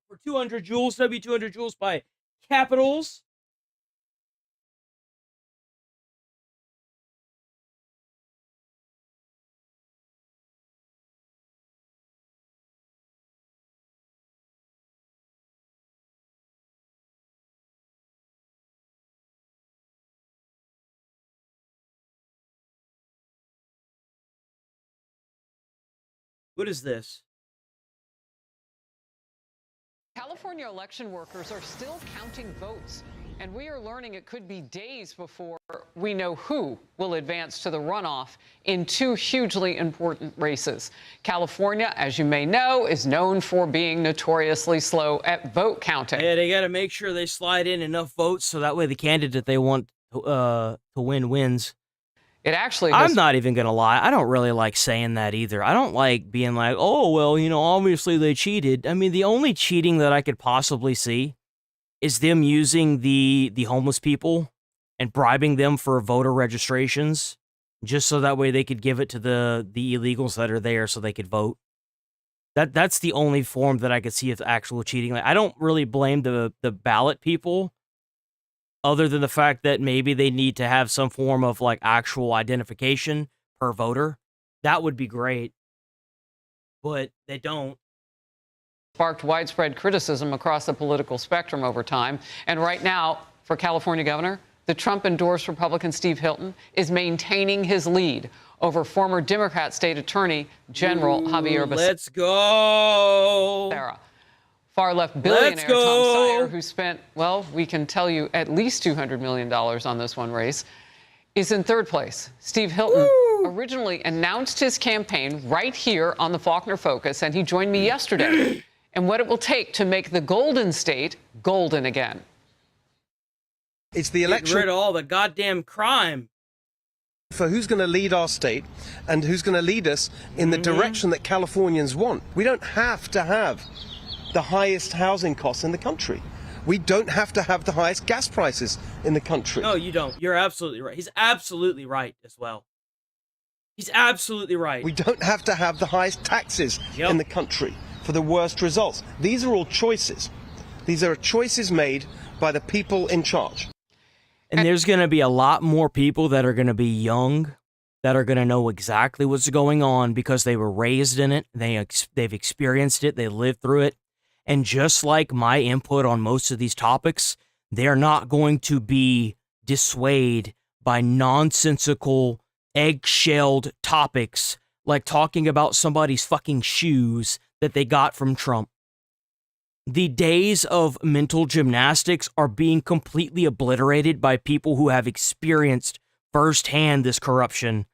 For 200 joules. W200 joules by Capitals. What is this? California election workers are still counting votes. And we are learning it could be days before we know who will advance to the runoff in two hugely important races. California, as you may know, is known for being notoriously slow at vote counting. Yeah, they got to make sure they slide in enough votes so that way the candidate they want to win wins. It actually I'm not even going to lie. I don't really like saying that either. I don't like being like, oh, well, you know, obviously they cheated. I mean, the only cheating that I could possibly see is them using the homeless people and bribing them for voter registrations just so that way they could give it to the illegals that are there so they could vote. That's the only form that I could see of actual cheating. Like, I don't really blame the ballot people other than the fact that maybe they need to have some form of like actual identification per voter. That would be great. But they don't. Sparked widespread criticism across the political spectrum over time. And right now, for California governor, the Trump-endorsed Republican Steve Hilton is maintaining his lead over former Democrat state attorney General Javier Becerra. Let's go. Far-left billionaire Tom Steyer, who spent, well, we can tell you at least $200 million on this one race, is in third place. Steve Hilton originally announced his campaign right here on the Faulkner Focus, and he joined me yesterday and what it will take to make the Golden State golden again. It's the election. Get rid of all the goddamn crime. For who's going to lead our state and who's going to lead us in the direction that Californians want. We don't have to have the highest housing costs in the country. We don't have to have the highest gas prices in the country. No, you don't. You're absolutely right. He's absolutely right as well. He's absolutely right. We don't have to have the highest taxes in the country for the worst results. These are all choices. These are choices made by the people in charge. And there's going to be a lot more people that are going to be young, that are going to know exactly what's going on because they were raised in it. They've experienced it. They lived through it. And just like my input on most of these topics, they're not going to be dissuaded by nonsensical, egg-shelled topics like talking about somebody's fucking shoes that they got from Trump. The days of mental gymnastics are being completely obliterated by people who have experienced firsthand this corruption.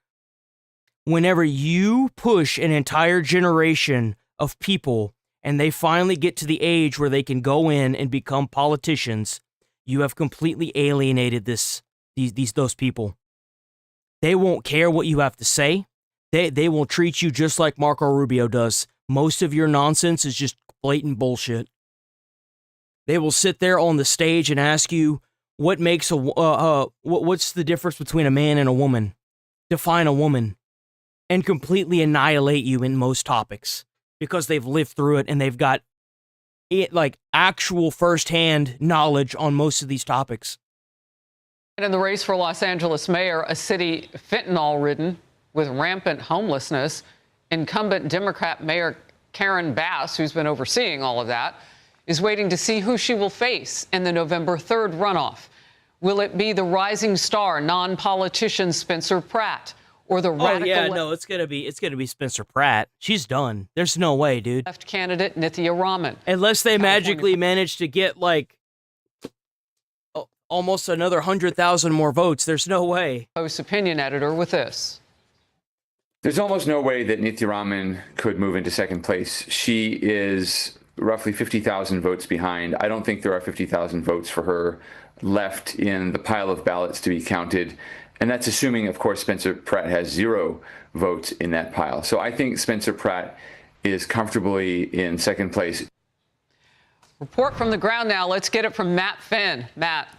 Whenever you push an entire generation of people and they finally get to the age where they can go in and become politicians, you have completely alienated those people. They won't care what you have to say. They will treat you just like Marco Rubio does. Most of your nonsense is just blatant bullshit. They will sit there on the stage and ask you what makes what's the difference between a man and a woman? Define a woman, and completely annihilate you in most topics because they've lived through it and they've got like actual firsthand knowledge on most of these topics. And in the race for Los Angeles mayor, a city fentanyl-ridden with rampant homelessness, incumbent Democrat Mayor Karen Bass, who's been overseeing all of that, is waiting to see who she will face in the November 3rd runoff. Will it be the rising star non-politician Spencer Pratt or the radical? Oh yeah, no, it's gonna be Spencer Pratt. She's done. There's no way, dude. Left candidate Nithya Raman. Unless they magically manage to get like almost another 100,000 more votes, there's no way. Post opinion editor with this. There's almost no way that Nithya Raman could move into second place. She is roughly 50,000 votes behind. I don't think there are 50,000 votes for her left in the pile of ballots to be counted. And that's assuming, of course, Spencer Pratt has 0 votes in that pile. So I think Spencer Pratt is comfortably in second place. Report from the ground now. Let's get it from Matt Finn. Matt.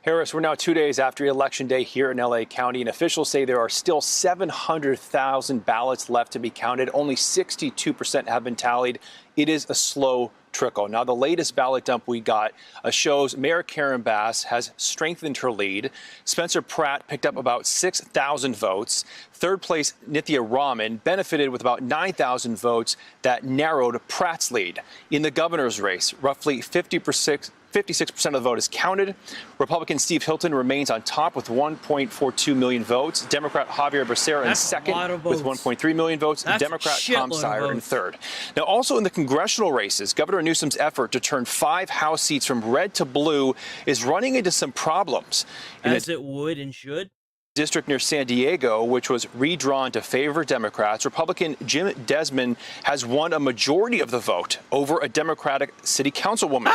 Harris, we're now 2 days after Election Day here in L.A. County, and officials say there are still 700,000 ballots left to be counted. Only 62% have been tallied. It is a slow trickle. Now, the latest ballot dump we got shows Mayor Karen Bass has strengthened her lead. Spencer Pratt picked up about 6,000 votes. Third place, Nithya Raman benefited with about 9,000 votes that narrowed Pratt's lead. In the governor's race, roughly 50% 56% of the vote is counted. Republican Steve Hilton remains on top with 1.42 million votes. Democrat Javier Becerra in second with 1.3 million votes. Democrat Tom Steyer in third. Now, also in the congressional races, Governor Newsom's effort to turn 5 House seats from red to blue is running into some problems. As it would and should. District near San Diego, which was redrawn to favor Democrats, Republican Jim Desmond has won a majority of the vote over a Democratic city councilwoman.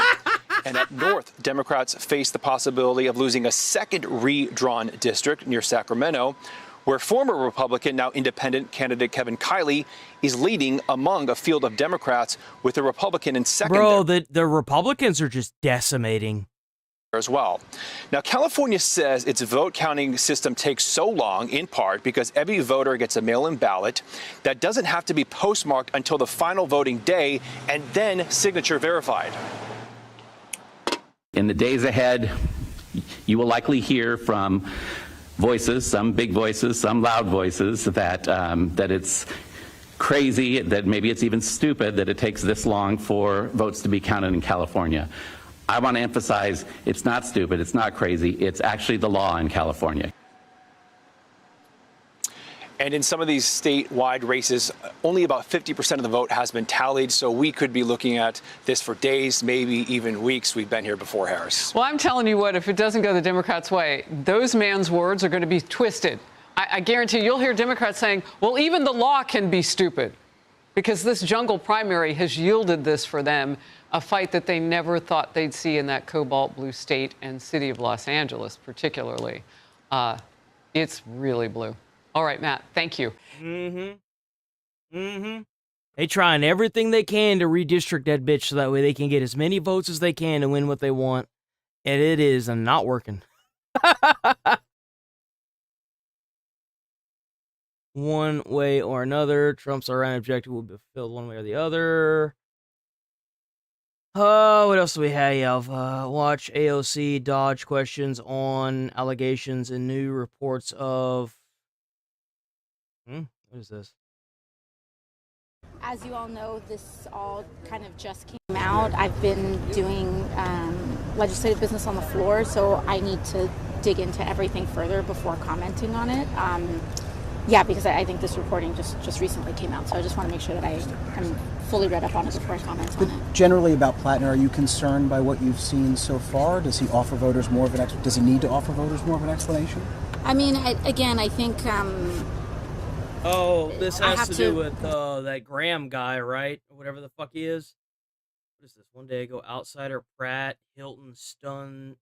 And up north, Democrats face the possibility of losing a second redrawn district near Sacramento, where former Republican, now independent candidate Kevin Kiley is leading among a field of Democrats with a Republican in second. Bro, the Republicans are just decimating as well. Now, California says its vote counting system takes so long, in part because every voter gets a mail-in ballot that doesn't have to be postmarked until the final voting day and then signature verified. In the days ahead, you will likely hear from voices, some big voices, some loud voices, that it's crazy, that maybe it's even stupid that it takes this long for votes to be counted in California. I want to emphasize it's not stupid, it's not crazy, it's actually the law in California. And in some of these statewide races, only about 50% of the vote has been tallied, so we could be looking at this for days, maybe even weeks. We've been here before, Harris. Well, I'm telling you what, if it doesn't go the Democrats' way, those man's words are going to be twisted. I guarantee you'll hear Democrats saying, well, even the law can be stupid, because this jungle primary has yielded this for them, a fight that they never thought they'd see in that cobalt blue state and city of Los Angeles, particularly. It's really blue. All right, Matt, thank you. They trying everything they can to redistrict that bitch so that way they can get as many votes as they can to win what they want. And it is not working. One way or another, Trump's Iran objective will be fulfilled one way or the other. What else do we have? Watch AOC dodge questions on allegations and new reports of... What is this? As you all know, this all kind of just came out. I've been doing legislative business on the floor, so I need to dig into everything further before commenting on it. Yeah, because I think this reporting just recently came out, so I just want to make sure that I'm fully read up on it before I comment on it. Generally about Plattner, are you concerned by what you've seen so far? Does he offer voters more of an does he need to offer voters more of an explanation? I mean, again, I think. Oh, this has to do with that Graham guy, right? Or whatever the fuck he is. What is this? One day ago, outsider Pratt, Hilton, Stun.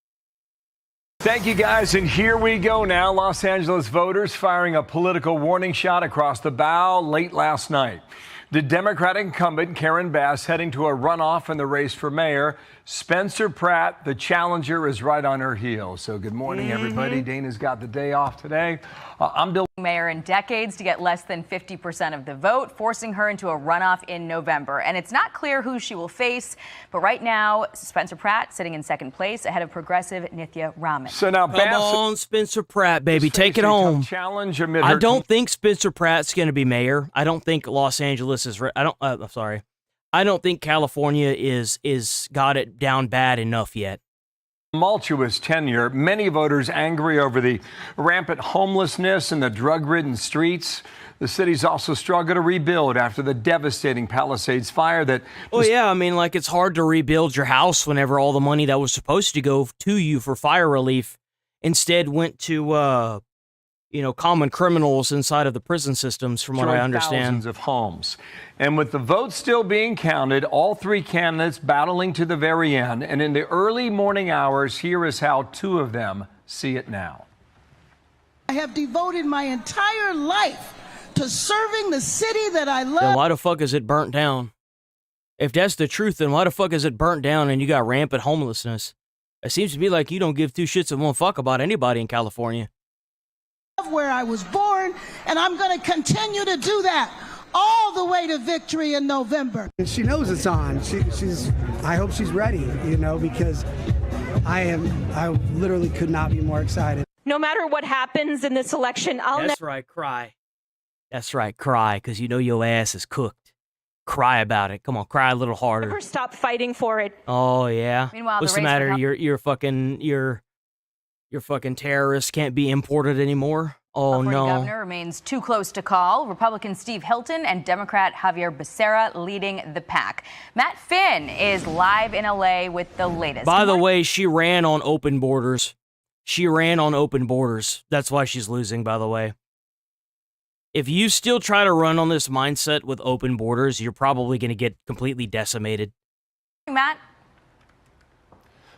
Thank you, guys, and here we go now. Los Angeles voters firing a political warning shot across the bow late last night. The Democratic incumbent, Karen Bass, heading to a runoff in the race for mayor. Spencer Pratt, the challenger, is right on her heels. So good morning, everybody. Dana's got the day off today. I'm Bill. Mayor in decades to get less than 50% of the vote, forcing her into a runoff in November. And it's not clear who she will face. But right now, Spencer Pratt sitting in second place ahead of progressive Nithya Raman. So now, come on, Spencer Pratt, baby, take it home. Challenge amid I don't think Spencer Pratt's going to be mayor. I don't think Los Angeles is. I'm sorry. I don't think California is got it down bad enough yet. Tumultuous tenure. Many voters angry over the rampant homelessness and the drug-ridden streets. The city's also struggled to rebuild after the devastating Palisades fire that... Oh, yeah. I mean, like, it's hard to rebuild your house whenever all the money that was supposed to go to you for fire relief instead went to, common criminals inside of the prison systems, from what I understand. Thousands of homes. And with the votes still being counted, all three candidates battling to the very end. And in the early morning hours, here is how two of them see it now. I have devoted my entire life to serving the city that I love. Then why the fuck is it burnt down? If that's the truth, then why the fuck is it burnt down and you got rampant homelessness? It seems to be like you don't give two shits and one fuck about anybody in California. Where I was born, and I'm going to continue to do that all the way to victory in November. And she knows it's on. I hope she's ready, because I literally could not be more excited. No matter what happens in this election, That's right, cry. That's right, cry, because you know your ass is cooked. Cry about it. Come on, cry a little harder. Never stop fighting for it. Oh yeah. Meanwhile, What's the the race for matter? Your fucking terrorists can't be imported anymore. Oh California no. governor remains too close to call. Republican Steve Hilton and Democrat Javier Becerra leading the pack. Matt Finn is live in LA with the latest. By the way, she ran on open borders. She ran on open borders. That's why she's losing, by the way. If you still try to run on this mindset with open borders, you're probably going to get completely decimated. Matt.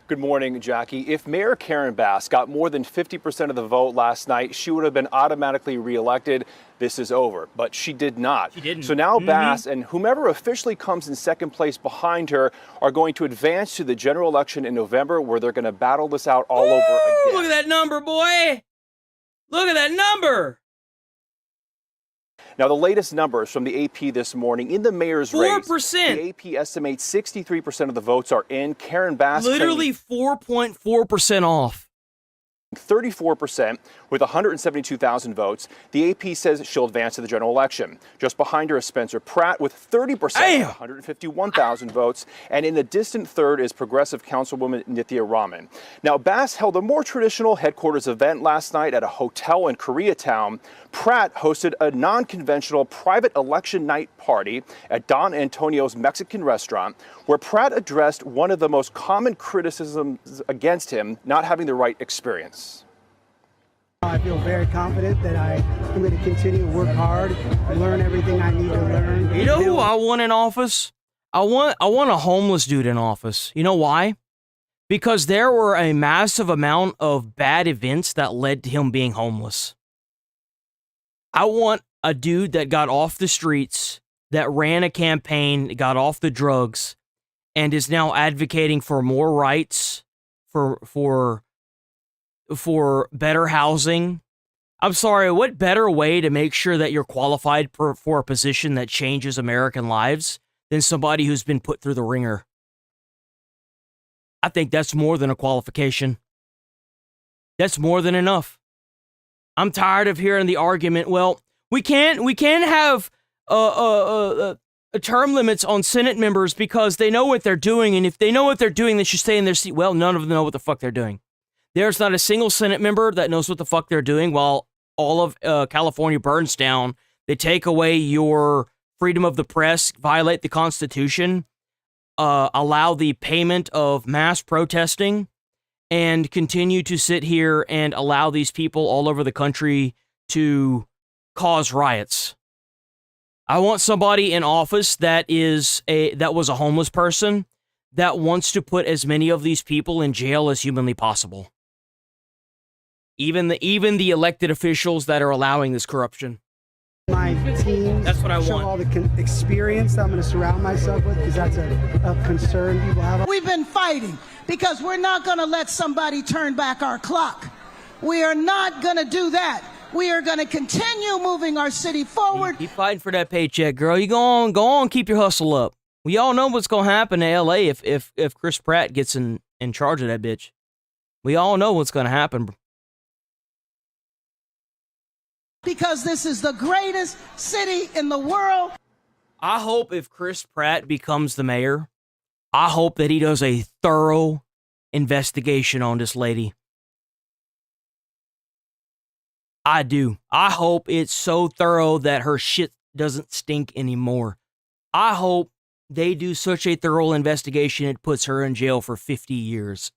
Good morning, Jackie. If Mayor Karen Bass got more than 50% of the vote last night, she would have been automatically reelected. This is over. But she did not. She didn't. So now Bass and whomever officially comes in second place behind her are going to advance to the general election in November, where they're going to battle this out all over again. Look at that number, boy. Look at that number. Now, the latest numbers from the AP this morning in the mayor's 4%. race, the AP estimates 63% of the votes are in. Karen Bass Literally 4.4% off. 34% with 172,000 votes. The AP says she'll advance to the general election. Just behind her is Spencer Pratt with 30%, 151,000 votes. And in a distant third is progressive councilwoman Nithya Raman. Now, Bass held a more traditional headquarters event last night at a hotel in Koreatown. Pratt hosted a non-conventional private election night party at Don Antonio's Mexican restaurant, where Pratt addressed one of the most common criticisms against him, not having the right experience. I feel very confident that I am going to continue to work hard and learn everything I need to learn. You know who I want in office? I want a homeless dude in office. You know why? Because there were a massive amount of bad events that led to him being homeless. I want a dude that got off the streets, that ran a campaign, got off the drugs, and is now advocating for more rights, for better housing. I'm sorry, what better way to make sure that you're qualified for a position that changes American lives than somebody who's been put through the ringer? I think that's more than a qualification. That's more than enough. I'm tired of hearing the argument, well, we can't have term limits on Senate members because they know what they're doing, and if they know what they're doing, they should stay in their seat. Well, none of them know what the fuck they're doing. There's not a single Senate member that knows what the fuck they're doing while all of California burns down. They take away your freedom of the press, violate the Constitution, allow the payment of mass protesting, and continue to sit here and allow these people all over the country to cause riots. I want somebody in office that was a homeless person that wants to put as many of these people in jail as humanly possible. Even the elected officials that are allowing this corruption. My team, that's what I show want. All the experience that I'm going to surround myself with, because that's a concern people have. We've been fighting because we're not going to let somebody turn back our clock. We are not going to do that. We are going to continue moving our city forward. Keep fighting for that paycheck, girl. You go on, keep your hustle up. We all know what's going to happen to LA if Chris Pratt gets in charge of that bitch. We all know what's going to happen. Because this is the greatest city in the world. I hope if Chris Pratt becomes the mayor, I hope that he does a thorough investigation on this lady. I do. I hope it's so thorough that her shit doesn't stink anymore. I hope they do such a thorough investigation it puts her in jail for 50 years.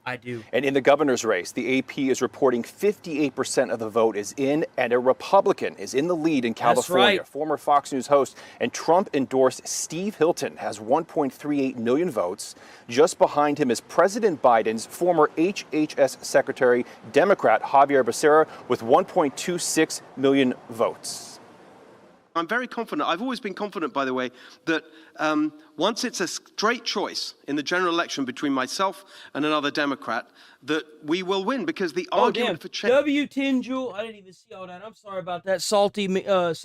I do. And in the governor's race, the AP is reporting 58% of the vote is in, and a Republican is in the lead in California. That's right. Former Fox News host and Trump-endorsed Steve Hilton has 1.38 million votes. Just behind him is President Biden's former HHS Secretary, Democrat Javier Becerra, with 1.26 million votes. I'm very confident. I've always been confident, by the way, that once it's a straight choice in the general election between myself and another Democrat, that we will win, because the argument for change. W10 Jewel, I didn't even see all that. I'm sorry about that. Salty Nug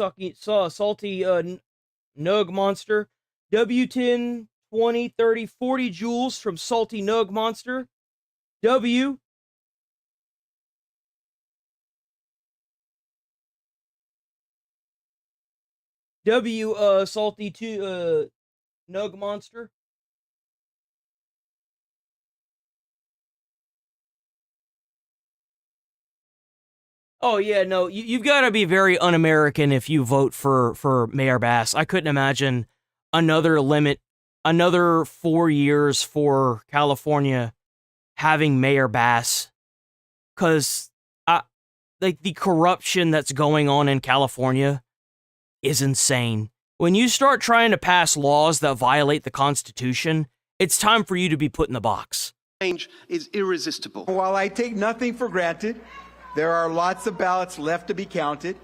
Monster. W10, 20, 30, 40 jewels from Salty Nug Monster. W. Salty Nug Monster. Oh yeah, no, you've got to be very un-American if you vote for Mayor Bass. I couldn't imagine another 4 years for California having Mayor Bass, because like the corruption that's going on in California is insane. When you start trying to pass laws that violate the Constitution, it's time for you to be put in the box. Change is irresistible. While I take nothing for granted, there are lots of ballots left to be counted.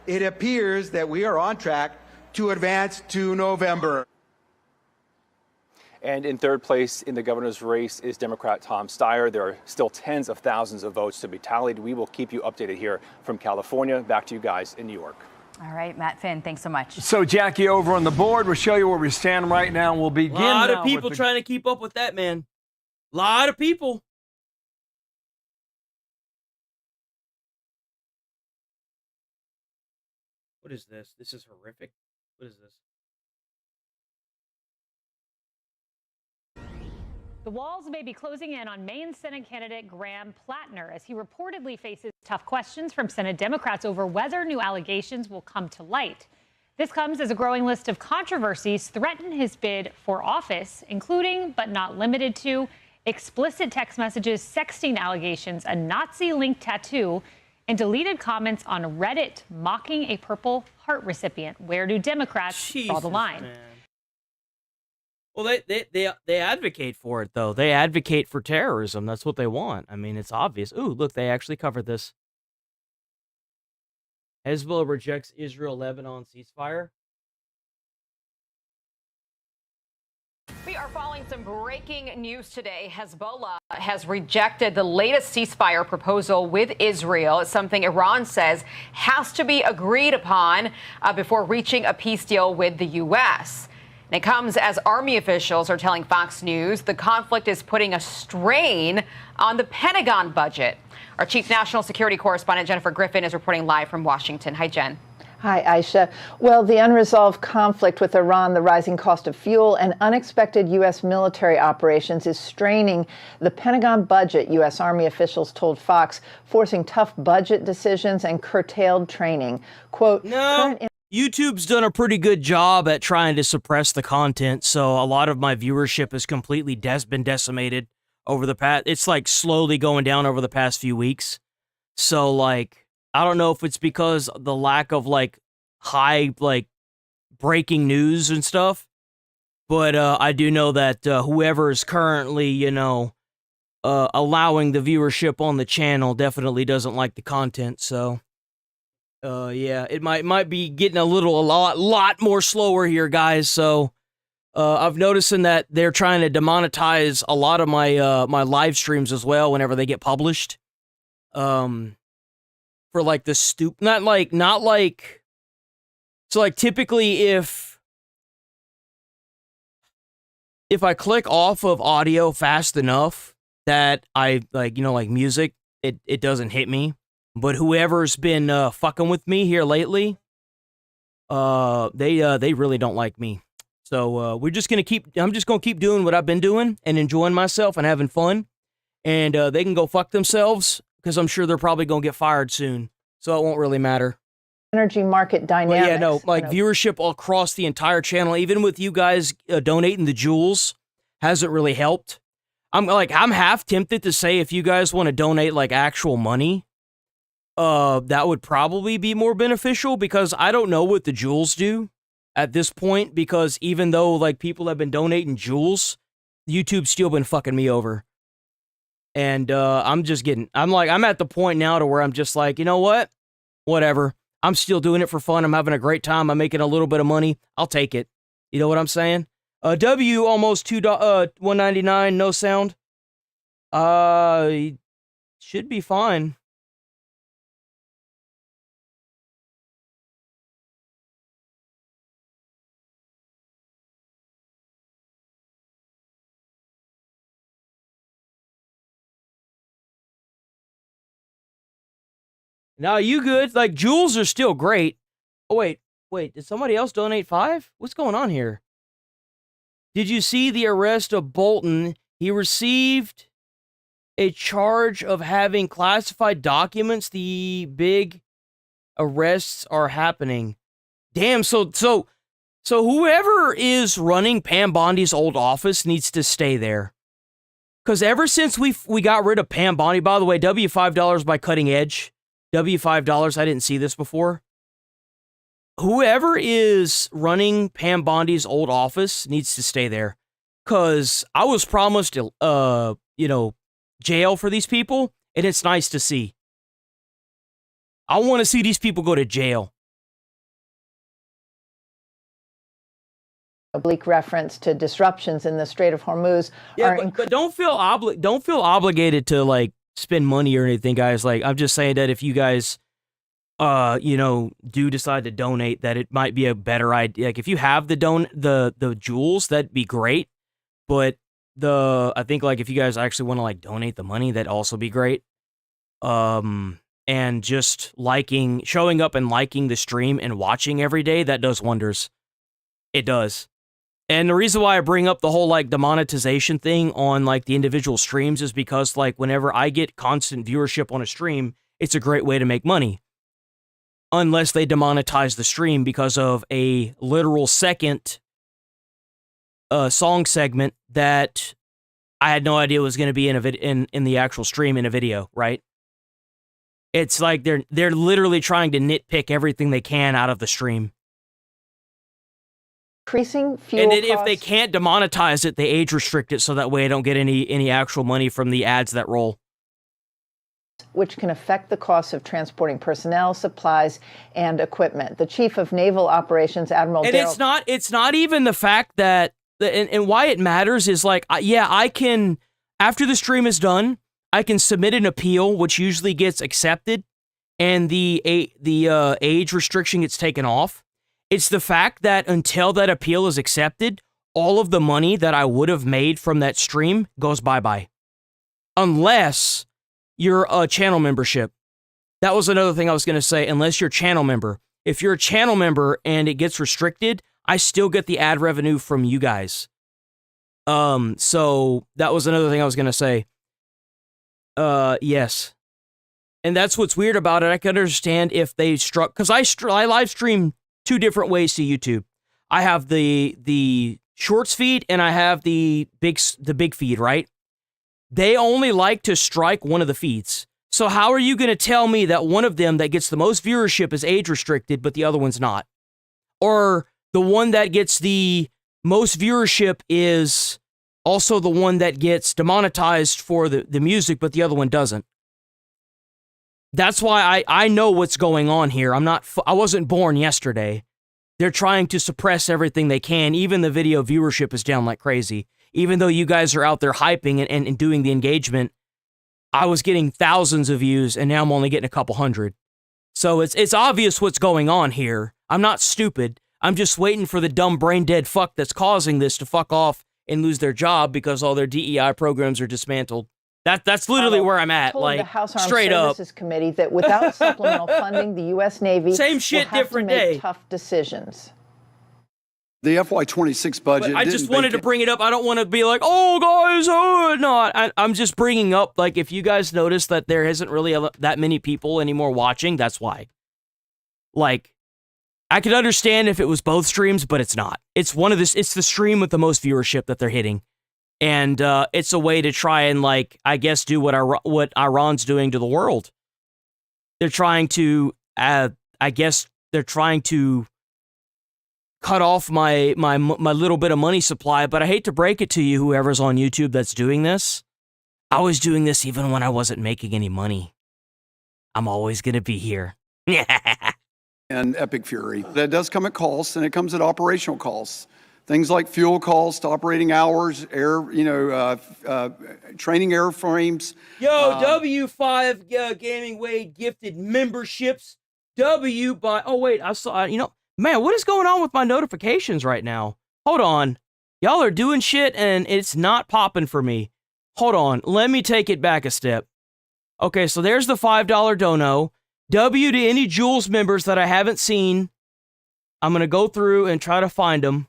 It appears that we are on track to advance to November. And in third place in the governor's race is Democrat Tom Steyer. There are still tens of thousands of votes to be tallied. We will keep you updated here from California. Back to you guys in New York. All right, Matt Finn, thanks so much. So, Jackie, over on the board, we'll show you where we stand right now. We'll begin. A lot of people trying to keep up with that, man. A lot of people. What is this? This is horrific. What is this? The walls may be closing in on Maine Senate candidate Graham Plattner as he reportedly faces tough questions from Senate Democrats over whether new allegations will come to light. This comes as a growing list of controversies threaten his bid for office, including, but not limited to, explicit text messages, sexting allegations, a Nazi-linked tattoo, and deleted comments on Reddit mocking a Purple Heart recipient. Where do Democrats draw the line? Man. Well, they advocate for it, though. They advocate for terrorism. That's what they want. I mean, it's obvious. Ooh, look, they actually covered this. Hezbollah rejects Israel-Lebanon ceasefire. We are following some breaking news today. Hezbollah has rejected the latest ceasefire proposal with Israel. It's something Iran says has to be agreed upon before reaching a peace deal with the U.S. And it comes as Army officials are telling Fox News the conflict is putting a strain on the Pentagon budget. Our chief national security correspondent, Jennifer Griffin, is reporting live from Washington. Hi, Jen. Hi, Aisha. Well, the unresolved conflict with Iran, the rising cost of fuel, and unexpected U.S. military operations is straining the Pentagon budget, U.S. Army officials told Fox, forcing tough budget decisions and curtailed training. Quote, no. YouTube's done a pretty good job at trying to suppress the content, so a lot of my viewership has completely been decimated over the past. It's like slowly going down over the past few weeks. So like, I don't know if it's because the lack of like high like breaking news and stuff, but I do know that whoever is currently allowing the viewership on the channel definitely doesn't like the content. So. Yeah, it might be getting a lot more slower here, guys. So, I've noticing that they're trying to demonetize a lot of my my live streams as well whenever they get published. For like the not like. So like typically if I click off of audio fast enough that I like music, it doesn't hit me. But whoever's been fucking with me here lately, they really don't like me. So I'm just gonna keep doing what I've been doing and enjoying myself and having fun. And they can go fuck themselves because I'm sure they're probably gonna get fired soon. So it won't really matter. Energy market dynamics. But yeah, no, like viewership all across the entire channel, even with you guys donating the jewels, hasn't really helped. I'm half tempted to say if you guys want to donate like actual money. That would probably be more beneficial because I don't know what the jewels do at this point because even though like people have been donating jewels, YouTube's still been fucking me over. And I'm at the point now to where I'm just like, you know what? Whatever. I'm still doing it for fun. I'm having a great time. I'm making a little bit of money. I'll take it. You know what I'm saying? W almost $1.99, no sound. Should be fine. No, you good? Like, jewels are still great. Oh, wait. Wait, did somebody else donate 5? What's going on here? Did you see the arrest of Bolton? He received a charge of having classified documents. The big arrests are happening. Damn, so whoever is running Pam Bondi's old office needs to stay there. Because ever since we got rid of Pam Bondi, by the way, W$5 by Cutting Edge. W$5, I didn't see this before. Whoever is running Pam Bondi's old office needs to stay there. Because I was promised, jail for these people, and it's nice to see. I want to see these people go to jail. Oblique reference to disruptions in the Strait of Hormuz. Yeah, but don't feel obligated to like spend money or anything, guys. Like, I'm just saying that if you guys, do decide to donate, that it might be a better idea. Like, if you have the jewels, that'd be great. But I think like if you guys actually want to like donate the money, that'd also be great. And just showing up and liking the stream and watching every day, that does wonders. It does. And the reason why I bring up the whole like demonetization thing on like the individual streams is because like whenever I get constant viewership on a stream, it's a great way to make money. Unless they demonetize the stream because of a literal second song segment that I had no idea was going to be in the actual stream in a video, right? It's like they're literally trying to nitpick everything they can out of the stream. Increasing fuel and then costs. If they can't demonetize it, they age restrict it so that way I don't get any actual money from the ads that roll. Which can affect the costs of transporting personnel, supplies, and equipment. The Chief of Naval Operations, Admiral And Darrell... it's not even the fact that, and why it matters is like, I can, after the stream is done, I can submit an appeal, which usually gets accepted, and the age restriction gets taken off. It's the fact that until that appeal is accepted, all of the money that I would have made from that stream goes bye-bye. Unless you're a channel membership. That was another thing I was going to say, unless you're a channel member. If you're a channel member and it gets restricted, I still get the ad revenue from you guys. So that was another thing I was going to say. Yes. And that's what's weird about it. I can understand if they struck, because I live stream 2 different ways to YouTube. I have the shorts feed and I have the big feed, right? They only like to strike one of the feeds. So how are you going to tell me that one of them that gets the most viewership is age restricted, but the other one's not? Or the one that gets the most viewership is also the one that gets demonetized for the music, but the other one doesn't. That's why I know what's going on here. I wasn't born yesterday. They're trying to suppress everything they can. Even the video viewership is down like crazy. Even though you guys are out there hyping and doing the engagement, I was getting thousands of views and now I'm only getting a couple hundred. So it's obvious what's going on here. I'm not stupid. I'm just waiting for the dumb brain dead fuck that's causing this to fuck off and lose their job because all their DEI programs are dismantled. That's literally where I'm at, like, the House Armed straight up. Services Committee that without supplemental funding, the U.S. Navy Same shit, will have different to make day. tough decisions. The FY26 budget. But I just wanted to bring it up. I don't want to be like, oh, guys, no. I'm just bringing up, like, if you guys notice that there isn't really that many people anymore watching, that's why. Like, I could understand if it was both streams, but it's not. It's the stream with the most viewership that they're hitting. And it's a way to try and, like, I guess do what Iran's doing to the world. They're trying to, cut off my little bit of money supply. But I hate to break it to you, whoever's on YouTube that's doing this. I was doing this even when I wasn't making any money. I'm always going to be here. And Epic Fury. That does come at costs, and it comes at operational costs. Things like fuel costs, operating hours, training airframes. Yo, W5 Gaming Wade gifted memberships. I saw, man, what is going on with my notifications right now? Hold on. Y'all are doing shit and it's not popping for me. Hold on. Let me take it back a step. Okay, so there's the $5 dono. W to any Jules members that I haven't seen I'm going to go through and try to find them.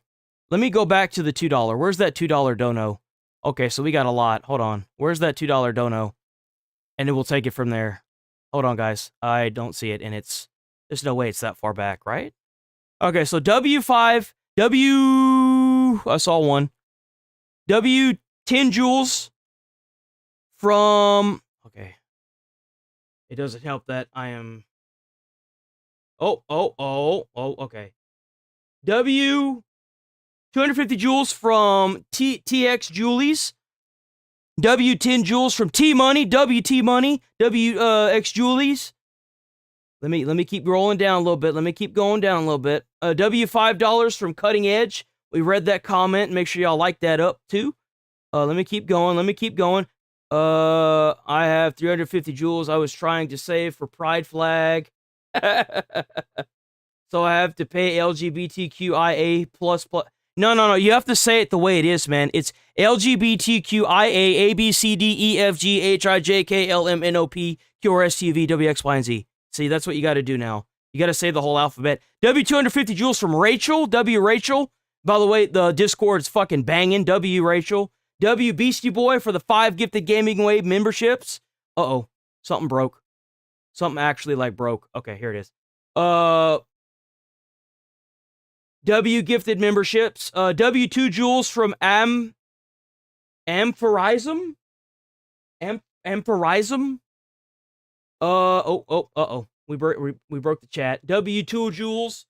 Let me go back to the $2. Where's that $2 dono? Okay, so we got a lot. Hold on. Where's that $2 dono? And then we'll take it from there. Hold on, guys. I don't see it, and there's no way it's that far back, right? Okay, so W5, I saw one. W 10 joules from, okay. It doesn't help that I am, okay. W 250 joules from TX Julies. W 10 joules from T Money, WT Money, X Julies. Let me keep rolling down a little bit. Let me keep going down a little bit. W $5 from Cutting Edge. We read that comment. Make sure y'all like that up too. Let me keep going. I have 350 joules I was trying to save for Pride Flag. So I have to pay LGBTQIA plus. No. You have to say it the way it is, man. It's LGBTQIA ABCDEFGHIJKLMNOP QRSTUV WXY and Z. See, that's what you got to do now. You got to say the whole alphabet. W 250 joules from Rachel. W Rachel. By the way, the Discord's fucking banging. W Rachel. W Beastie Boy for the 5 gifted Gaming Wave memberships. Uh-oh. Something broke. Something actually broke. Okay, here it is. W gifted memberships. W 2 joules from Amphorism. Amphorism. Uh-oh. We broke the chat. W 2 joules.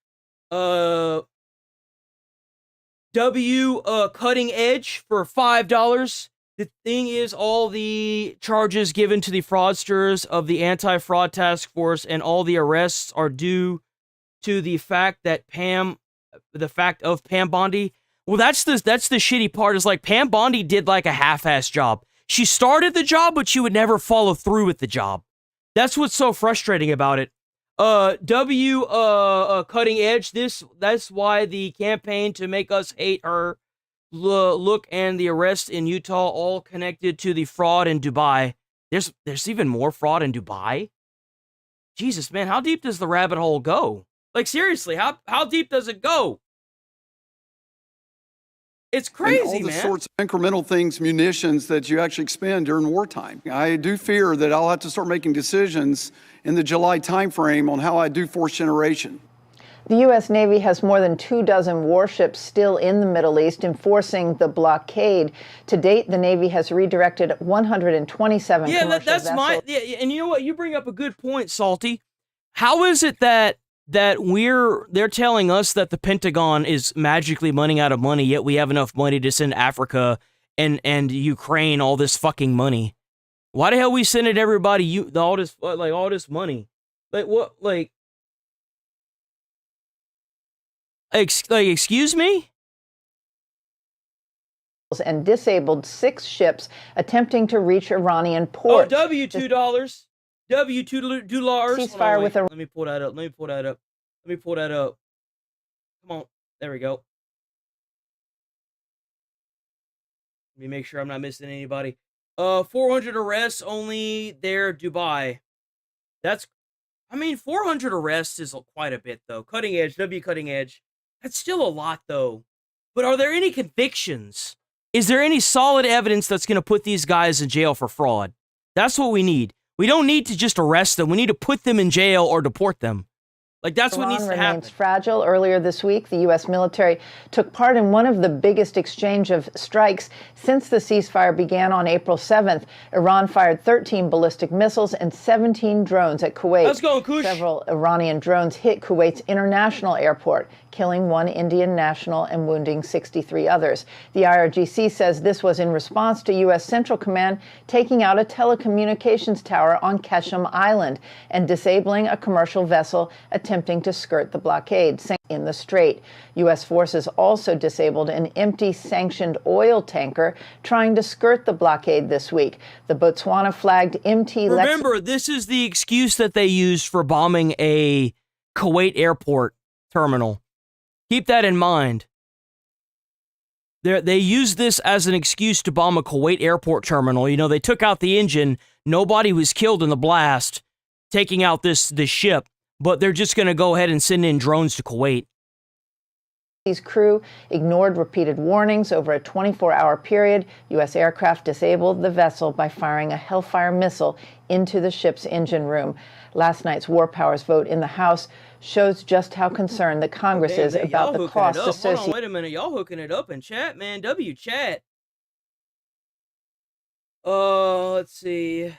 W Cutting Edge for $5. The thing is, all the charges given to the fraudsters of the anti-fraud task force and all the arrests are due to the fact of Pam Bondi. Well, that's the shitty part, is Pam Bondi did a half-ass job. She started the job, but she would never follow through with the job. That's what's so frustrating about it. W Cutting Edge. That's why the campaign to make us hate her look and the arrest in Utah all connected to the fraud in Dubai. There's even more fraud in Dubai. Jesus, man, how deep does the rabbit hole go? Seriously, how deep does it go? It's crazy, and all the man. Sorts of incremental things, munitions that you actually expend during wartime. I do fear that I'll have to start making decisions in the July timeframe on how I do force generation. The U.S. Navy has more than 24 warships still in the Middle East enforcing the blockade. To date, the Navy has redirected 127 commercial vessels. And you know what? You bring up a good point, Salty. How is it that they're telling us that the Pentagon is magically running out of money, yet we have enough money to send Africa and Ukraine all this fucking money? Why the hell we sending everybody all this money? Excuse me? And disabled 6 ships attempting to reach Iranian ports. Oh, $2. $2. Ceasefire with Let me pull that up. Come on. There we go. Let me make sure I'm not missing anybody. 400 arrests only there, Dubai. 400 arrests is quite a bit, though. Cutting Edge, W Cutting Edge. That's still a lot, though. But are there any convictions? Is there any solid evidence that's going to put these guys in jail for fraud? That's what we need. We don't need to just arrest them. We need to put them in jail or deport them. That's what needs to happen. Iran remains fragile. Earlier this week, the U.S. military took part in one of the biggest exchange of strikes since the ceasefire began on April 7th. Iran fired 13 ballistic missiles and 17 drones at Kuwait. Let's go, Kush. Several Iranian drones hit Kuwait's international airport, killing 1 Indian national and wounding 63 others. The IRGC says this was in response to U.S. Central Command taking out a telecommunications tower on Keshem Island and disabling a commercial vessel attempting to skirt the blockade in the strait. U.S. forces also disabled an empty sanctioned oil tanker trying to skirt the blockade this week. The Botswana-flagged MT... Remember, this is the excuse that they used for bombing a Kuwait airport terminal. Keep that in mind. They used this as an excuse to bomb a Kuwait airport terminal. You know, they took out the engine. Nobody was killed in the blast, taking out this ship. But they're just going to go ahead and send in drones to Kuwait. His crew ignored repeated warnings. Over a 24-hour period, U.S. aircraft disabled the vessel by firing a Hellfire missile into the ship's engine room. Last night's War Powers vote in the House shows just how concerned the Congress is about the costs associated. Hold on, wait a minute. Y'all hooking it up in chat, man. Chat. Let's see.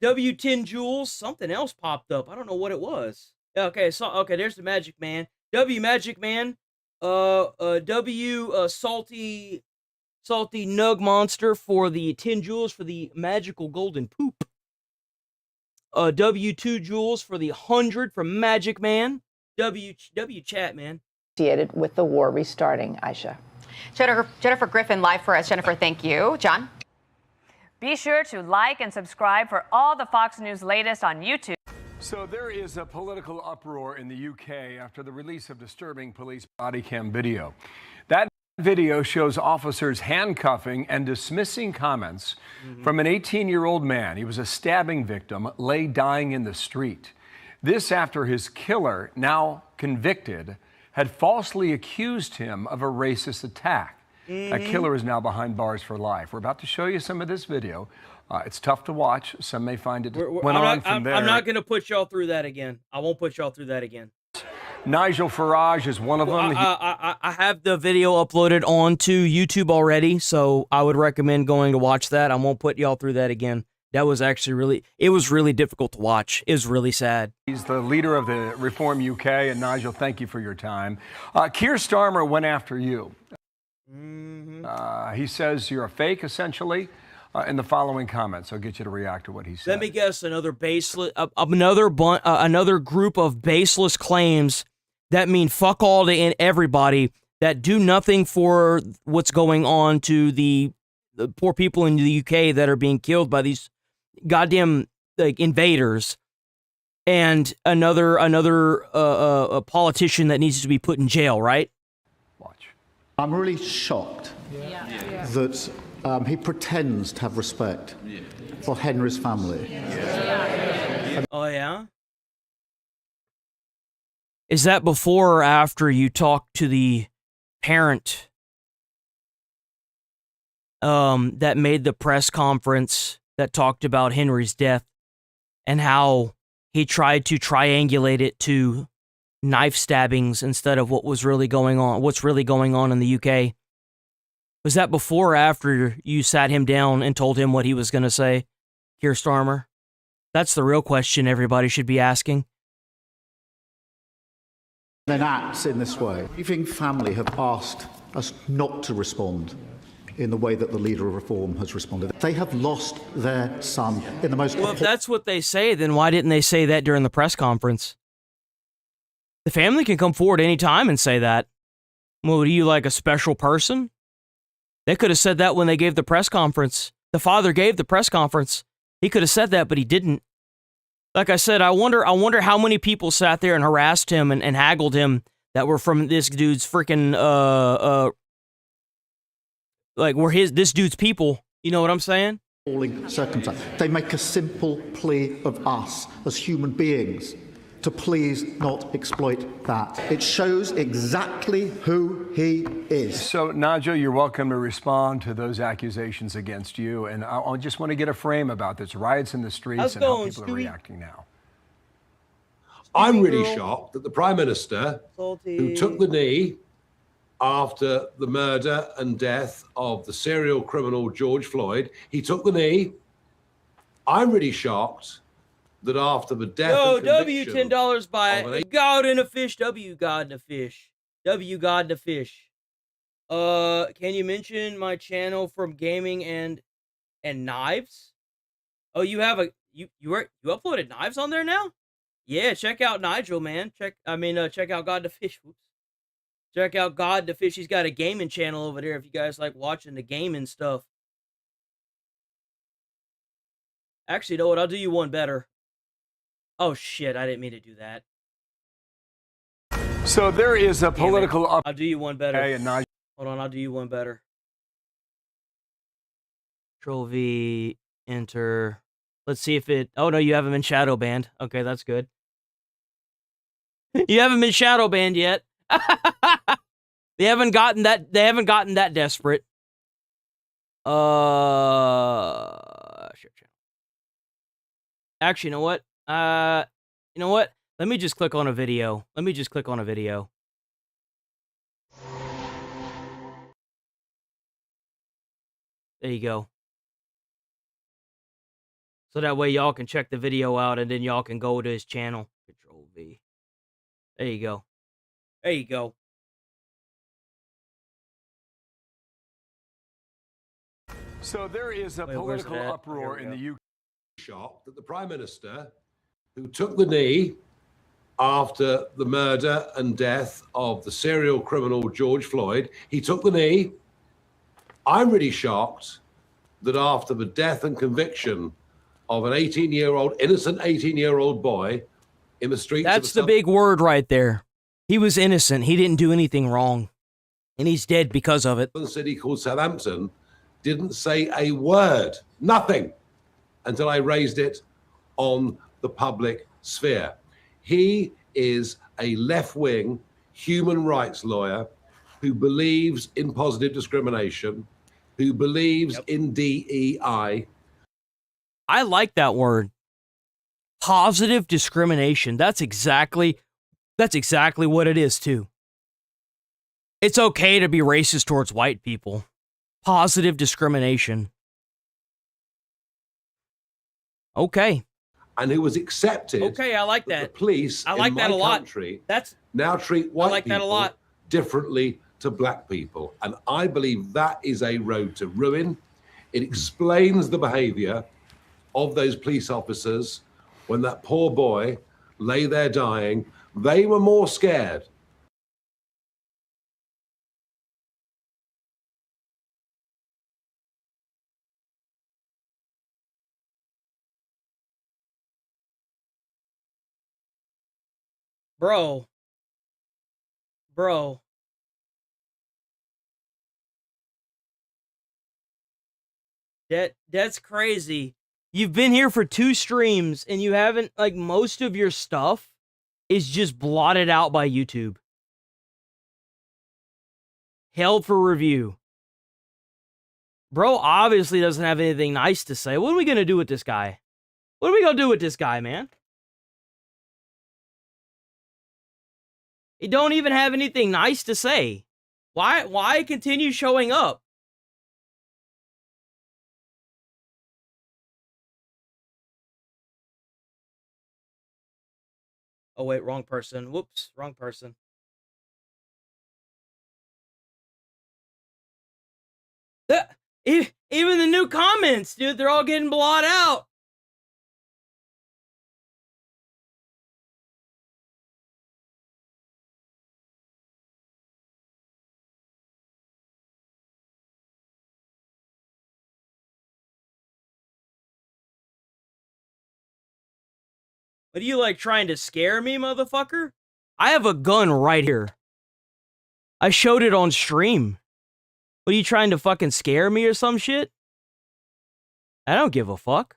W10 Joules. Something else popped up. I don't know what it was. Okay, okay, there's the Magic Man. W Magic Man. Salty Nug Monster for the 10 Joules for the magical golden poop. W2 Joules for the 100 from Magic Man. W chat, man. Associated with the war restarting. Aisha. Jennifer Griffin live for us. Jennifer, thank you. John? Be sure to like and subscribe for all the Fox News latest on YouTube. So there is a political uproar in the UK after the release of disturbing police body cam video. That video shows officers handcuffing and dismissing comments from an 18-year-old man. He was a stabbing victim, lay dying in the street. This after his killer, now convicted, had falsely accused him of a racist attack. That killer is now behind bars for life. We're about to show you some of this video. It's tough to watch. Some may find it I'm not going to put y'all through that again. I won't put y'all through that again. Nigel Farage is one of them. I have the video uploaded onto YouTube already, so I would recommend going to watch that. I won't put y'all through that again. That was actually really difficult to watch. It was really sad. He's the leader of the Reform UK, and Nigel, thank you for your time. Keir Starmer went after you. He says you're a fake, essentially, in the following comments. I'll get you to react to what he said. Let me guess, another group of baseless claims that mean fuck all to everybody, that do nothing for what's going on to the poor people in the UK that are being killed by these goddamn invaders, and another politician that needs to be put in jail, right? Watch. I'm really shocked that he pretends to have respect for Henry's family. Oh, yeah? Is that before or after you talked to the parent that made the press conference that talked about Henry's death and how he tried to triangulate it to knife stabbings instead of what's really going on in the UK? Was that before or after you sat him down and told him what he was going to say, Keir Starmer? That's the real question everybody should be asking. Then acts in this way. Grieving family have asked us not to respond in the way that the leader of Reform has responded. They have lost their son in the most... Well, if that's what they say, then why didn't they say that during the press conference? The family can come forward anytime and say that. Well, are you like a special person? They could have said that when they gave the press conference. The father gave the press conference. He could have said that, but he didn't. Like I said, I wonder how many people sat there and harassed him and haggled him that were from this dude's freaking this dude's people. You know what I'm saying? Circumstance. They make a simple plea of us as human beings to please not exploit that. It shows exactly who he is. So, Nigel, you're welcome to respond to those accusations against you. And I just want to get a frame about this. Riots in the streets and how people are reacting now. I'm really shocked that the Prime Minister, who took the knee after the murder and death of the serial criminal George Floyd, he took the knee. I'm really shocked that after the death and W $10 by God and a fish. W God and a fish. W God and a fish. Can you mention my channel from gaming and knives? Oh, you have you uploaded knives on there now? Yeah, check out Nigel, man. Check out God the Fish. Whoops. Check out God the Fish. He's got a gaming channel over there if you guys like watching the gaming stuff. Actually, you know what? I'll do you one better. Oh, shit. I didn't mean to do that. So there is a political... I'll do you one better. Hold on. I'll do you one better. Control V, enter. Let's see if it... Oh, no, you haven't been shadow banned. Okay, that's good. You haven't been shadow banned yet. They haven't gotten that desperate. Share channel. Actually, you know what? Let me just click on a video. There you go. So that way y'all can check the video out and then y'all can go to his channel. Control V. There you go. So there is a political uproar in the UK. Shocked that the Prime Minister, who took the knee after the murder and death of the serial criminal George Floyd, he took the knee. I'm really shocked that after the death and conviction of an innocent 18-year-old boy in the streets. That's the big word right there. He was innocent. He didn't do anything wrong. And he's dead because of it. The city called Southampton didn't say a word, nothing, until I raised it on the public sphere. He is a left-wing human rights lawyer who believes in positive discrimination, who believes in DEI. I like that word. Positive discrimination. That's exactly what it is too. It's okay to be racist towards white people. Positive discrimination. Okay. And who was accepted. Okay, I like that. The police I like in that my a lot. country That's now treat white I like that a people lot. differently to black people. And I believe that is a road to ruin. It explains the behavior of those police officers when that poor boy lay there dying. They were more scared. Bro. That's crazy. You've been here for 2 streams and you haven't, like, most of your stuff is just blotted out by YouTube. Held for review. Bro obviously doesn't have anything nice to say. What are we going to do with this guy? Man? He don't even have anything nice to say. Why continue showing up? Oh, wait, wrong person. Whoops, wrong person. Even the new comments, dude, they're all getting blotted out. What are you, like, trying to scare me, motherfucker? I have a gun right here. I showed it on stream. What are you trying to fucking scare me or some shit? I don't give a fuck.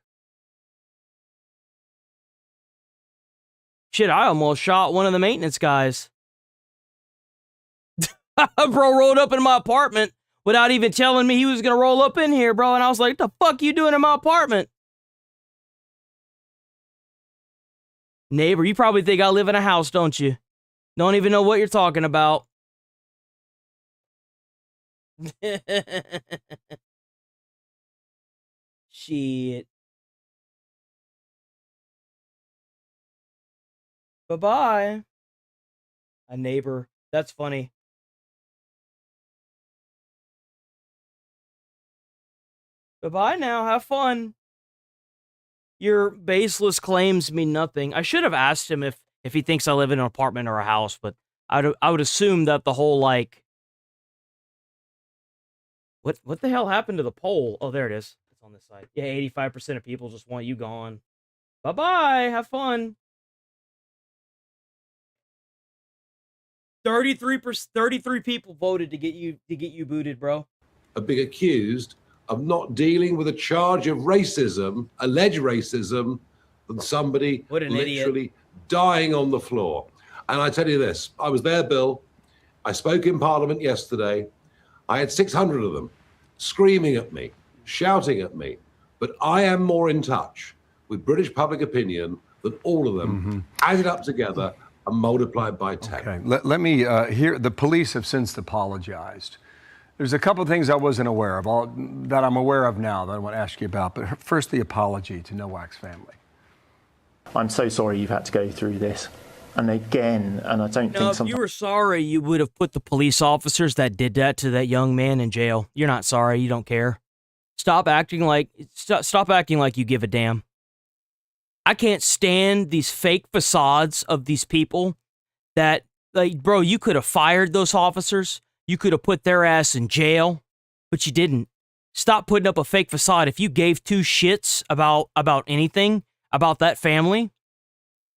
Shit, I almost shot one of the maintenance guys. Bro rolled up in my apartment without even telling me he was gonna roll up in here, bro. And I was like, what the fuck you doing in my apartment? Neighbor, you probably think I live in a house, don't you? Don't even know what you're talking about. Shit. Bye-bye. A neighbor. That's funny. Bye-bye now. Have fun. Your baseless claims mean nothing. I should have asked him if he thinks I live in an apartment or a house, but I would assume that the whole, like... What the hell happened to the poll? Oh, there it is. It's on this side. Yeah, 85% of people just want you gone. Bye-bye. Have fun. 33 people voted to get you booted, bro. Are being accused of not dealing with a charge of racism, alleged racism, than somebody literally dying on the floor. And I tell you this, I was there, Bill. I spoke in Parliament yesterday. I had 600 of them screaming at me, shouting at me. But I am more in touch with British public opinion than all of them added up together and multiplied by 10. Okay, let me hear. The police have since apologized. There's a couple of things I wasn't aware of, that I'm aware of now that I want to ask you about. But first, the apology to Nowak's family. I'm so sorry you've had to go through this. And again, and I don't think if you were sorry, you would have put the police officers that did that to that young man in jail. You're not sorry. You don't care. Stop acting like you give a damn. I can't stand these fake facades of these people that, like, bro, you could have fired those officers. You could have put their ass in jail, but you didn't. Stop putting up a fake facade. If you gave two shits about anything, about that family,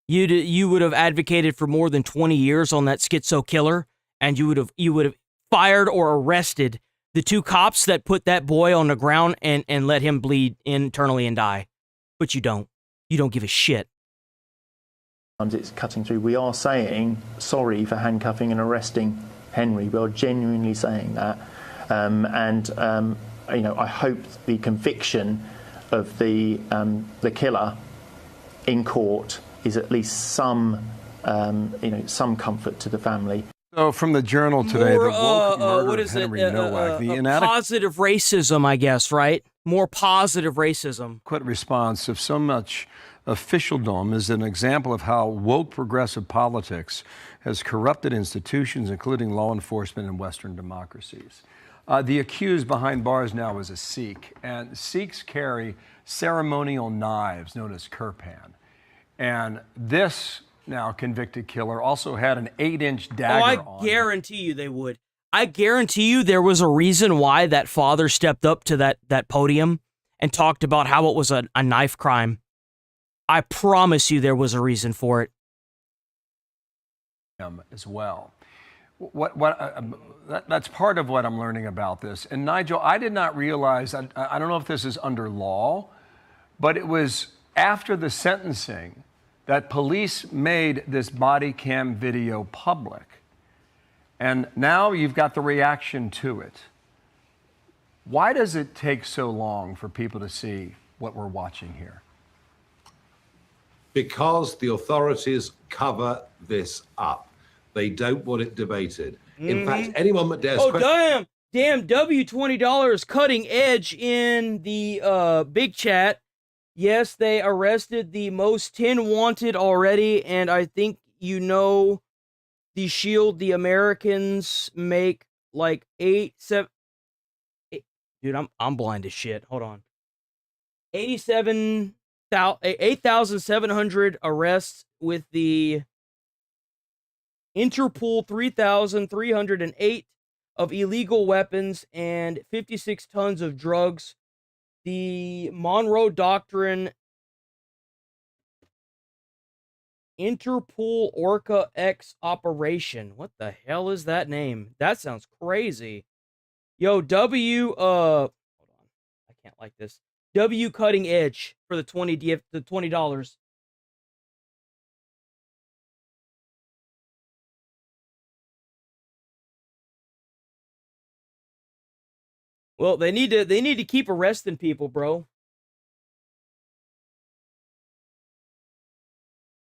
you would have advocated for more than 20 years on that schizo killer, and you would have fired or arrested the two cops that put that boy on the ground and let him bleed internally and die. But you don't. You don't give a shit. It's cutting through. We are saying sorry for handcuffing and arresting Henry. We are genuinely saying that. I hope the conviction of the killer in court is at least some comfort to the family. So from the Journal today, the woke murder of Henry Nowak, the positive racism, I guess, right? More positive racism. Adequate response of so much officialdom is an example of how woke progressive politics has corrupted institutions, including law enforcement in Western democracies. The accused behind bars now is a Sikh, and Sikhs carry ceremonial knives known as kirpan. And this now convicted killer also had an 8-inch dagger on. I guarantee you they would. I guarantee you there was a reason why that father stepped up to that podium and talked about how it was a knife crime. I promise you there was a reason for it. As well. That's part of what I'm learning about this. And Nigel, I did not realize, I don't know if this is under law, but it was after the sentencing that police made this body cam video public. And now you've got the reaction to it. Why does it take so long for people to see what we're watching here? Because the authorities cover this up. They don't want it debated. In fact, anyone that dares... Damn, W$20 cutting edge in the big chat. Yes, they arrested the most 10 wanted already, and I think the shield the Americans make like 7... Dude, I'm blind as shit. Hold on. 8,700 arrests with the Interpol 3,308 of illegal weapons and 56 tons of drugs. The Monroe Doctrine Interpol Orca X operation. What the hell is that name? That sounds crazy. Yo, hold on. I can't like this. W cutting edge for the $20. Well, they need to keep arresting people, bro.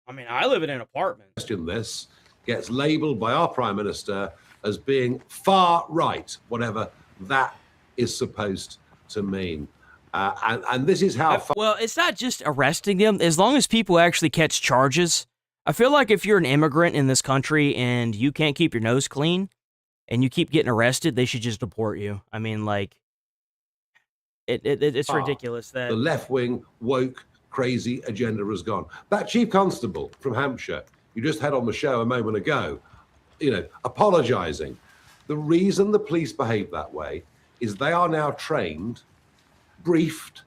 I mean, I live in an apartment. This gets labeled by our Prime Minister as being far right, whatever that is supposed to mean. And this is how... Well, it's not just arresting them. As long as people actually catch charges. I feel like if you're an immigrant in this country and you can't keep your nose clean and you keep getting arrested, they should just deport you. I mean, like, it's ridiculous that... The left-wing, woke, crazy agenda has gone. That chief constable from Hampshire, you just had on the show a moment ago, apologizing. The reason the police behave that way is they are now trained, briefed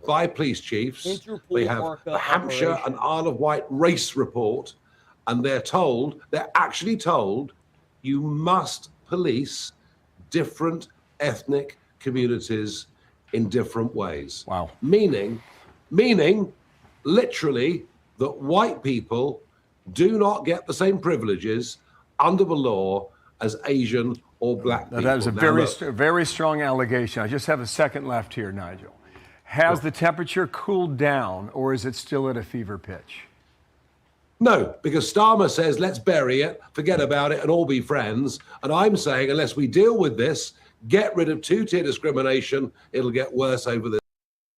by police chiefs. They have the Hampshire and Isle of Wight race report, and they're actually told, you must police different ethnic communities in different ways. Wow. Meaning literally that white people do not get the same privileges under the law as Asian or black people. That is a Now, very strong allegation. I just have a second left here, Nigel. Has the temperature cooled down, or is it still at a fever pitch? No, because Starmer says, let's bury it, forget about it, and all be friends. And I'm saying, unless we deal with this, get rid of two-tier discrimination, it'll get worse over this.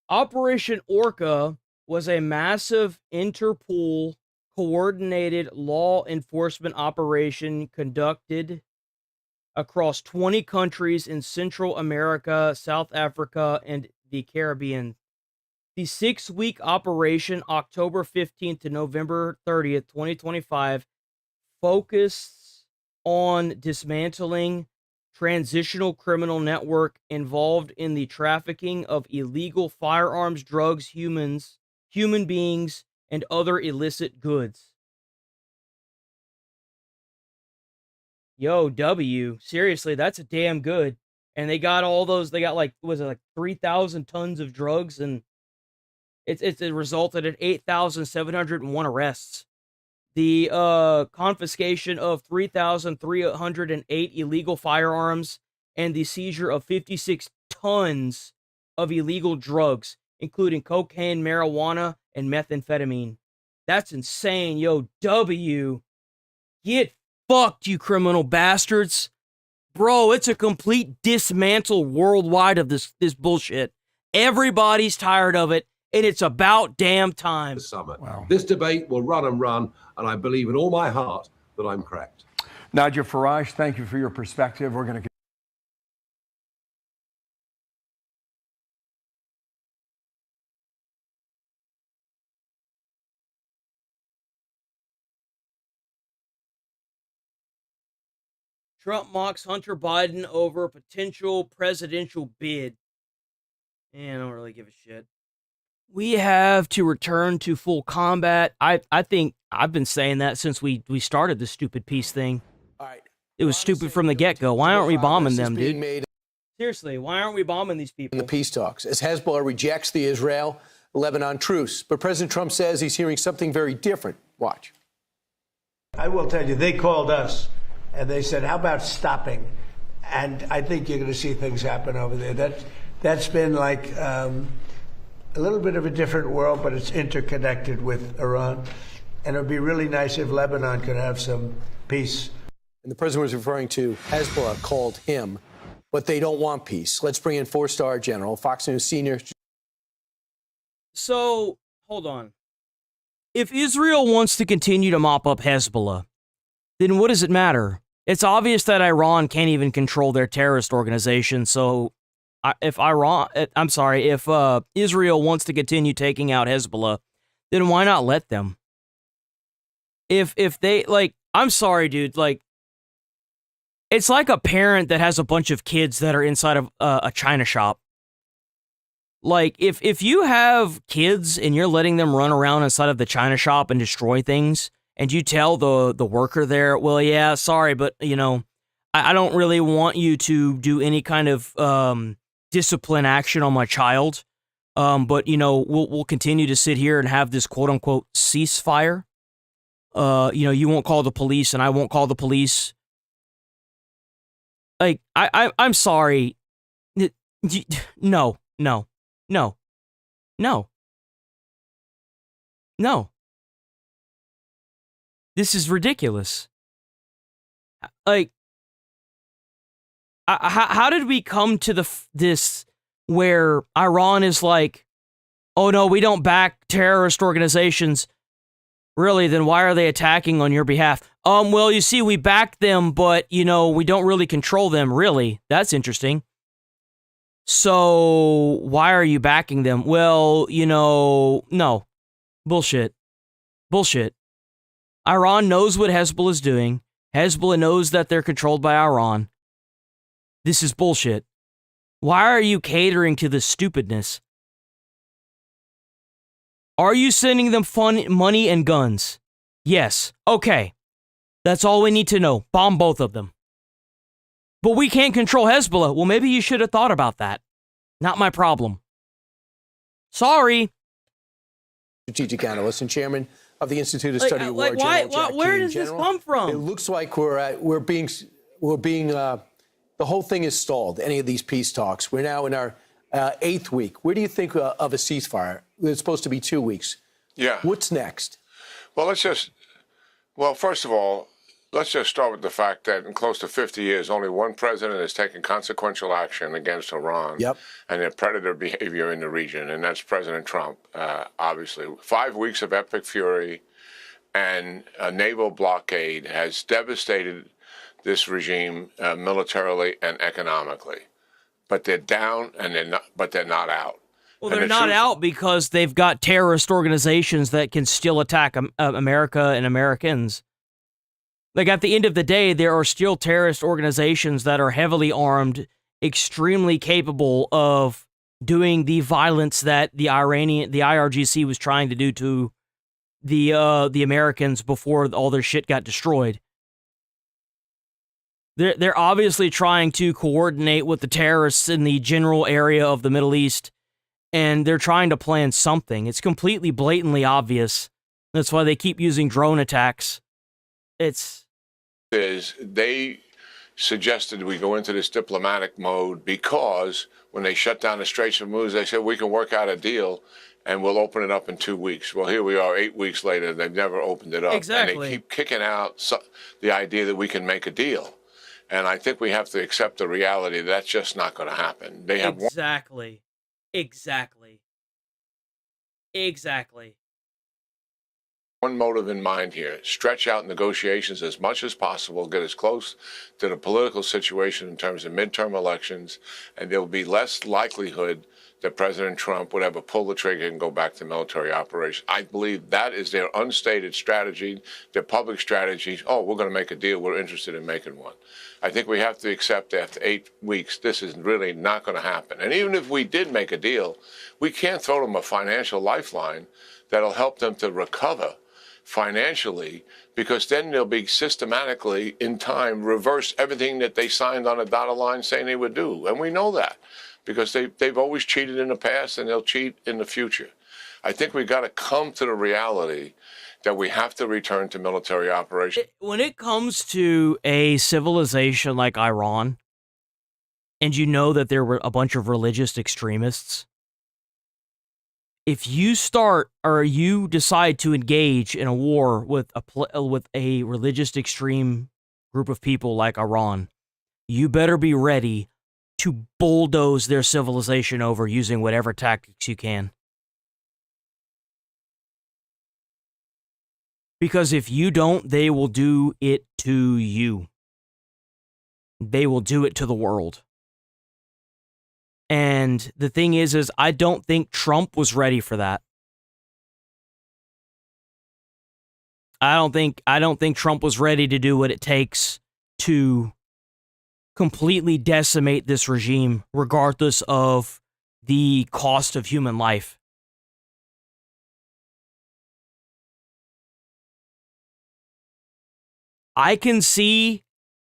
Operation Orca was a massive Interpol coordinated law enforcement operation conducted across 20 countries in Central America, South Africa, and the Caribbean. The 6-week operation, October 15th to November 30th, 2025, focused on dismantling transitional criminal network involved in the trafficking of illegal firearms, drugs, human beings, and other illicit goods. Yo, W, seriously, that's a damn good. And they got all those, they got like, was it like 3,000 tons of drugs, and it resulted in 8,701 arrests. The confiscation of 3,308 illegal firearms and the seizure of 56 tons of illegal drugs, including cocaine, marijuana, and methamphetamine. That's insane. Yo, W, get fucked, you criminal bastards. Bro, it's a complete dismantle worldwide of this bullshit. Everybody's tired of it, and it's about damn time. Summer. Wow. This debate will run and run, and I believe in all my heart that I'm correct. Nigel Farage, thank you for your perspective. We're going to Trump mocks Hunter Biden over potential presidential bid. And I don't really give a shit. We have to return to full combat. I think I've been saying that since we started this stupid peace thing. All right. It was stupid from the get-go. Why aren't we bombing them, dude? Seriously, why aren't we bombing these people? In the peace talks, as Hezbollah rejects the Israel-Lebanon truce. But President Trump says he's hearing something very different. Watch. I will tell you, they called us and they said, how about stopping? And I think you're going to see things happen over there. That's been like a little bit of a different world, but it's interconnected with Iran. And it would be really nice if Lebanon could have some peace. And the president was referring to Hezbollah called him, but they don't want peace. Let's bring in 4-star general, Fox News senior. So, hold on. If Israel wants to continue to mop up Hezbollah, then what does it matter? It's obvious that Iran can't even control their terrorist organization, so if Israel wants to continue taking out Hezbollah, then why not let them? If they, like, I'm sorry, dude, like, it's like a parent that has a bunch of kids that are inside of a china shop. Like, if you have kids and you're letting them run around inside of the china shop and destroy things, and you tell the worker there, well, yeah, sorry, but, you know, I don't really want you to do any kind of discipline action on my child, but, you know, we'll continue to sit here and have this quote-unquote ceasefire. You know, you won't call the police, and I won't call the police. Like, I'm sorry. No. This is ridiculous. Like, how did we come to this where Iran is like, oh no, we don't back terrorist organizations. Really, then why are they attacking on your behalf? Well, you see, we back them, but, you know, we don't really control them. Really? That's interesting. So, why are you backing them? Well, you know, no. Bullshit. Iran knows what Hezbollah is doing. Hezbollah knows that they're controlled by Iran. This is bullshit. Why are you catering to this stupidness? Are you sending them money and guns? Yes. Okay. That's all we need to know. Bomb both of them. But we can't control Hezbollah. Well, maybe you should have thought about that. Not my problem. Sorry. Strategic analyst and chairman of the Institute of Study of War. Where does this come from? It looks like we're being we're being, the whole thing is stalled, any of these peace talks. We're now in our 8th week. Where do you think of a ceasefire? It's supposed to be 2 weeks. Yeah. What's next? Well, first of all, let's just start with the fact that in close to 50 years, only one president has taken consequential action against Iran and their predator behavior in the region, and that's President Trump, obviously. 5 weeks of epic fury and a naval blockade has devastated this regime militarily and economically. But they're down, and they're not out. Well, they're not out because they've got terrorist organizations that can still attack America and Americans. Like, at the end of the day, there are still terrorist organizations that are heavily armed, extremely capable of doing the violence that the IRGC was trying to do to the Americans before all their shit got destroyed. They're obviously trying to coordinate with the terrorists in the general area of the Middle East, and they're trying to plan something. It's completely blatantly obvious. That's why they keep using drone attacks. They suggested we go into this diplomatic mode because when they shut down the Straits of Hormuz, they said we can work out a deal and we'll open it up in 2 weeks. Well, here we are 8 weeks later. They've never opened it up. Exactly. And they keep kicking out the idea that we can make a deal. And I think we have to accept the reality that that's just not going to happen. They have Exactly. one motive in mind here: stretch out negotiations as much as possible, get as close to the political situation in terms of midterm elections, and there will be less likelihood that President Trump would ever pull the trigger and go back to military operations. I believe that is their unstated strategy, their public strategy. Oh, we're going to make a deal. We're interested in making one. I think we have to accept after 8 weeks, this is really not going to happen. And even if we did make a deal, we can't throw them a financial lifeline that'll help them to recover financially, because then they'll be systematically, in time, reverse everything that they signed on a dotted line saying they would do. And we know that because they've always cheated in the past and they'll cheat in the future. I think we've got to come to the reality that we have to return to military operations. When it comes to a civilization like Iran, and you know that there were a bunch of religious extremists, if you start or you decide to engage in a war with a religious extreme group of people like Iran, you better be ready to bulldoze their civilization over using whatever tactics you can. Because if you don't, they will do it to you. They will do it to the world. And the thing is I don't think Trump was ready for that. I don't think Trump was ready to do what it takes to completely decimate this regime, regardless of the cost of human life. I can see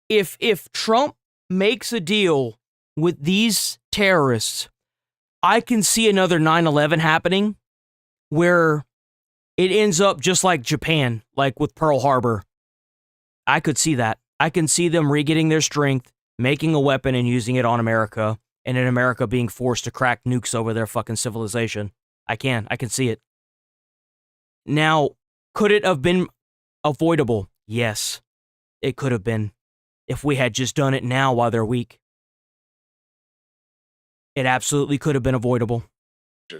if Trump makes a deal with these terrorists, I can see another 9/11 happening where it ends up just like Japan, like with Pearl Harbor. I could see that. I can see them re-getting their strength, making a weapon and using it on America, and in America being forced to crack nukes over their fucking civilization. I can see it. Now, could it have been avoidable? Yes, it could have been, if we had just done it now while they're weak. It absolutely could have been avoidable.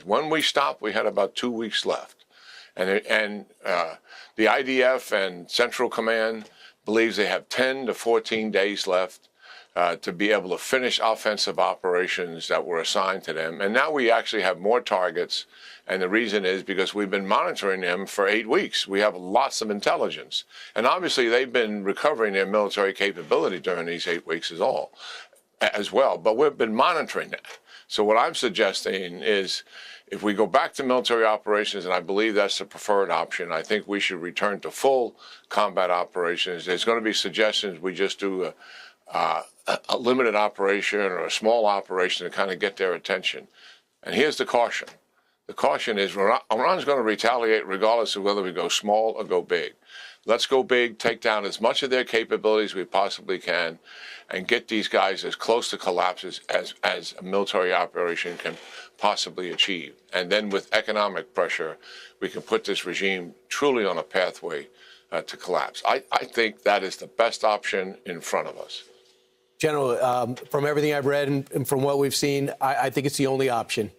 When we stopped, we had about 2 weeks left. And the IDF and Central Command believes they have 10 to 14 days left to be able to finish offensive operations that were assigned to them. And now we actually have more targets. And the reason is because we've been monitoring them for 8 weeks. We have lots of intelligence. And obviously they've been recovering their military capability during these 8 weeks as well. But we've been monitoring that. So what I'm suggesting is if we go back to military operations, and I believe that's the preferred option, I think we should return to full combat operations. There's going to be suggestions we just do a limited operation or a small operation to kind of get their attention. And here's the caution. The caution is Iran's going to retaliate regardless of whether we go small or go big. Let's go big, take down as much of their capabilities we possibly can, and get these guys as close to collapse as a military operation can possibly achieve. And then with economic pressure, we can put this regime truly on a pathway to collapse. I think that is the best option in front of us. General, from everything I've read and from what we've seen, I think it's the only option.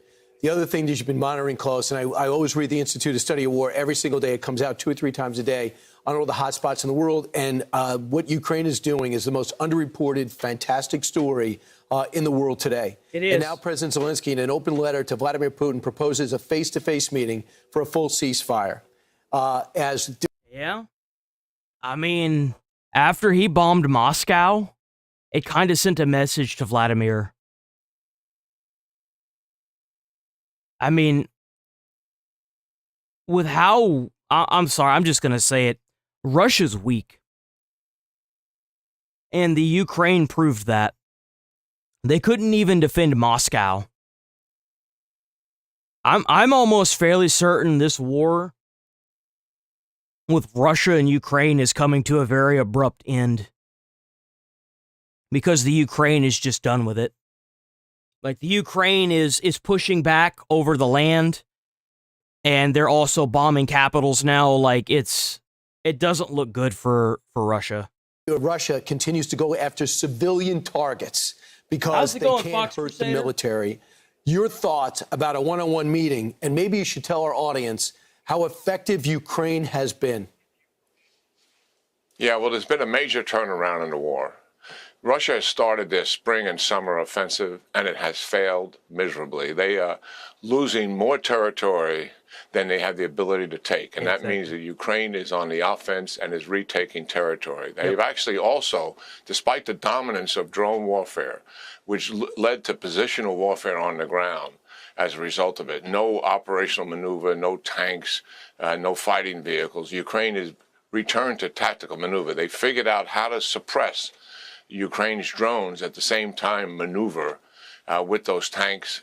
The other thing that you've been monitoring close, and I always read the Institute of Study of War every single day. It comes out 2 or 3 times a day on all the hot spots in the world. And what Ukraine is doing is the most underreported, fantastic story in the world today. It is. And now President Zelensky, in an open letter to Vladimir Putin, proposes a face-to-face meeting for a full ceasefire. Yeah. I mean, after he bombed Moscow, it kind of sent a message to Vladimir. I mean, with how, I'm sorry, I'm just going to say it, Russia's weak. And the Ukraine proved that. They couldn't even defend Moscow. I'm almost fairly certain this war with Russia and Ukraine is coming to a very abrupt end. Because the Ukraine is just done with it. Like, the Ukraine is pushing back over the land, and they're also bombing capitals now. Like, it doesn't look good for Russia. Russia continues to go after civilian targets because they can't hurt the military. Your thoughts about a one-on-one meeting, and maybe you should tell our audience how effective Ukraine has been. Yeah, well, there's been a major turnaround in the war. Russia has started their spring and summer offensive, and it has failed miserably. They are losing more territory than they have the ability to take, and that means that Ukraine is on the offense and is retaking territory. They've actually also, despite the dominance of drone warfare, which led to positional warfare on the ground as a result of it, no operational maneuver, no tanks, no fighting vehicles, Ukraine has returned to tactical maneuver. They figured out how to suppress Ukraine's drones at the same time maneuver with those tanks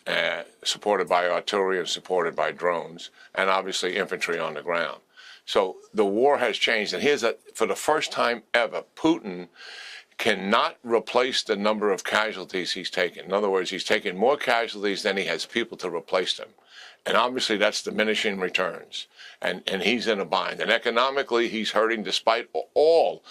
supported by artillery and supported by drones, and obviously infantry on the ground. So the war has changed, and for the first time ever, Putin cannot replace the number of casualties he's taken. In other words, he's taken more casualties than he has people to replace them. And obviously that's diminishing returns, and he's in a bind. And economically, he's hurting despite all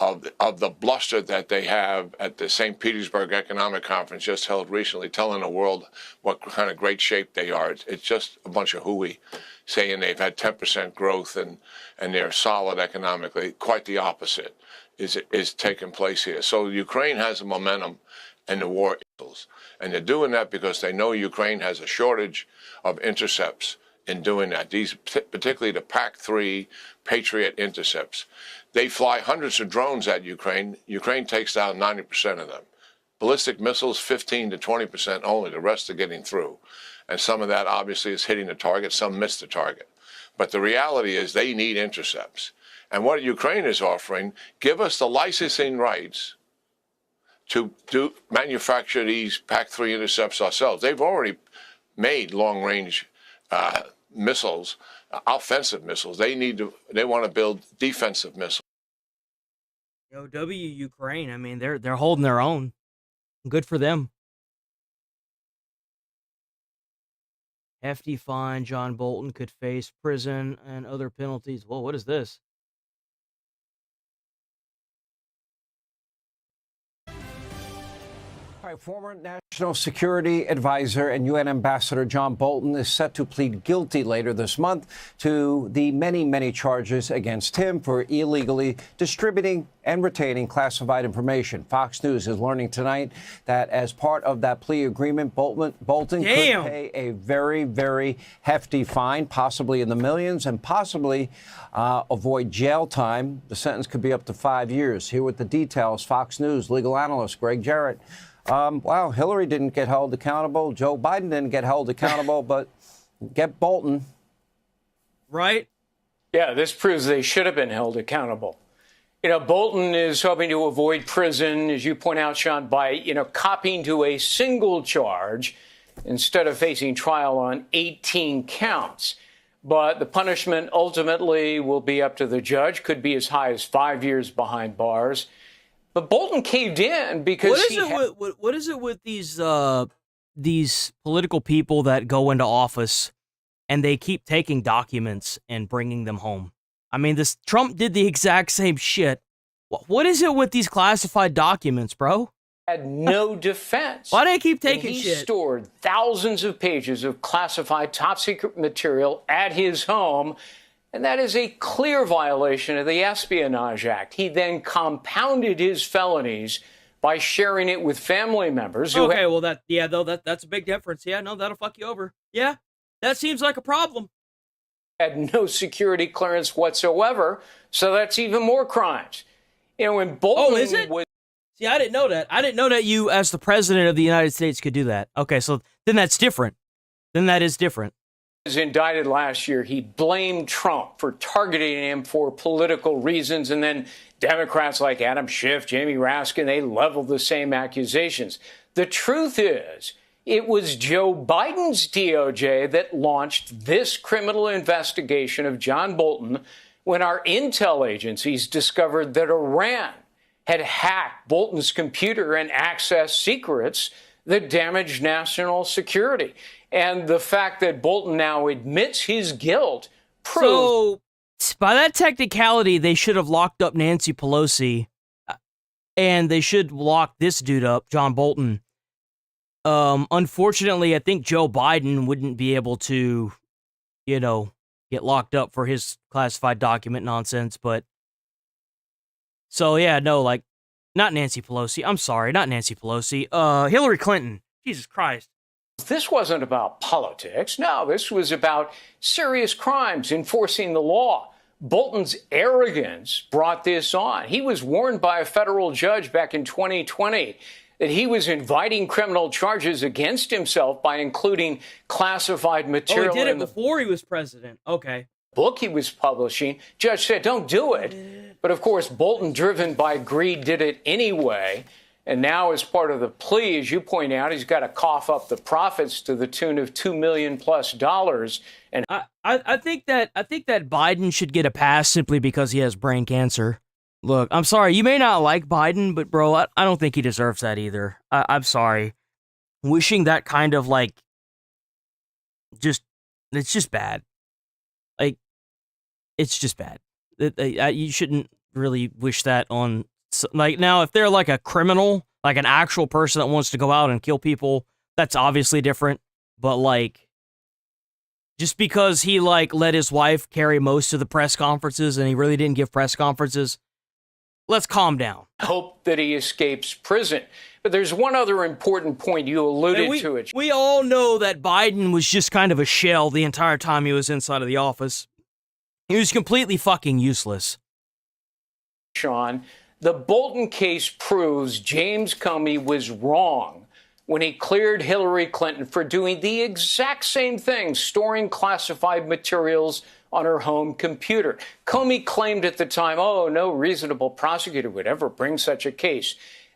of the bluster that they have at the St. Petersburg Economic Conference just held recently, telling the world what kind of great shape they are. It's just a bunch of hooey saying they've had 10% growth and they're solid economically. Quite the opposite is taking place here. So Ukraine has a momentum and the war is. And they're doing that because they know Ukraine has a shortage of intercepts in doing that. These, particularly the PAC-3 Patriot intercepts. They fly hundreds of drones at Ukraine. Ukraine takes down 90% of them. Ballistic missiles, 15 to 20% only. The rest are getting through. And some of that obviously is hitting the target. Some miss the target. But the reality is they need intercepts. And what Ukraine is offering, give us the licensing rights to manufacture these PAC-3 intercepts ourselves. They've already made long-range missiles, offensive missiles. They want to build defensive missiles. Ukraine, I mean, they're holding their own. Good for them. Hefty fine. John Bolton could face prison and other penalties. Whoa, what is this? All right, former National Security Advisor and UN Ambassador John Bolton is set to plead guilty later this month to the many charges against him for illegally distributing and retaining classified information. Fox News is learning tonight that as part of that plea agreement, Bolton could pay a very hefty fine, possibly in the millions, and possibly avoid jail time. The sentence could be up to 5 years. Here with the details, Fox News legal analyst Greg Jarrett. Wow, Hillary didn't get held accountable. Joe Biden didn't get held accountable, but get Bolton. Right? Yeah, this proves they should have been held accountable. You know, Bolton is hoping to avoid prison, as you point out, Sean, by, copying to a single charge instead of facing trial on 18 counts. but the punishment ultimately will be up to the judge, could be as high as 5 years behind bars. But Bolton caved in because what is it with these political people that go into office and they keep taking documents and bringing them home? I mean, this Trump did the exact same shit. What is it with these classified documents, bro? Had no defense. Why do they keep taking he shit? He stored thousands of pages of classified top secret material at his home, and that is a clear violation of the Espionage Act. He then compounded his felonies by sharing it with family members. Okay, well, that's a big difference. Yeah, no, that'll fuck you over. Yeah, that seems like a problem. Had no security clearance whatsoever, so that's even more crimes. You know, when Bolton is it? See, I didn't know that. I didn't know that you, as the president of the United States, could do that. Okay, so then that's different. Then that is different. Was indicted last year. He blamed Trump for targeting him for political reasons, and then Democrats like Adam Schiff, Jamie Raskin, they leveled the same accusations. The truth is, it was Joe Biden's DOJ that launched this criminal investigation of John Bolton when our intel agencies discovered that Iran had hacked Bolton's computer and accessed secrets that damaged national security. And the fact that Bolton now admits his guilt proves... So, by that technicality, they should have locked up Nancy Pelosi, and they should lock this dude up, John Bolton. Unfortunately, I think Joe Biden wouldn't be able to, get locked up for his classified document nonsense, but... So, yeah, no, not Nancy Pelosi. I'm sorry, not Nancy Pelosi. Hillary Clinton. Jesus Christ. This wasn't about politics. No, this was about serious crimes, enforcing the law. Bolton's arrogance brought this on. He was warned by a federal judge back in 2020 that he was inviting criminal charges against himself by including classified material. Oh, he did it before he was president. Okay. Book he was publishing. Judge said, don't do it. But of course, Bolton, driven by greed, did it anyway. And now, as part of the plea, as you point out, he's got to cough up the profits to the tune of $2 million+. And I think that Biden should get a pass simply because he has brain cancer. Look, I'm sorry, you may not like Biden, but bro, I don't think he deserves that either. I'm sorry. Wishing that kind of it's just bad. It's just bad. You shouldn't really wish that on... now, if they're like a criminal, like an actual person that wants to go out and kill people, that's obviously different. But, just because he, let his wife carry most of the press conferences and he really didn't give press conferences, let's calm down. Hope that he escapes prison. But there's one other important point you alluded to it. We all know that Biden was just kind of a shell the entire time he was inside of the office. He was completely fucking useless. Sean, the Bolton case proves James Comey was wrong when he cleared Hillary Clinton for doing the exact same thing, storing classified materials on her home computer. Comey claimed at the time, no reasonable prosecutor would ever bring such a case.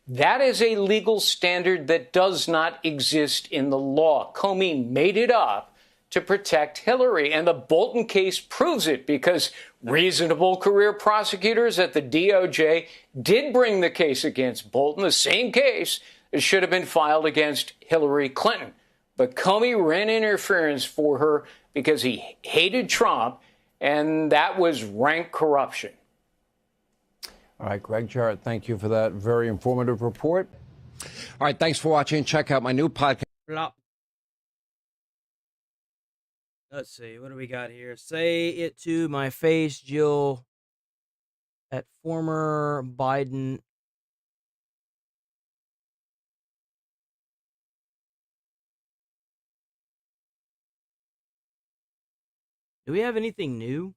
That is a legal standard that does not exist in the law. Comey made it up to protect Hillary, and the Bolton case proves it because reasonable career prosecutors at the DOJ did bring the case against Bolton, the same case that should have been filed against Hillary Clinton. But Comey ran interference for her because he hated Trump, and that was rank corruption. All right, Greg Jarrett, thank you for that very informative report. All right, thanks for watching. Check out my new podcast. Let's see, what do we got here? Say it to my face, Jill, at former Biden. Do we have anything new?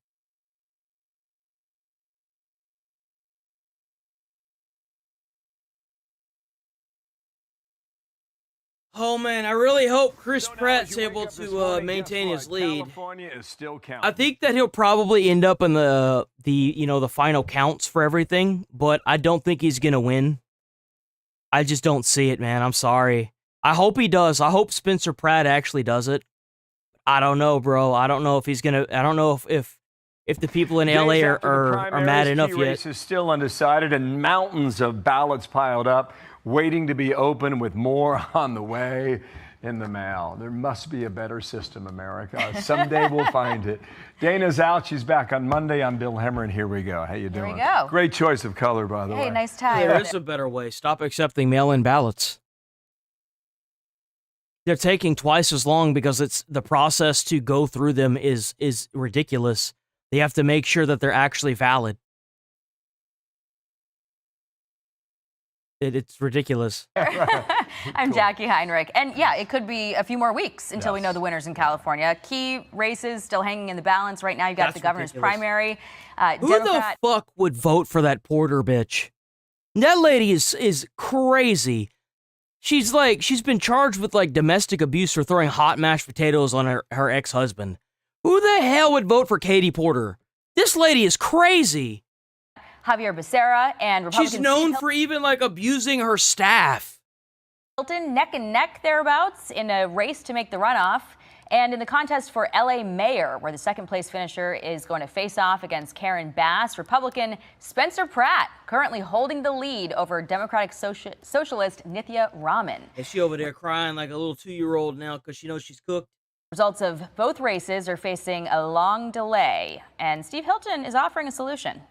Oh man, I really hope Chris Pratt's able to maintain his lead. California is still counting. I think that he'll probably end up in the final counts for everything, but I don't think he's gonna win. I just don't see it, man. I'm sorry. I hope he does. I hope Spencer Pratt actually does it. I don't know, bro. I don't know if he's gonna. I don't know if the people in LA are mad enough yet. Race is still undecided, and mountains of ballots piled up, waiting to be opened, with more on the way in the mail. There must be a better system, America. Someday we'll find it. Dana's out. She's back on Monday. I'm Bill Hemmer, and here we go. How you doing? Here we go. Great choice of color, by the way. Hey, nice tie. There is a better way. Stop accepting mail-in ballots. They're taking twice as long because it's the process to go through them is ridiculous. They have to make sure that they're actually valid. It's ridiculous. I'm Jackie Heinrich. And yeah, it could be a few more weeks until we know the winners in California. Key races still hanging in the balance right now. You've got the governor's primary. Who the fuck would vote for that Porter bitch? That lady is crazy. She's been charged with like domestic abuse for throwing hot mashed potatoes on her ex-husband. Who the hell would vote for Katie Porter? This lady is crazy. Javier Becerra and Republican She's known for even like abusing her staff. Hilton neck and neck thereabouts in a race to make the runoff. And in the contest for LA mayor, where the second place finisher is going to face off against Karen Bass, Republican Spencer Pratt currently holding the lead over Democratic Socialist Nithya Raman. Is she over there crying like a little 2-year-old now because she knows she's cooked? Results of both races are facing a long delay, and Steve Hilton is offering a solution.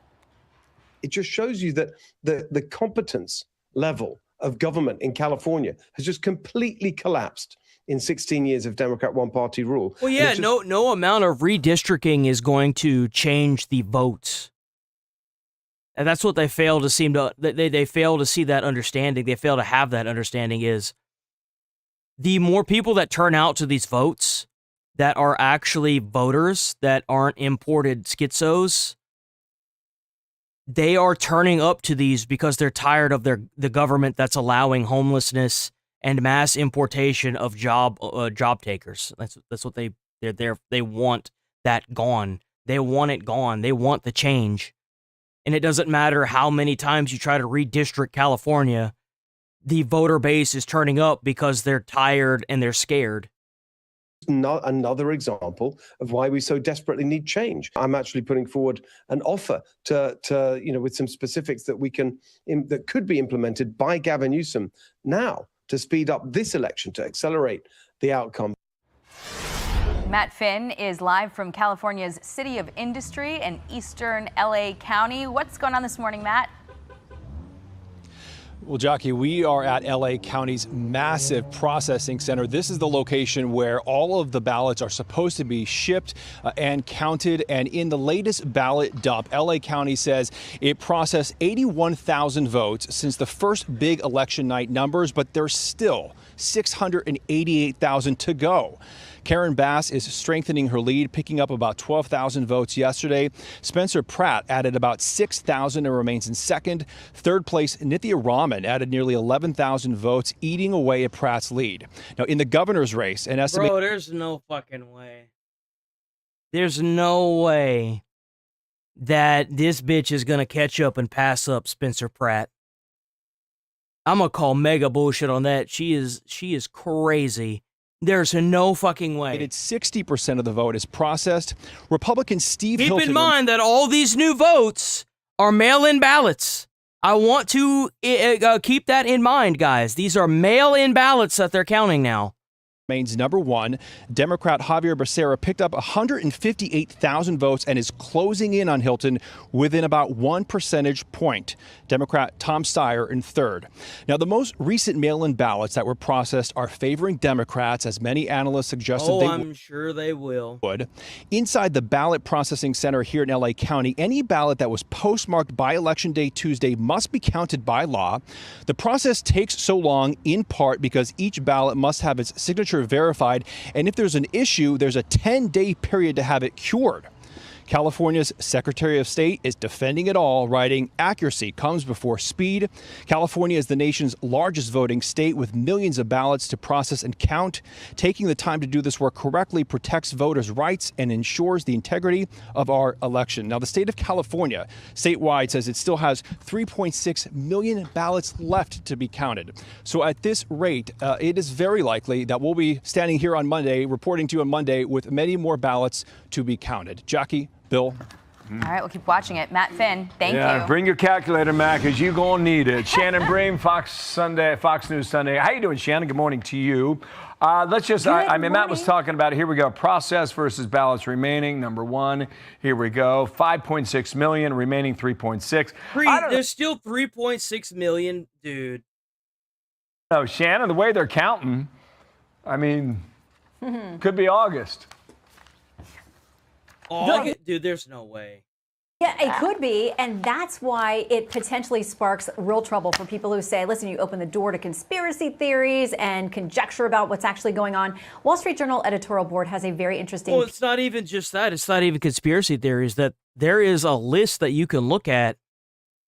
It just shows you that the competence level of government in California has just completely collapsed in 16 years of Democrat one-party rule. Well, yeah, no amount of redistricting is going to change the votes. And that's what they fail to seem to, they fail to see that understanding. They fail to have that understanding is the more people that turn out to these votes that are actually voters that aren't imported schizos, they are turning up to these because they're tired of the government that's allowing homelessness and mass importation of job takers. That's what they want that gone. They want it gone. They want the change. And it doesn't matter how many times you try to redistrict California, the voter base is turning up because they're tired and they're scared. Not another example of why we so desperately need change. I'm actually putting forward an offer to with some specifics that that could be implemented by Gavin Newsom now to speed up this election, to accelerate the outcome. Matt Finn is live from California's City of Industry in eastern LA County. What's going on this morning, Matt? Well, Jackie, we are at LA County's massive processing center. This is the location where all of the ballots are supposed to be shipped and counted. And in the latest ballot dump, LA County says it processed 81,000 votes since the first big election night numbers, but there's still 688,000 to go. Karen Bass is strengthening her lead, picking up about 12,000 votes yesterday. Spencer Pratt added about 6,000 and remains in second. Third place, Nithya Raman added nearly 11,000 votes, eating away at Pratt's lead. Now, in the governor's race, an estimate... Bro, there's no fucking way. There's no way that this bitch is going to catch up and pass up Spencer Pratt. I'm going to call mega bullshit on that. She is crazy. There's no fucking way. It's 60% of the vote is processed. Republican Steve Hilton... Keep in mind that all these new votes are mail-in ballots. I want to keep that in mind, guys. These are mail-in ballots that they're counting now. Remains number one. Democrat Javier Becerra picked up 158,000 votes and is closing in on Hilton within about 1 percentage point. Democrat Tom Steyer in third. Now, the most recent mail-in ballots that were processed are favoring Democrats, as many analysts suggested I'm sure they will. Inside the ballot processing center here in LA County, any ballot that was postmarked by Election Day Tuesday must be counted by law. The process takes so long in part because each ballot must have its signature verified, and if there's an issue, there's a 10-day period to have it cured. California's Secretary of State is defending it all, writing, "Accuracy comes before speed. California is the nation's largest voting state with millions of ballots to process and count. Taking the time to do this work correctly protects voters' rights and ensures the integrity of our election." Now, the state of California statewide says it still has 3.6 million ballots left to be counted. So at this rate, it is very likely that we'll be standing here on Monday, reporting to you on Monday, with many more ballots to be counted. Jackie, Bill. All right, we'll keep watching it. Matt Finn, thank you. Bring your calculator, Mac, because you're going to need it. Shannon Bream, Fox News Sunday. How you doing, Shannon? Good morning to you. Let's just, Matt was talking about it. Here we go. Process versus ballots remaining, number one. Here we go. 5.6 million, remaining 3.6. There's still 3.6 million, dude. No, Shannon, the way they're counting, I mean, could be August. August? Dude, there's no way. Yeah, it could be, and that's why it potentially sparks real trouble for people who say, listen, you open the door to conspiracy theories and conjecture about what's actually going on. Wall Street Journal editorial board has a very interesting... Well, it's not even just that. It's not even conspiracy theories. That there is a list that you can look at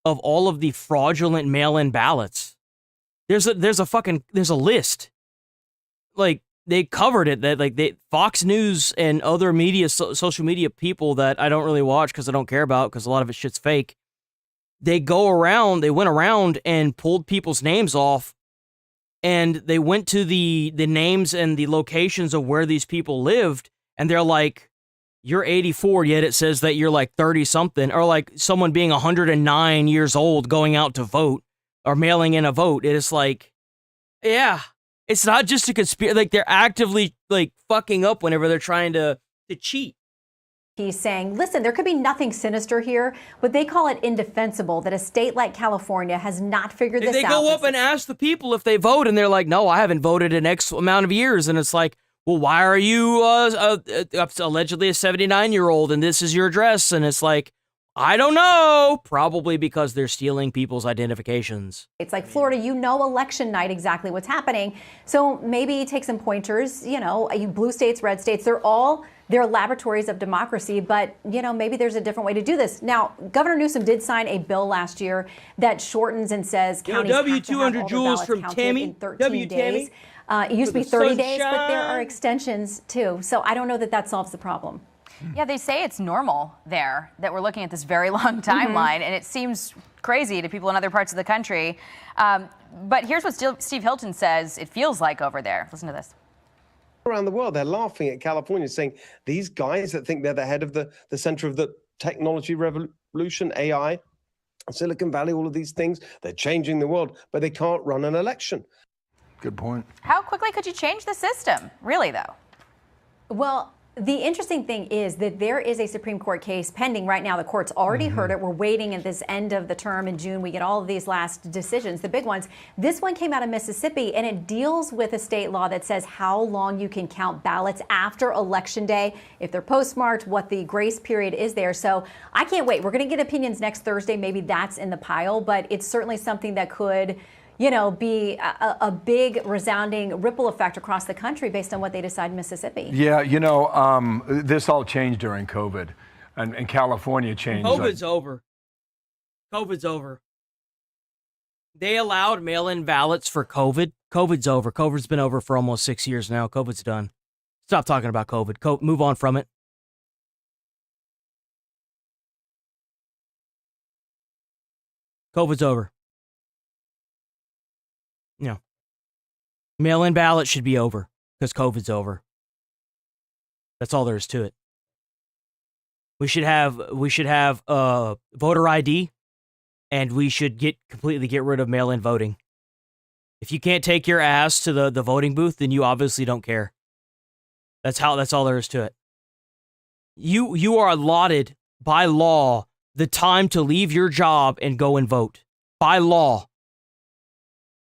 of all of the fraudulent mail-in ballots. There's a list. Like, they covered it, that Fox News and other media, social media people that I don't really watch because I don't care about because a lot of it shit's fake. They went around and pulled people's names off, and they went to the names and the locations of where these people lived, and they're like, you're 84, yet it says that you're like 30 something, or like someone being 109 years old going out to vote or mailing in a vote. It is like, yeah. It's not just a conspiracy. Like, they're actively, like, fucking up whenever they're trying to cheat. He's saying, listen, there could be nothing sinister here, but they call it indefensible that a state like California has not figured this out. They go up and ask the people if they vote, and they're like, no, I haven't voted in X amount of years. And it's like, well, why are you allegedly a 79-year-old, and this is your address? And it's like, I don't know. Probably because they're stealing people's identifications. It's like Florida, election night, exactly what's happening. So maybe take some pointers, blue states, red states, they're laboratories of democracy, but, maybe there's a different way to do this. Now, Governor Newsom did sign a bill last year that shortens and says counties have to have all their ballots counted in 13 days. It used to be 30 days, but there are extensions too. So I don't know that solves the problem. Yeah, they say it's normal there, that we're looking at this very long timeline, and it seems crazy to people in other parts of the country. But here's what Steve Hilton says it feels like over there. Listen to this. Around the world, they're laughing at California, saying these guys that think they're the head of the center of the technology revolution, AI, Silicon Valley, all of these things, they're changing the world, but they can't run an election. Good point. How quickly could you change the system, really, though? Well, the interesting thing is that there is a Supreme Court case pending right now. The court's already heard it. We're waiting at this end of the term in June. We get all of these last decisions, the big ones. This one came out of Mississippi, and it deals with a state law that says how long you can count ballots after Election Day, if they're postmarked, what the grace period is there. So I can't wait. We're going to get opinions next Thursday. Maybe that's in the pile, but it's certainly something that could be a big resounding ripple effect across the country based on what they decide in Mississippi. Yeah, this all changed during COVID, and California changed. COVID's over. COVID's over. They allowed mail-in ballots for COVID. COVID's over. COVID's been over for almost 6 years now. COVID's done. Stop talking about COVID. Move on from it. COVID's over. Yeah. Mail-in ballots should be over because COVID's over. That's all there is to it. We should have voter ID, and we should completely get rid of mail-in voting. If you can't take your ass to the voting booth, then you obviously don't care. That's all there is to it. You are allotted by law the time to leave your job and go and vote. By law.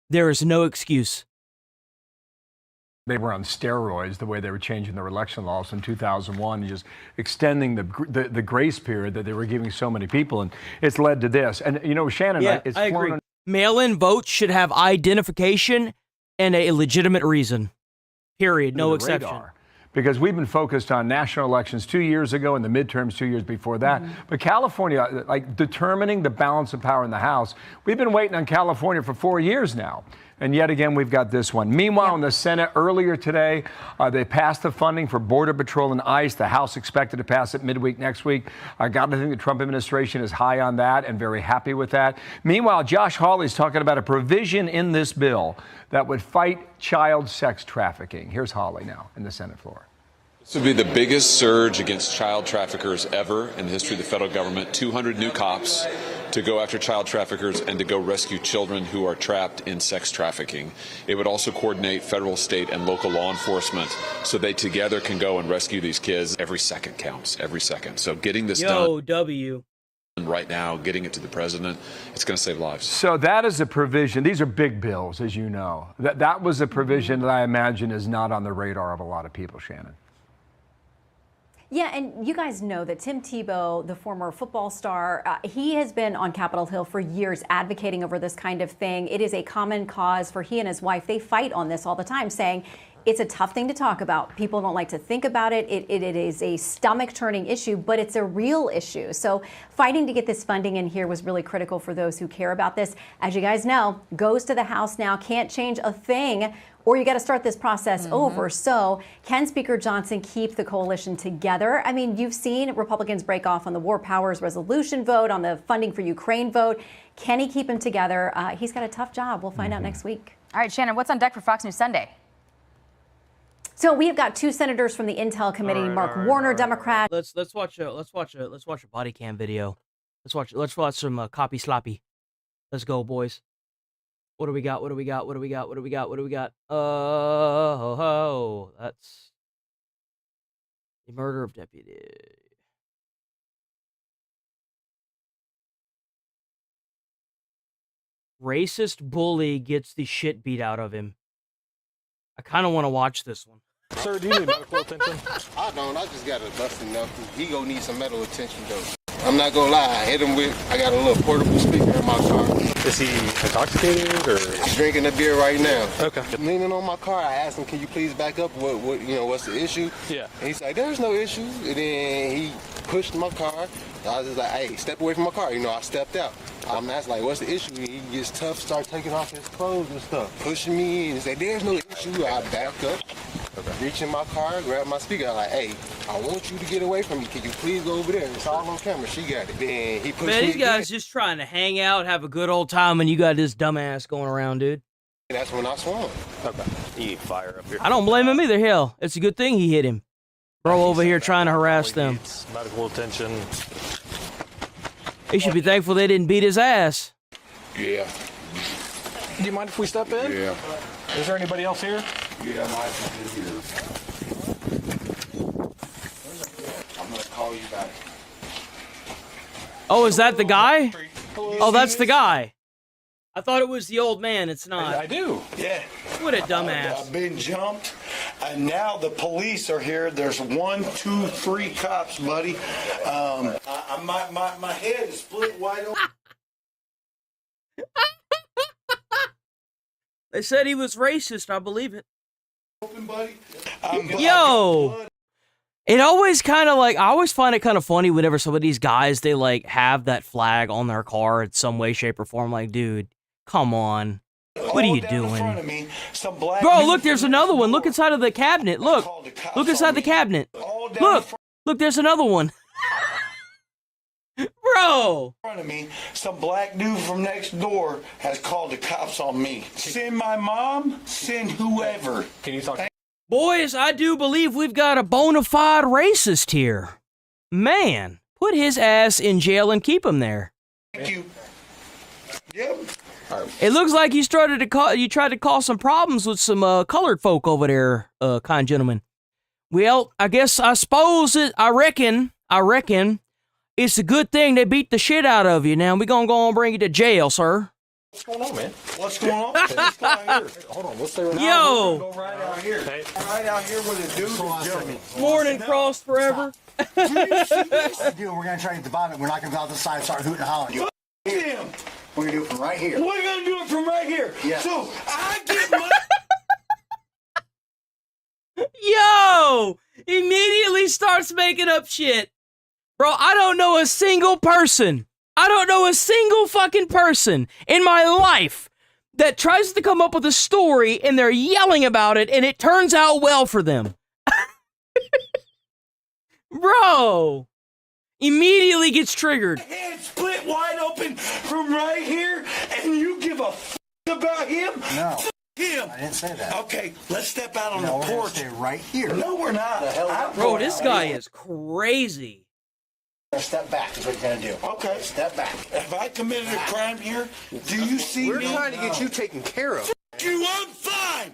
There is no excuse. They were on steroids the way they were changing their election laws in 2001, just extending the grace period that they were giving so many people, and it's led to this. And Shannon, I agree. Mail-in votes should have identification and a legitimate reason. Period. No exception. Radar. because we've been focused on national elections 2 years ago and the midterms 2 years before that. But California, like determining the balance of power in the House, we've been waiting on California for 4 years now. And yet again, we've got this one. Meanwhile, in the Senate earlier today, they passed the funding for Border Patrol and ICE. The House expected to pass it midweek next week. I got to think the Trump administration is high on that and very happy with that. Meanwhile, Josh Hawley's talking about a provision in this bill that would fight child sex trafficking. Here's Hawley now in the Senate floor. This would be the biggest surge against child traffickers ever in the history of the federal government. 200 new cops to go after child traffickers and to go rescue children who are trapped in sex trafficking. It would also coordinate federal, state, and local law enforcement so they together can go and rescue these kids. Every second counts, every second. So getting this done right now, getting it to the president, it's going to save lives. So that is a provision. These are big bills, as you know. That was a provision that I imagine is not on the radar of a lot of people, Shannon. Yeah, and you guys know that Tim Tebow, the former football star, he has been on Capitol Hill for years advocating over this kind of thing. It is a common cause for he and his wife. They fight on this all the time, saying it's a tough thing to talk about. People don't like to think about it. It is a stomach-turning issue, but it's a real issue. So fighting to get this funding in here was really critical for those who care about this. As you guys know, goes to the House now, can't change a thing, or you got to start this process over. So can Speaker Johnson keep the coalition together? I mean, you've seen Republicans break off on the War Powers Resolution vote, on the funding for Ukraine vote. Can he keep them together? He's got a tough job. We'll find out next week. All right, Shannon, what's on deck for Fox News Sunday? So we have got two senators from the Intel Committee, Mark Warner, Democrat. Let's watch a body cam video. Let's watch some copy sloppy. Let's go, boys. What do we got? Oh, that's the murder of deputy. Racist bully gets the shit beat out of him. I kind of want to watch this one. Sir, do you need medical attention? I don't. I just got a busting nothing. He gonna need some medical attention, though. I'm not gonna lie. I hit him I got a little portable speaker in my car. Is he intoxicated or? He's drinking a beer right now. Okay. Leaning on my car, I asked him, "Can you please back up? What's the issue?" Yeah. And he's like, "There's no issue." And then he pushed my car. I was just like, "Hey, step away from my car." I stepped out. I'm asking, like, what's the issue? He gets tough, start taking off his clothes and stuff, pushing me, and say, "There's no issue." I back up, reach in my car, grab my speaker. I'm like, "Hey, I want you to get away from me. Can you please go over there?" It's all on camera. She got it. Then he pushed me. Man, these guys just trying to hang out, have a good old time, and you got this dumbass going around, dude. That's when I swung. Okay. You need fire up here. I don't blame him either. Hell, it's a good thing he hit him. Bro over here trying to harass them. Medical attention. He should be thankful they didn't beat his ass. Yeah. Do you mind if we step in? Yeah. Is there anybody else here? Yeah, I'm gonna call you back. Oh, is that the guy? Oh, that's the guy. I thought it was the old man. It's not. I do. Yeah. What a dumbass. I've been jumped, and now the police are here. There's 1, 2, 3 cops, buddy. My head is split wide open. They said he was racist. I believe it. Open, buddy. Yo. It always kind of like, I always find it kind of funny whenever some of these guys, they like have that flag on their car in some way, shape, or form. Like, dude, come on. What are you doing? Bro, look, there's another one. Look inside of the cabinet. Look inside the cabinet. Look, there's another one. Bro. In front of me, some black dude from next door has called the cops on me. Send my mom, send whoever. Can you talk? Boys, I do believe we've got a bona fide racist here. Man, put his ass in jail and keep him there. Thank you. Yep. It looks like you tried to cause some problems with some colored folk over there, kind gentleman. Well, I reckon it's a good thing they beat the shit out of you. Now we're gonna go and bring you to jail, sir. What's going on, man? What's going on? What's going on here? Hold on, let's stay right Yo. Go right out here. Right out here where the dude is jumping. Morning cross forever. We're gonna try to divide it. We're not gonna go out the side and start hooting and hollering. Damn. We're gonna do it from right here. We're gonna do it from right here. Yeah. So I get my. Yo! Immediately starts making up shit. Bro, I don't know a single person. I don't know a single fucking person in my life that tries to come up with a story and they're yelling about it and it turns out well for them. Bro! Immediately gets triggered. Head split wide open from right here, and you give a about him? No. Him. I didn't say that. Okay, let's step out on No, the we're gonna porch. stay right here. No, we're not. Bro, this guy is crazy. Step back is what you're gonna do. Okay. Step back. Have I committed a crime here? Do you see We're me? trying to get you taken care of. You, I'm fine.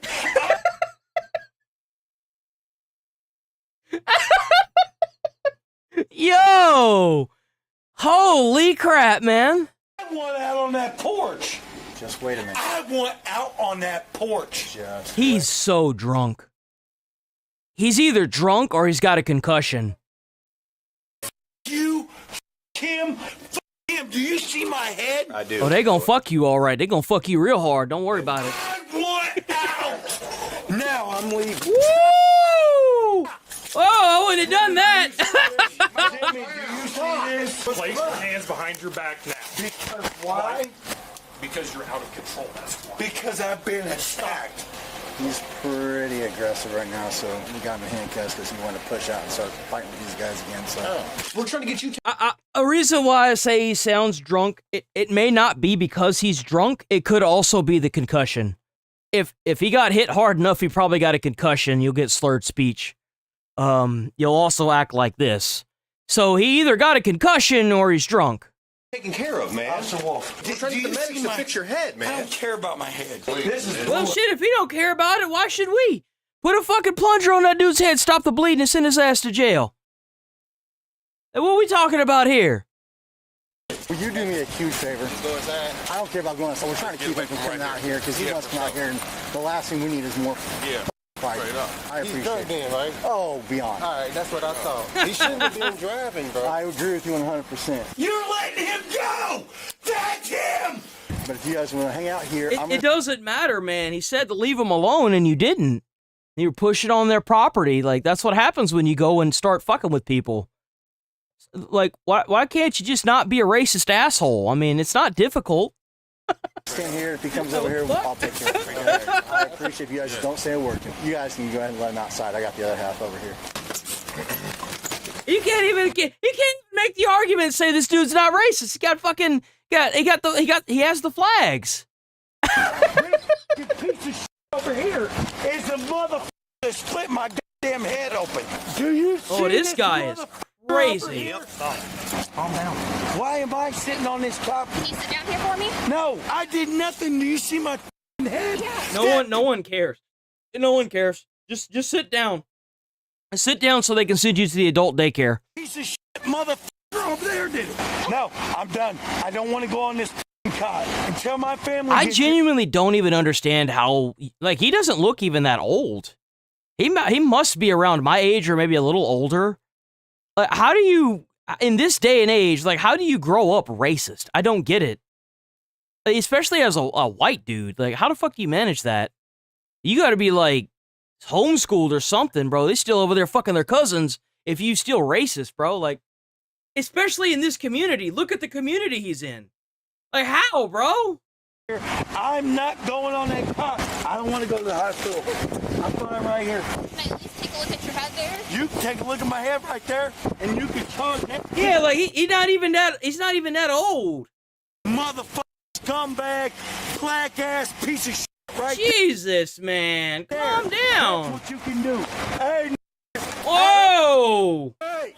Yo! Holy crap, man. I want out on that porch. Just wait a minute. I want out on that porch. He's so drunk. He's either drunk or he's got a concussion. You, him, him. Do you see my head? I do. Oh, they gonna fuck you all right. They gonna fuck you real hard. Don't worry about it. I want out. Now I'm leaving. Woo! Oh, I wouldn't have done that. Jimmy, do you see this? Place your hands behind your back now. Because why? Because you're out of control, that's why. Because I've been attacked. He's pretty aggressive right now, so we got him in handcuffs because he wanted to push out and start fighting with these guys again. So We're trying to get you. A reason why I say he sounds drunk, it may not be because he's drunk. It could also be the concussion. If he got hit hard enough, he probably got a concussion. You'll get slurred speech. You'll also act like this. So he either got a concussion or he's drunk. Taken care of, man. Officer Wolf, We're trying to get the medics to fix your head, man. I don't care about my head. This is Well, shit, if he don't care about it, why should we? Put a fucking plunger on that dude's head, stop the bleeding, and send his ass to jail. And what are we talking about here? will you do me a huge favor? Go inside. I don't care about going inside. We're trying to keep him from coming out here because he wants to come out here, and the last thing we need is more fight. I He's appreciate drunk it. then, right? Oh, beyond. All right, that's what I thought. He shouldn't have been driving, bro. I agree with you 100%. You're letting him go! That's him! But if you guys want to hang out here, It doesn't matter, man. He said to leave him alone, and you didn't. You were pushing on their property. Like, that's what happens when you go and start fucking with people. Like, why can't you just not be a racist asshole? I mean, it's not difficult. stand here. If he comes over here, I'll take care of him. I appreciate if you guys just don't say a word. You guys can go ahead and let him outside. I got the other half over here. You can't even make the argument and say this dude's not racist. He got fucking he has the flags. You piece of shit over here is the motherfucker that split my goddamn head open. Do you see this guy is crazy. Calm down. Why am I sitting on this top? Can you sit down here for me? No, I did nothing. Do you see my head? Yeah. No one cares. No one cares. Just sit down. Sit down so they can send you to the adult daycare. Piece of shit motherfucker over there did it. No, I'm done. I don't want to go on this cot until my family. I gets genuinely don't even understand how, like, he doesn't look even that old. He must be around my age or maybe a little older. Like, how do you, in this day and age, like, how do you grow up racist? I don't get it. Like, especially as a white dude. Like, how the fuck do you manage that? You gotta be, like, homeschooled or something, bro. They still over there fucking their cousins if you still racist, bro. Like, especially in this community. Look at the community he's in. Like, how, bro? I'm not going on that cot. I don't want to go to the hospital. I'm fine right here. Can I at least take a look at your head there? You can take a look at my head right there, and you can charge that. Yeah, like he's not even that old. Motherfucker, scumbag, black ass piece of shit right Jesus, man. Calm down. That's what you can do. Hey, whoa. Hey,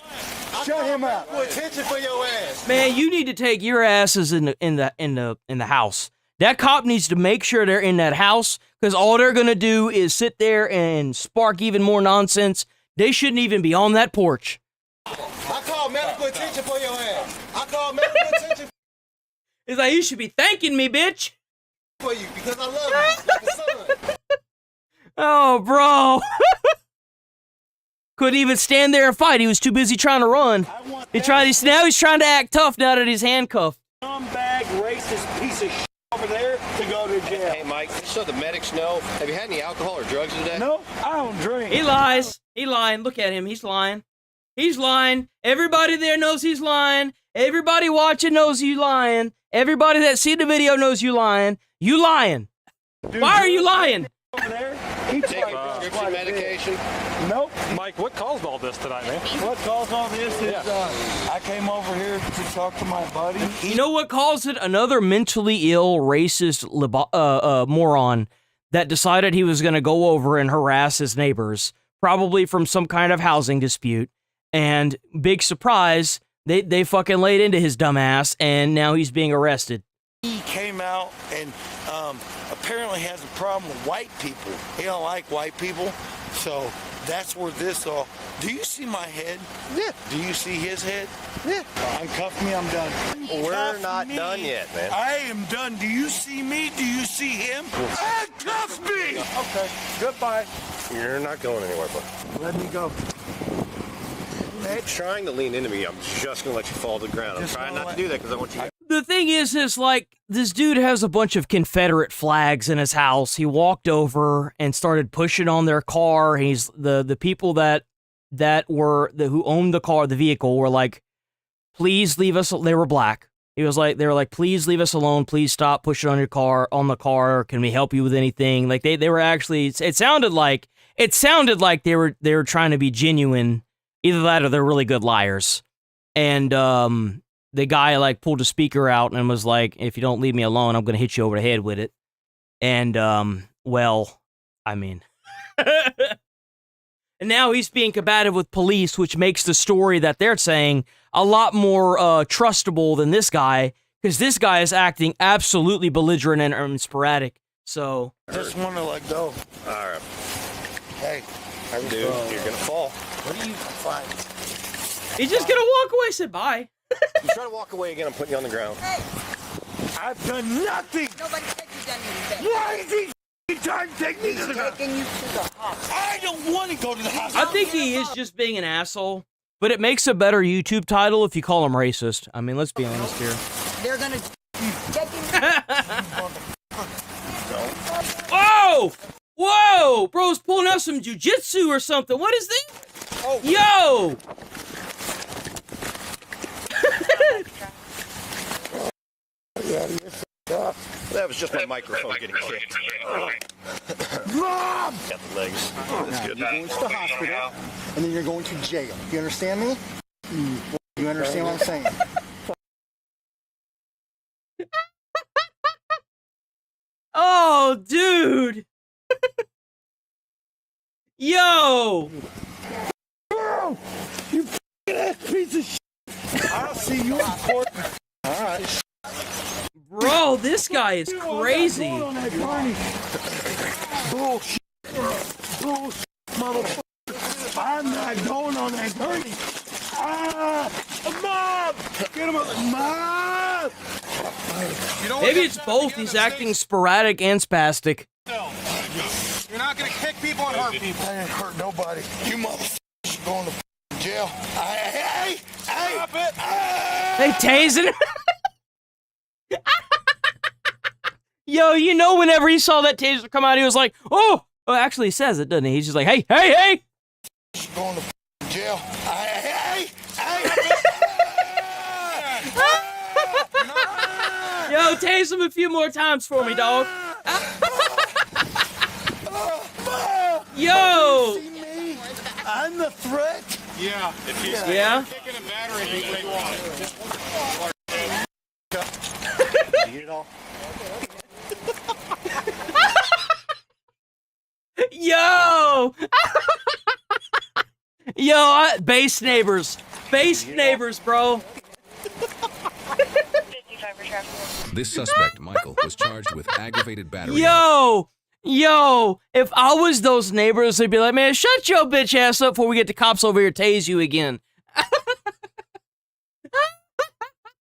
shut him up. Attention for your ass. Man, you need to take your asses in the house. That cop needs to make sure they're in that house, because all they're gonna do is sit there and spark even more nonsense. They shouldn't even be on that porch. I call medical attention for your ass. I call medical attention It's like, you should be thanking me, bitch. for you because I love you like a son. Oh, bro. Couldn't even stand there and fight. He was too busy trying to run. Now he's trying to act tough now that he's handcuffed. scumbag, racist piece of shit over there to go to jail. Hey, Mike, just so the medics know, have you had any alcohol or drugs today? No, I don't drink. He lies. He lying. Look at him. He's lying. He's lying. Everybody there knows he's lying. Everybody watching knows you lying. Everybody that see the video knows you lying. You lying. Dude, why are you lying? Over there, he Take prescription medication. Nope. Mike, what caused all this tonight, man? What caused all this is I came over here to talk to my buddy. You know what caused it? Another mentally ill, racist moron that decided he was going to go over and harass his neighbors, probably from some kind of housing dispute. And big surprise, they fucking laid into his dumb ass, and now he's being arrested. He came out and apparently has a problem with white people. He don't like white people, so that's where this all. Do you see my head? Yeah. Do you see his head? Yeah. Uncuff me, I'm done. We're not done yet, man. I am done. Do you see me? Do you see him? Uncuff me! Okay, goodbye. You're not going anywhere, bud. Let me go. You're trying to lean into me. I'm just going to let you fall to the ground. I'm trying not to do that because I want you to... The thing is like, this dude has a bunch of Confederate flags in his house. He walked over and started pushing on their car. He's the people that who owned the car, the vehicle, were like, please leave us. They were black. They were like, please leave us alone. Please stop pushing on the car. Can we help you with anything? Like they were actually. It sounded like they were trying to be genuine. Either that or they're really good liars. And the guy like pulled a speaker out and was like, if you don't leave me alone, I'm going to hit you over the head with it. And, well, I mean, and now he's being combative with police, which makes the story that they're saying a lot more trustable than this guy, because this guy is acting absolutely belligerent and sporadic. So Just want to let go. All right. Hey, Dude, you're going to fall. what are you fighting? he's just going to walk away. Said bye. You try to walk away again, I'm putting you on the ground. I've done nothing. Nobody said you done anything. Why is he trying to take me to the hospital? Taking you to the hospital. I don't want to go to the hospital. I think he is just being an asshole, but it makes a better YouTube title if you call him racist. I mean, let's be honest here. They're gonna take you. Whoa! Whoa! Bro's pulling out some jujitsu or something. What is this? Oh. Yo! That was just my microphone getting kicked. Mom! Got the legs. That's good. You're going to the hospital, and then you're going to jail. You understand me? You understand what I'm saying? Oh, dude! Yo! You f***ing ass piece of shit. I'll see you in court. All right. Bro, this guy is crazy. I'm not going on that gurney. Bullshit. Bullshit, motherfucker. I'm not going on that gurney. Mom! Get him up. Mom! Maybe it's both. He's acting sporadic and spastic. You're not going to kick people and hurt people. I didn't hurt nobody. You motherfuckers are going to jail. Hey! Stop it! They tasing him. Yo, you know, whenever he saw that taser come out, he was like, oh! Well, actually, he says it, doesn't he? He's just like, hey! You're going to jail. Hey! Yo, tase him a few more times for me, dog. Yo! You see me? I'm the threat. Yeah. If he's Yeah? kicking and battering you, what do you want? You get it all? Yo! Yo, base neighbors. Base neighbors, bro. This suspect, Michael, was charged with aggravated battery. Yo, if I was those neighbors, they'd be like, man, shut your bitch ass up before we get the cops over here to tase you again.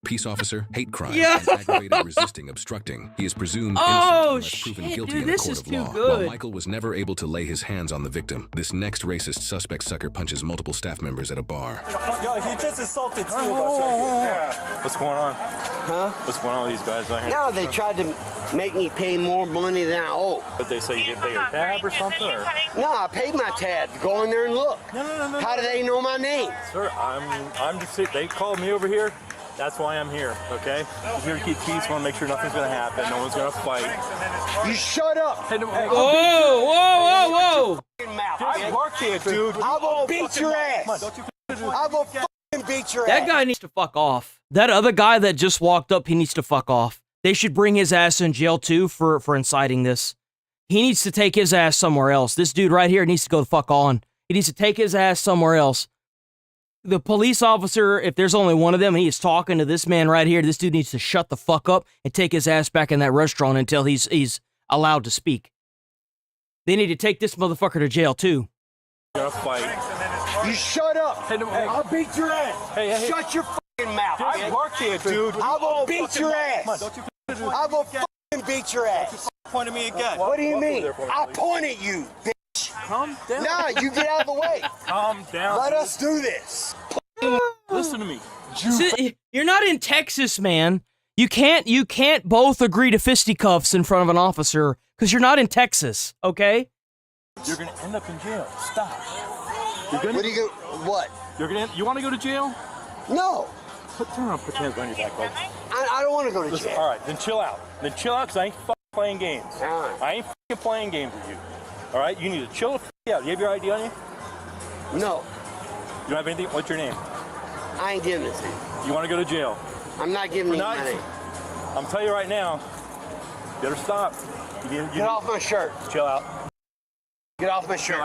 peace officer, hate crime, Yeah. and aggravated resisting obstructing. He is presumed innocent Oh, unless proven shit, guilty dude, in a this court is of too law. good. While Michael was never able to lay his hands on the victim, this next racist suspect sucker punches multiple staff members at a bar. Yo, he just assaulted two of us. What's going on? Huh? What's going on with these guys right here? No, they tried to make me pay more money than I owe. But they say you didn't pay your tab or something? Or? No, I paid my tab. Go in there and look. No. How do they know my name? Sir, I'm just, they called me over here. That's why I'm here, okay? I'm here to keep peace. Want to make sure nothing's going to happen. No one's going to fight. You shut up. Hey, Whoa! I work here, dude. I will beat your ass. I will fucking beat your ass. That guy needs to fuck off. That other guy that just walked up, he needs to fuck off. They should bring his ass in jail too for inciting this. He needs to take his ass somewhere else. This dude right here needs to go the fuck on. He needs to take his ass somewhere else. The police officer, if there's only one of them, and he is talking to this man right here, this dude needs to shut the fuck up and take his ass back in that restaurant until he's allowed to speak. They need to take this motherfucker to jail too. Gonna fight. You shut up. Hey, I'll beat your ass. Hey. Shut your fucking mouth. I work here, dude. I will beat your ass. I will fucking beat your ass. Pointed me again. What do you mean? I pointed you, bitch. Calm down. Nah, you get out of the way. Calm down. Let us do this. Listen to me. See, you're not in Texas, man. You can't both agree to fisticuffs in front of an officer because you're not in Texas, okay? You're gonna end up in jail. Stop. What are you gonna? What? You want to go to jail? No. Turn around, put your hands behind your back, bud. I don't want to go to Listen, jail. all right, then chill out. Because I ain't playing games. All right. I ain't playing games with you. All right, you need to chill the out. You have your ID on you? No. You don't have anything? What's your name? I ain't giving it to you. You want to go to jail? I'm not giving you money. I'm telling you right now, you better stop. Get off my shirt. Chill out. Get off my shirt.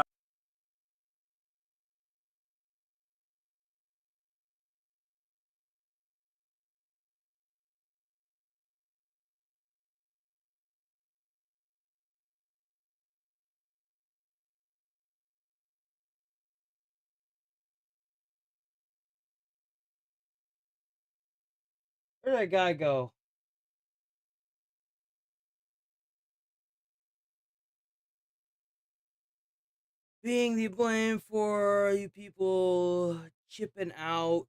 Where'd that guy go? Being the blame for you people chipping out.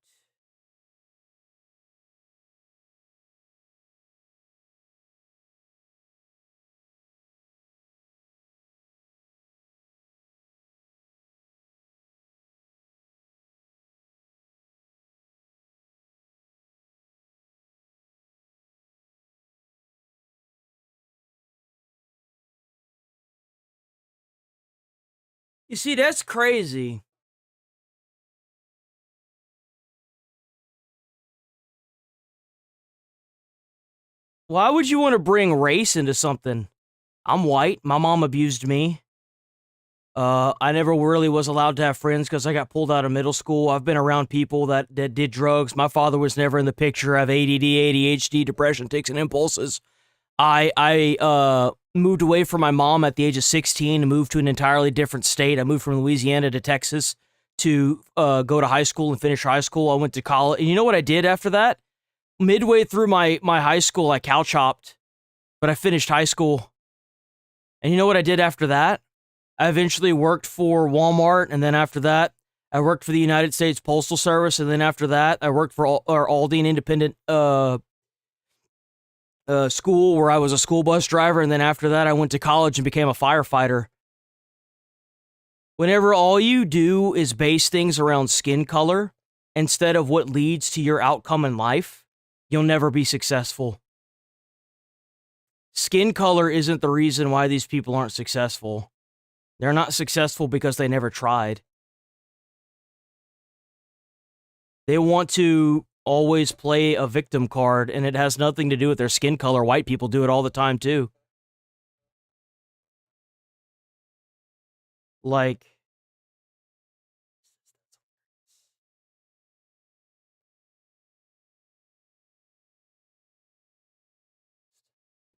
You see, that's crazy. Why would you want to bring race into something? I'm white. My mom abused me. I never really was allowed to have friends because I got pulled out of middle school. I've been around people that did drugs. My father was never in the picture. I have ADD, ADHD, depression, tics, and impulses. I moved away from my mom at the age of 16 and moved to an entirely different state. I moved from Louisiana to Texas to go to high school and finish high school. I went to college. And you know what I did after that? Midway through my high school, I cow chopped, but I finished high school. And you know what I did after that? I eventually worked for Walmart, and then after that, I worked for the United States Postal Service, and then after that, I worked for Aldi, an independent school where I was a school bus driver, and then after that, I went to college and became a firefighter. Whenever all you do is base things around skin color instead of what leads to your outcome in life, you'll never be successful. Skin color isn't the reason why these people aren't successful. They're not successful because they never tried. They want to always play a victim card, and it has nothing to do with their skin color. White people do it all the time, too. Like,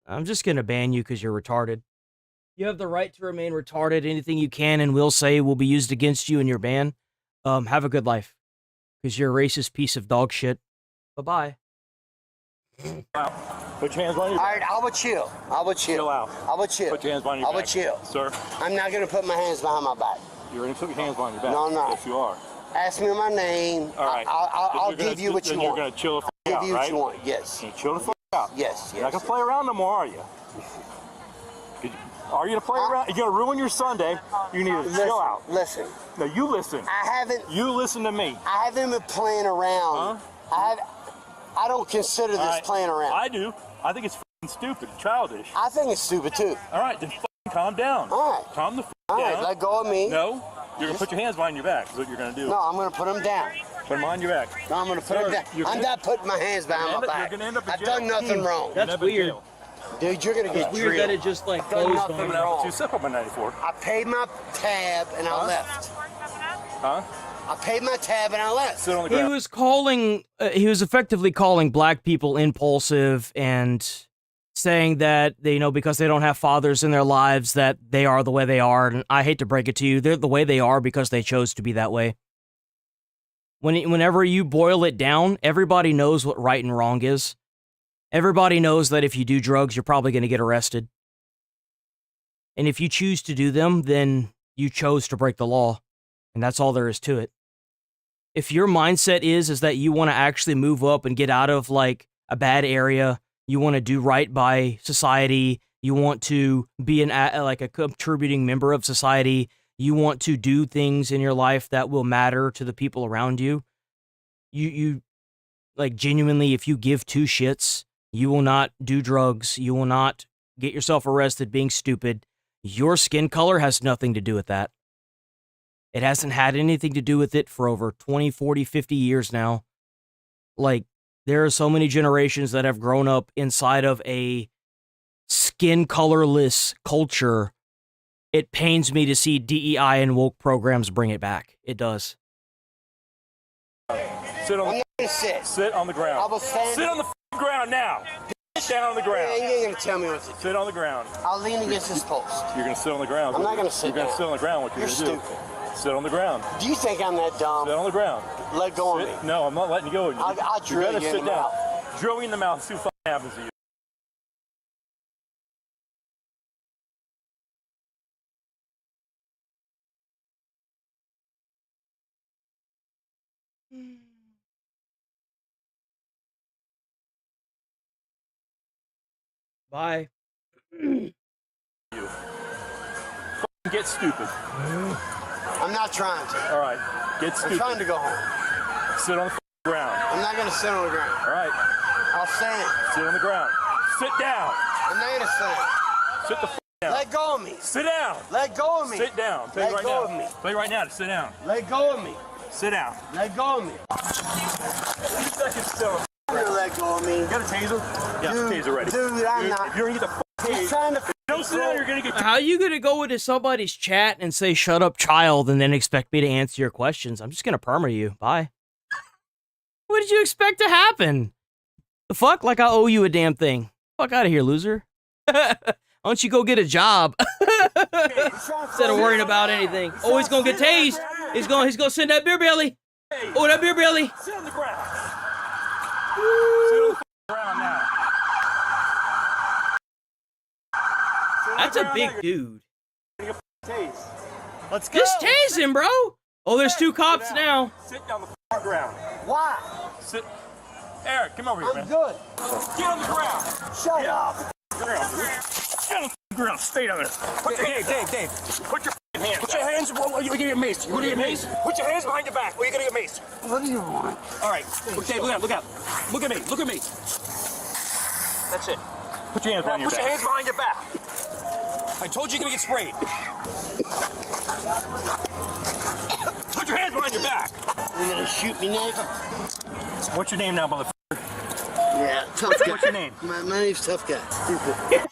I'm just going to ban you because you're retarded. You have the right to remain retarded. Anything you can and will say will be used against you in your ban. Have a good life. Because you're a racist piece of dog shit. Bye-bye. Put your hands on your All right, I will chill. I will chill. Chill out. I will chill. Put your hands behind your I will back. chill. Sir. I'm not going to put my hands behind my back. You're going to put your hands behind your back. No, I'm not. Yes, you are. Ask me my name. All right. I'll give you what you want. You're going to chill the I'll out, give you right? what you want, yes. You chill the out. Yes, You're not going to play around no more, are you? Are you going to play around? You're going to ruin your Sunday. You need to chill out. Listen. No, you listen. I haven't. You listen to me. I haven't been playing around. Huh? I don't consider this playing around. I do. I think it's f***ing stupid, childish. I think it's stupid too. All right, then f***ing calm down. All right. Calm the f*** All down. right, let go of me. No, you're going to put your hands behind your back is what you're going to do. No, I'm going to put them down. Put them behind your back. No, I'm going to put them down. I'm not putting my hands behind my back. You're going to end up in I've jail. done nothing wrong. That's weird. Dude, you're going to get It's weird that it just like I've done closed nothing on you. wrong. You set up on 94. I paid my tab and I left. Huh? I paid my tab and I left. Sit on the He ground. was calling, he was effectively calling black people impulsive and saying that they, because they don't have fathers in their lives, that they are the way they are. And I hate to break it to you, they're the way they are because they chose to be that way. Whenever you boil it down, everybody knows what right and wrong is. Everybody knows that if you do drugs, you're probably going to get arrested. And if you choose to do them, then you chose to break the law. And that's all there is to it. If your mindset is that you want to actually move up and get out of like a bad area, you want to do right by society, you want to be a contributing member of society, you want to do things in your life that will matter to the people around you, you like genuinely, if you give two shits, you will not do drugs, you will not get yourself arrested being stupid. Your skin color has nothing to do with that. It hasn't had anything to do with it for over 20, 40, 50 years now. Like, there are so many generations that have grown up inside of a skin colorless culture. It pains me to see DEI and woke programs bring it back. It does. Sit on the Sit on the ground. I will stand. Sit on the ground now. Sit down on the ground. You ain't gonna tell me what to do. Sit on the ground. I'll lean against this post. You're gonna sit on the ground. I'm not gonna sit You're gonna down. sit on the ground. What you're You're gonna do? stupid. Sit on the ground. Do you think I'm that dumb? Sit on the ground. Let go of me. No, I'm not letting you go. I'll drill gotta you in sit the down. mouth. Drill me in the mouth. See what happens to you. Bye. Get stupid. I'm not trying to. All right. Get stupid. I'm trying to go home. Sit on the ground. I'm not gonna sit on the ground. All right. I'll stand. Sit on the ground. Sit down. I'm not gonna stand. Sit the down. Let go of me. Sit down. Let go of me. Sit down. Tell you Let right go now. of me. Tell you right now to sit down. Let go of me. Sit down. Let go of me. 2 seconds still. You're gonna let go of me. You got a taser? Yeah, Dude, taser ready. dude, I'm not. If you're gonna get the He's trying to. don't sit down, you're gonna get. How are you going to go into somebody's chat and say, shut up, child, and then expect me to answer your questions? I'm just going to perma you. Bye. What did you expect to happen? The fuck? Like I owe you a damn thing. Fuck out of here, loser. Why don't you go get a job? Instead of worrying about anything. Oh, he's going to get tased. He's going to send that beer belly. Oh, that beer belly. Sit on the ground. Sit on the ground now. That's a big dude. Let's go. Just tase him, bro. Oh, there's 2 cops now. Sit down the ground. Why? Sit. Eric, come over here, man. I'm good. Get on the ground. Shut up. Get on the ground. Stay down there. Put your Dave. Put your hands. Put your hands. Well, you're gonna get maced. You're gonna get maced. Put your hands behind your back, or you're gonna get maced. What do you want? All right. Dave, look out. Look at me. Look at me. That's it. Put your hands behind your back. Put your hands behind your back. I told you you're gonna get sprayed. Put your hands behind your back. You're gonna shoot me now? What's your name now, motherfucker? Yeah, tough guy. What's your name? My name's Tough Guy. Stupid.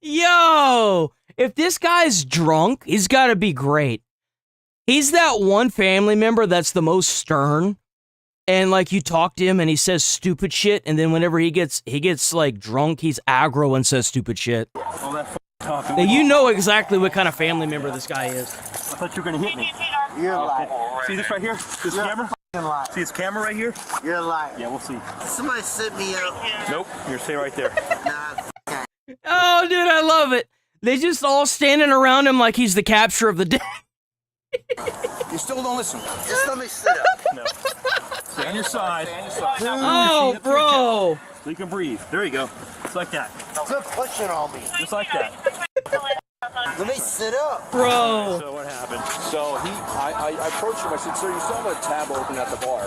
Yo, if this guy's drunk, he's got to be great. He's that one family member that's the most stern. And like you talk to him and he says stupid shit, and then whenever he gets like drunk, he's aggro and says stupid shit. All that talking. Now, you know exactly what kind of family member this guy is. I thought you were gonna hit me. You're lying. See this right here? This camera? liar. See his camera right here? You're a liar. Yeah, we'll see. Somebody set me up. Nope, you're stay right there. Oh, dude, I love it. They just all standing around him like he's the capture of the day. You still don't listen. Just let me sit up. No. Stay on your side. Oh, bro. So you can breathe. There you go. Just like that. Quit pushing on me. Just like that. Let me sit up. Bro. So what happened? So I approached him. I said, sir, you saw the tab open at the bar.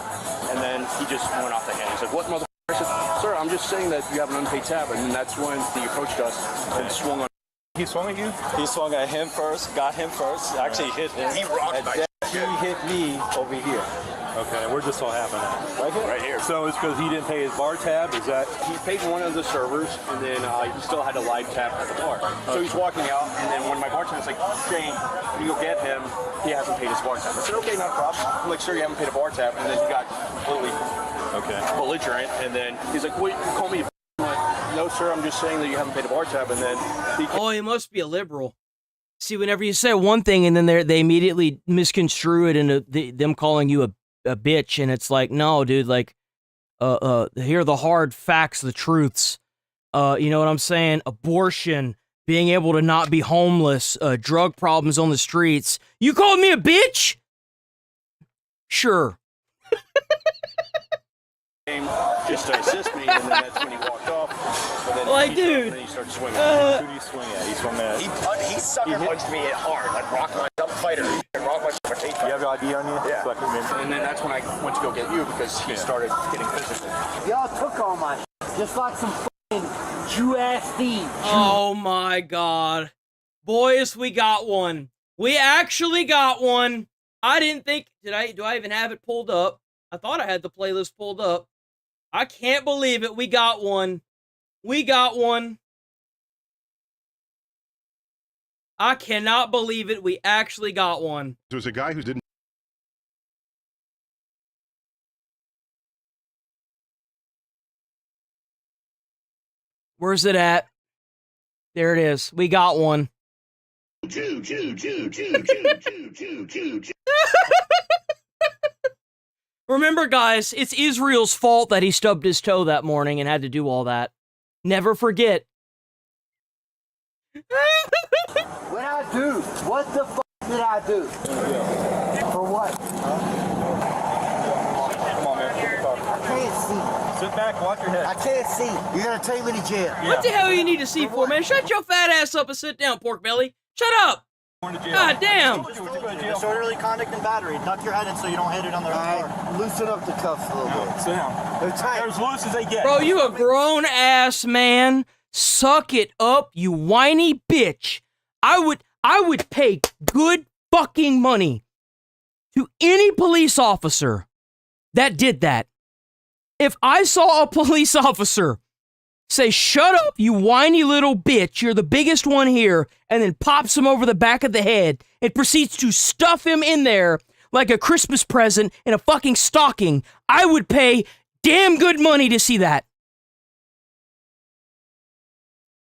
And then he just went off the handle. He said, what mother? I said, sir, I'm just saying that you have an unpaid tab. And then that's when he approached us and swung on. He swung at you? He swung at him first, got him first, actually hit him. He rocked my He hit me over here. Okay, where'd this all happen at? Right here. Right here. So it's because he didn't pay his bar tab? Is that? He paid one of the servers, and then he still had a live tab at the bar. So he's walking out, and then when my bartender's like, Shane, can you go get him? He hasn't paid his bar tab. I said, okay, not a problem. I'm like, sir, you haven't paid a bar tab. And then he got completely belligerent, and then he's like, wait, you call me a I'm like, no, sir, I'm just saying that you haven't paid a bar tab. And then he must be a liberal. See, whenever you say one thing and then they immediately misconstrue it into them calling you a bitch, and it's like, no, dude, like, here are the hard facts, the truths. You know what I'm saying? Abortion, being able to not be homeless, drug problems on the streets. You called me a bitch? Sure. just to assist me, and then that's when he walked off. And then Like, he dude. Then he started swinging. Who do you swing at? He swung at. He sucker punched me hard. Like rock my up fighter. Rock my face. You have your ID on you? Yeah. So I can remember. And then that's when I went to go get you because he started getting physical. Y'all took all my shit, just like some fucking Jew-ass thieves. Oh my God. Boys, we got one. We actually got one. I didn't think, do I even have it pulled up? I thought I had the playlist pulled up. I can't believe it. We got one. We got one. I cannot believe it. We actually got one. There's a guy who didn't. Where's it at? There it is. We got one. Remember, guys, it's Israel's fault that he stubbed his toe that morning and had to do all that. Never forget. What I do? What the fuck did I do? For what? Come on, man. I can't see. Sit back, watch your head. I can't see. You're gonna take me to jail. What the hell you need to see for, man? Shut your fat ass up and sit down, pork belly. Shut up. God damn. Disorderly conduct and battery. Duck your head in so you don't hit it on the floor. Loosen up the cuffs a little bit. Sit down. They're tight. They're as loose as they get. Bro, you a grown ass man. Suck it up, you whiny bitch. I would pay good fucking money to any police officer that did that. If I saw a police officer say, shut up, you whiny little bitch, you're the biggest one here, and then pops him over the back of the head and proceeds to stuff him in there like a Christmas present in a fucking stocking, I would pay damn good money to see that.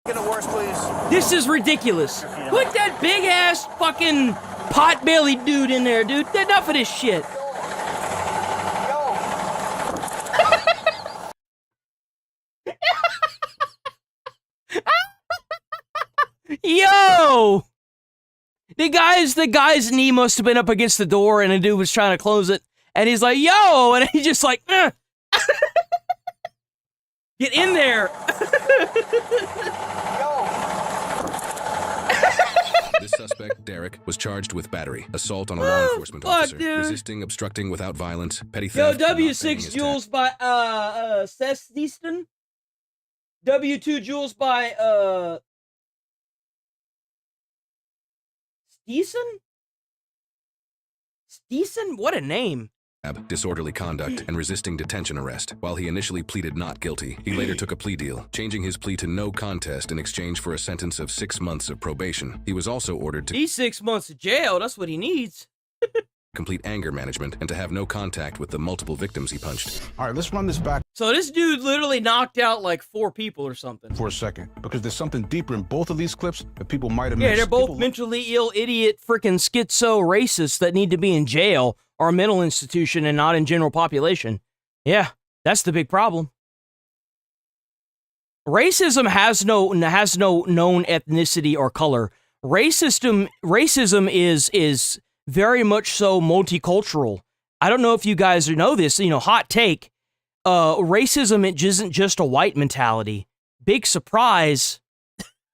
Get it worse, please. This is ridiculous. Put that big ass fucking pot-bellied dude in there, dude. Enough of this shit. Yo! The guy's knee must have been up against the door and the dude was trying to close it. And he's like, yo! And he's just like, get in there! This suspect, Derek, was charged with battery, assault on a law enforcement officer, dude. resisting, obstructing without violence, petty Yo, theft, and not paying W6 his Jules by, Seth Deaston? W2 Jules by, Steeson? Steeson? What a name. Disorderly conduct, and resisting detention arrest. While he initially pleaded not guilty, he later took a plea deal, changing his plea to no contest in exchange for a sentence of 6 months of probation. He was also ordered to He's 6 months of jail. That's what he needs. complete anger management and to have no contact with the multiple victims he punched. All right, let's run this back So this dude literally knocked out like 4 people or something. for a second, because there's something deeper in both of these clips that people might have Yeah, missed. they're both People- mentally ill, idiot, freaking schizo racists that need to be in jail, or a mental institution and not in general population. Yeah, that's the big problem. Racism has no known ethnicity or color. Racism is very much so multicultural. I don't know if you guys know this, hot take. Racism, it isn't just a white mentality. Big surprise.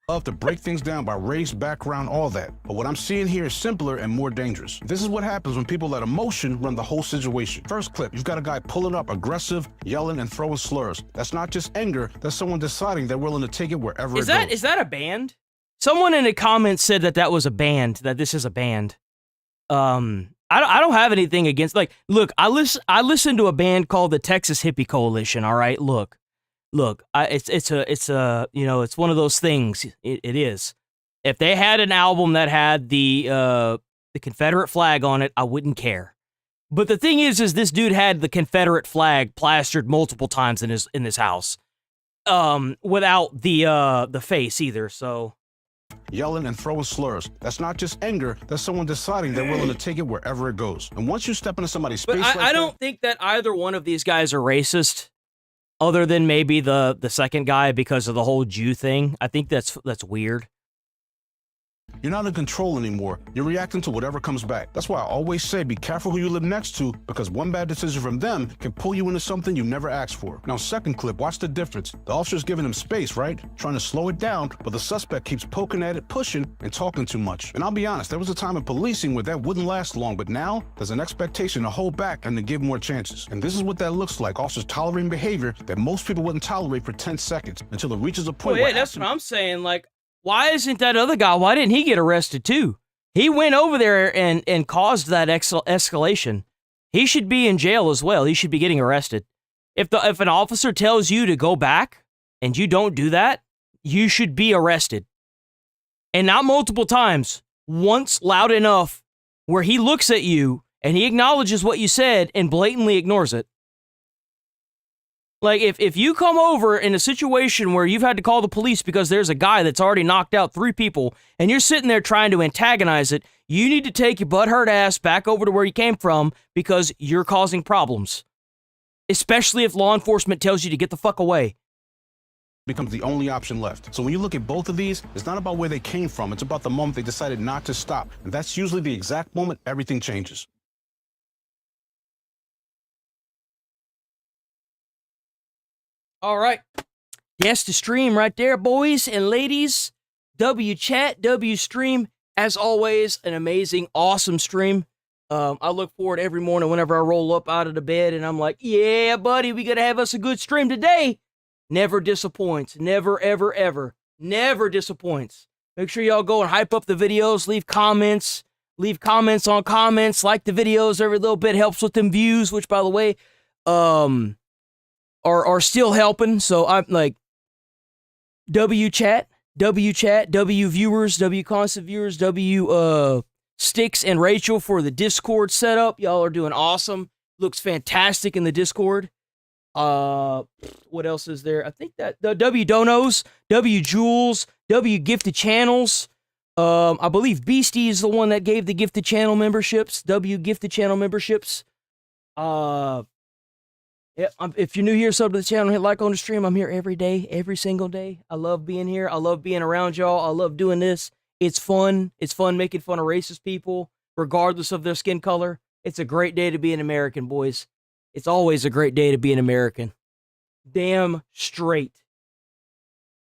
Love to break things down by race, background, all that. But what I'm seeing here is simpler and more dangerous. This is what happens when people let emotion run the whole situation. First clip, you've got a guy pulling up, aggressive, yelling, and throwing slurs. That's not just anger, that's someone deciding they're willing to take it wherever it goes. Is that a band? Someone in the comments said that was a band, that this is a band. I don't have anything against, look, I listen to a band called the Texas Hippie Coalition, all right? Look, it's one of those things. It is. If they had an album that had the Confederate flag on it, I wouldn't care. But the thing is this dude had the Confederate flag plastered multiple times in his house, without the face either. So. Yelling and throwing slurs. That's not just anger, that's someone deciding they're willing to take it wherever it goes. And once you step into somebody's space I don't think that either one of these guys are racist, other than maybe the second guy because of the whole Jew thing. I think that's weird. You're not in control anymore. You're reacting to whatever comes back. That's why I always say be careful who you live next to, because one bad decision from them can pull you into something you never asked for. Now, second clip, watch the difference. The officer's giving him space, right? Trying to slow it down, but the suspect keeps poking at it, pushing, and talking too much. And I'll be honest, there was a time in policing where that wouldn't last long, but now there's an expectation to hold back and to give more chances. And this is what that looks like. Officers tolerating behavior that most people wouldn't tolerate for 10 seconds until it reaches a point where... Yeah, that's what I'm saying. Why isn't that other guy, why didn't he get arrested too? He went over there and caused that escalation. He should be in jail as well. He should be getting arrested. If an officer tells you to go back and you don't do that, you should be arrested. And not multiple times. Once loud enough where he looks at you and he acknowledges what you said and blatantly ignores it. If you come over in a situation where you've had to call the police because there's a guy that's already knocked out 3 people and you're sitting there trying to antagonize it, you need to take your butthurt ass back over to where you came from because you're causing problems. Especially if law enforcement tells you to get the fuck away. Becomes the only option left. So when you look at both of these, it's not about where they came from, it's about the moment they decided not to stop. And that's usually the exact moment everything changes. All right. Yes, the stream right there, boys and ladies. W chat, W stream. As always, an amazing, awesome stream. I look forward every morning whenever I roll up out of the bed and I'm like, yeah, buddy, we gotta have us a good stream today. Never disappoints. Never, ever, ever. Never disappoints. Make sure y'all go and hype up the videos, leave comments on comments, like the videos. Every little bit helps with them views, which, by the way, are still helping. So I'm like, W chat, W viewers, W constant viewers, W Sticks and Rachel for the Discord setup. Y'all are doing awesome. Looks fantastic in the Discord. What else is there? I think that the W Donos, W Jules, W Gifted Channels. I believe Beastie is the one that gave the Gifted Channel memberships. W Gifted Channel memberships. Yeah, if you're new here, sub to the channel, hit like on the stream. I'm here every day, every single day. I love being here. I love being around y'all. I love doing this. It's fun. It's fun making fun of racist people, regardless of their skin color. It's a great day to be an American, boys. It's always a great day to be an American. Damn straight.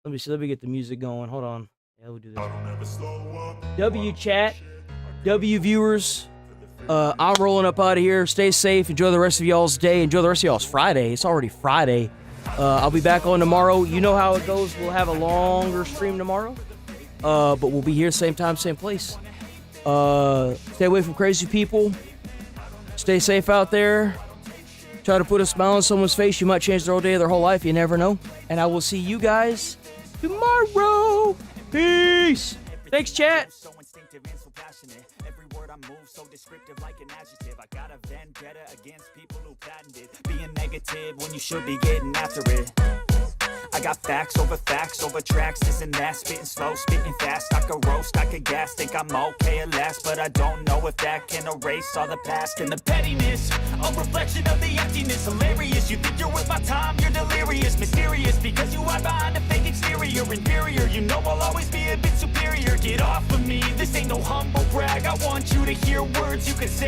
Let me see. Let me get the music going. Hold on. Yeah, we'll do this. W chat, W viewers. I'm rolling up out of here. Stay safe. Enjoy the rest of y'all's day. Enjoy the rest of y'all's Friday. It's already Friday. I'll be back on tomorrow. You know how it goes. We'll have a longer stream tomorrow. But we'll be here same time, same place. Stay away from crazy people. Stay safe out there. Try to put a smile on someone's face. You might change their whole day or their whole life. You never know. And I will see you guys tomorrow. Peace. Thanks, chat. So descriptive like an adjective. I got a vendetta against people who patented being negative when you should be getting after it. I got facts over tracks, this and that. Spitting slow, spitting fast. I could roast, I could gas. Think I'm okay at last, but I don't know if that can erase all the past. And the pettiness, a reflection of the emptiness. Hilarious, you think you're worth my time, you're delirious. Mysterious, because you hide behind a fake exterior. Inferior, you know I'll always be a bit superior. Get off of me, this ain't no humble brag. I want you to hear words you can say.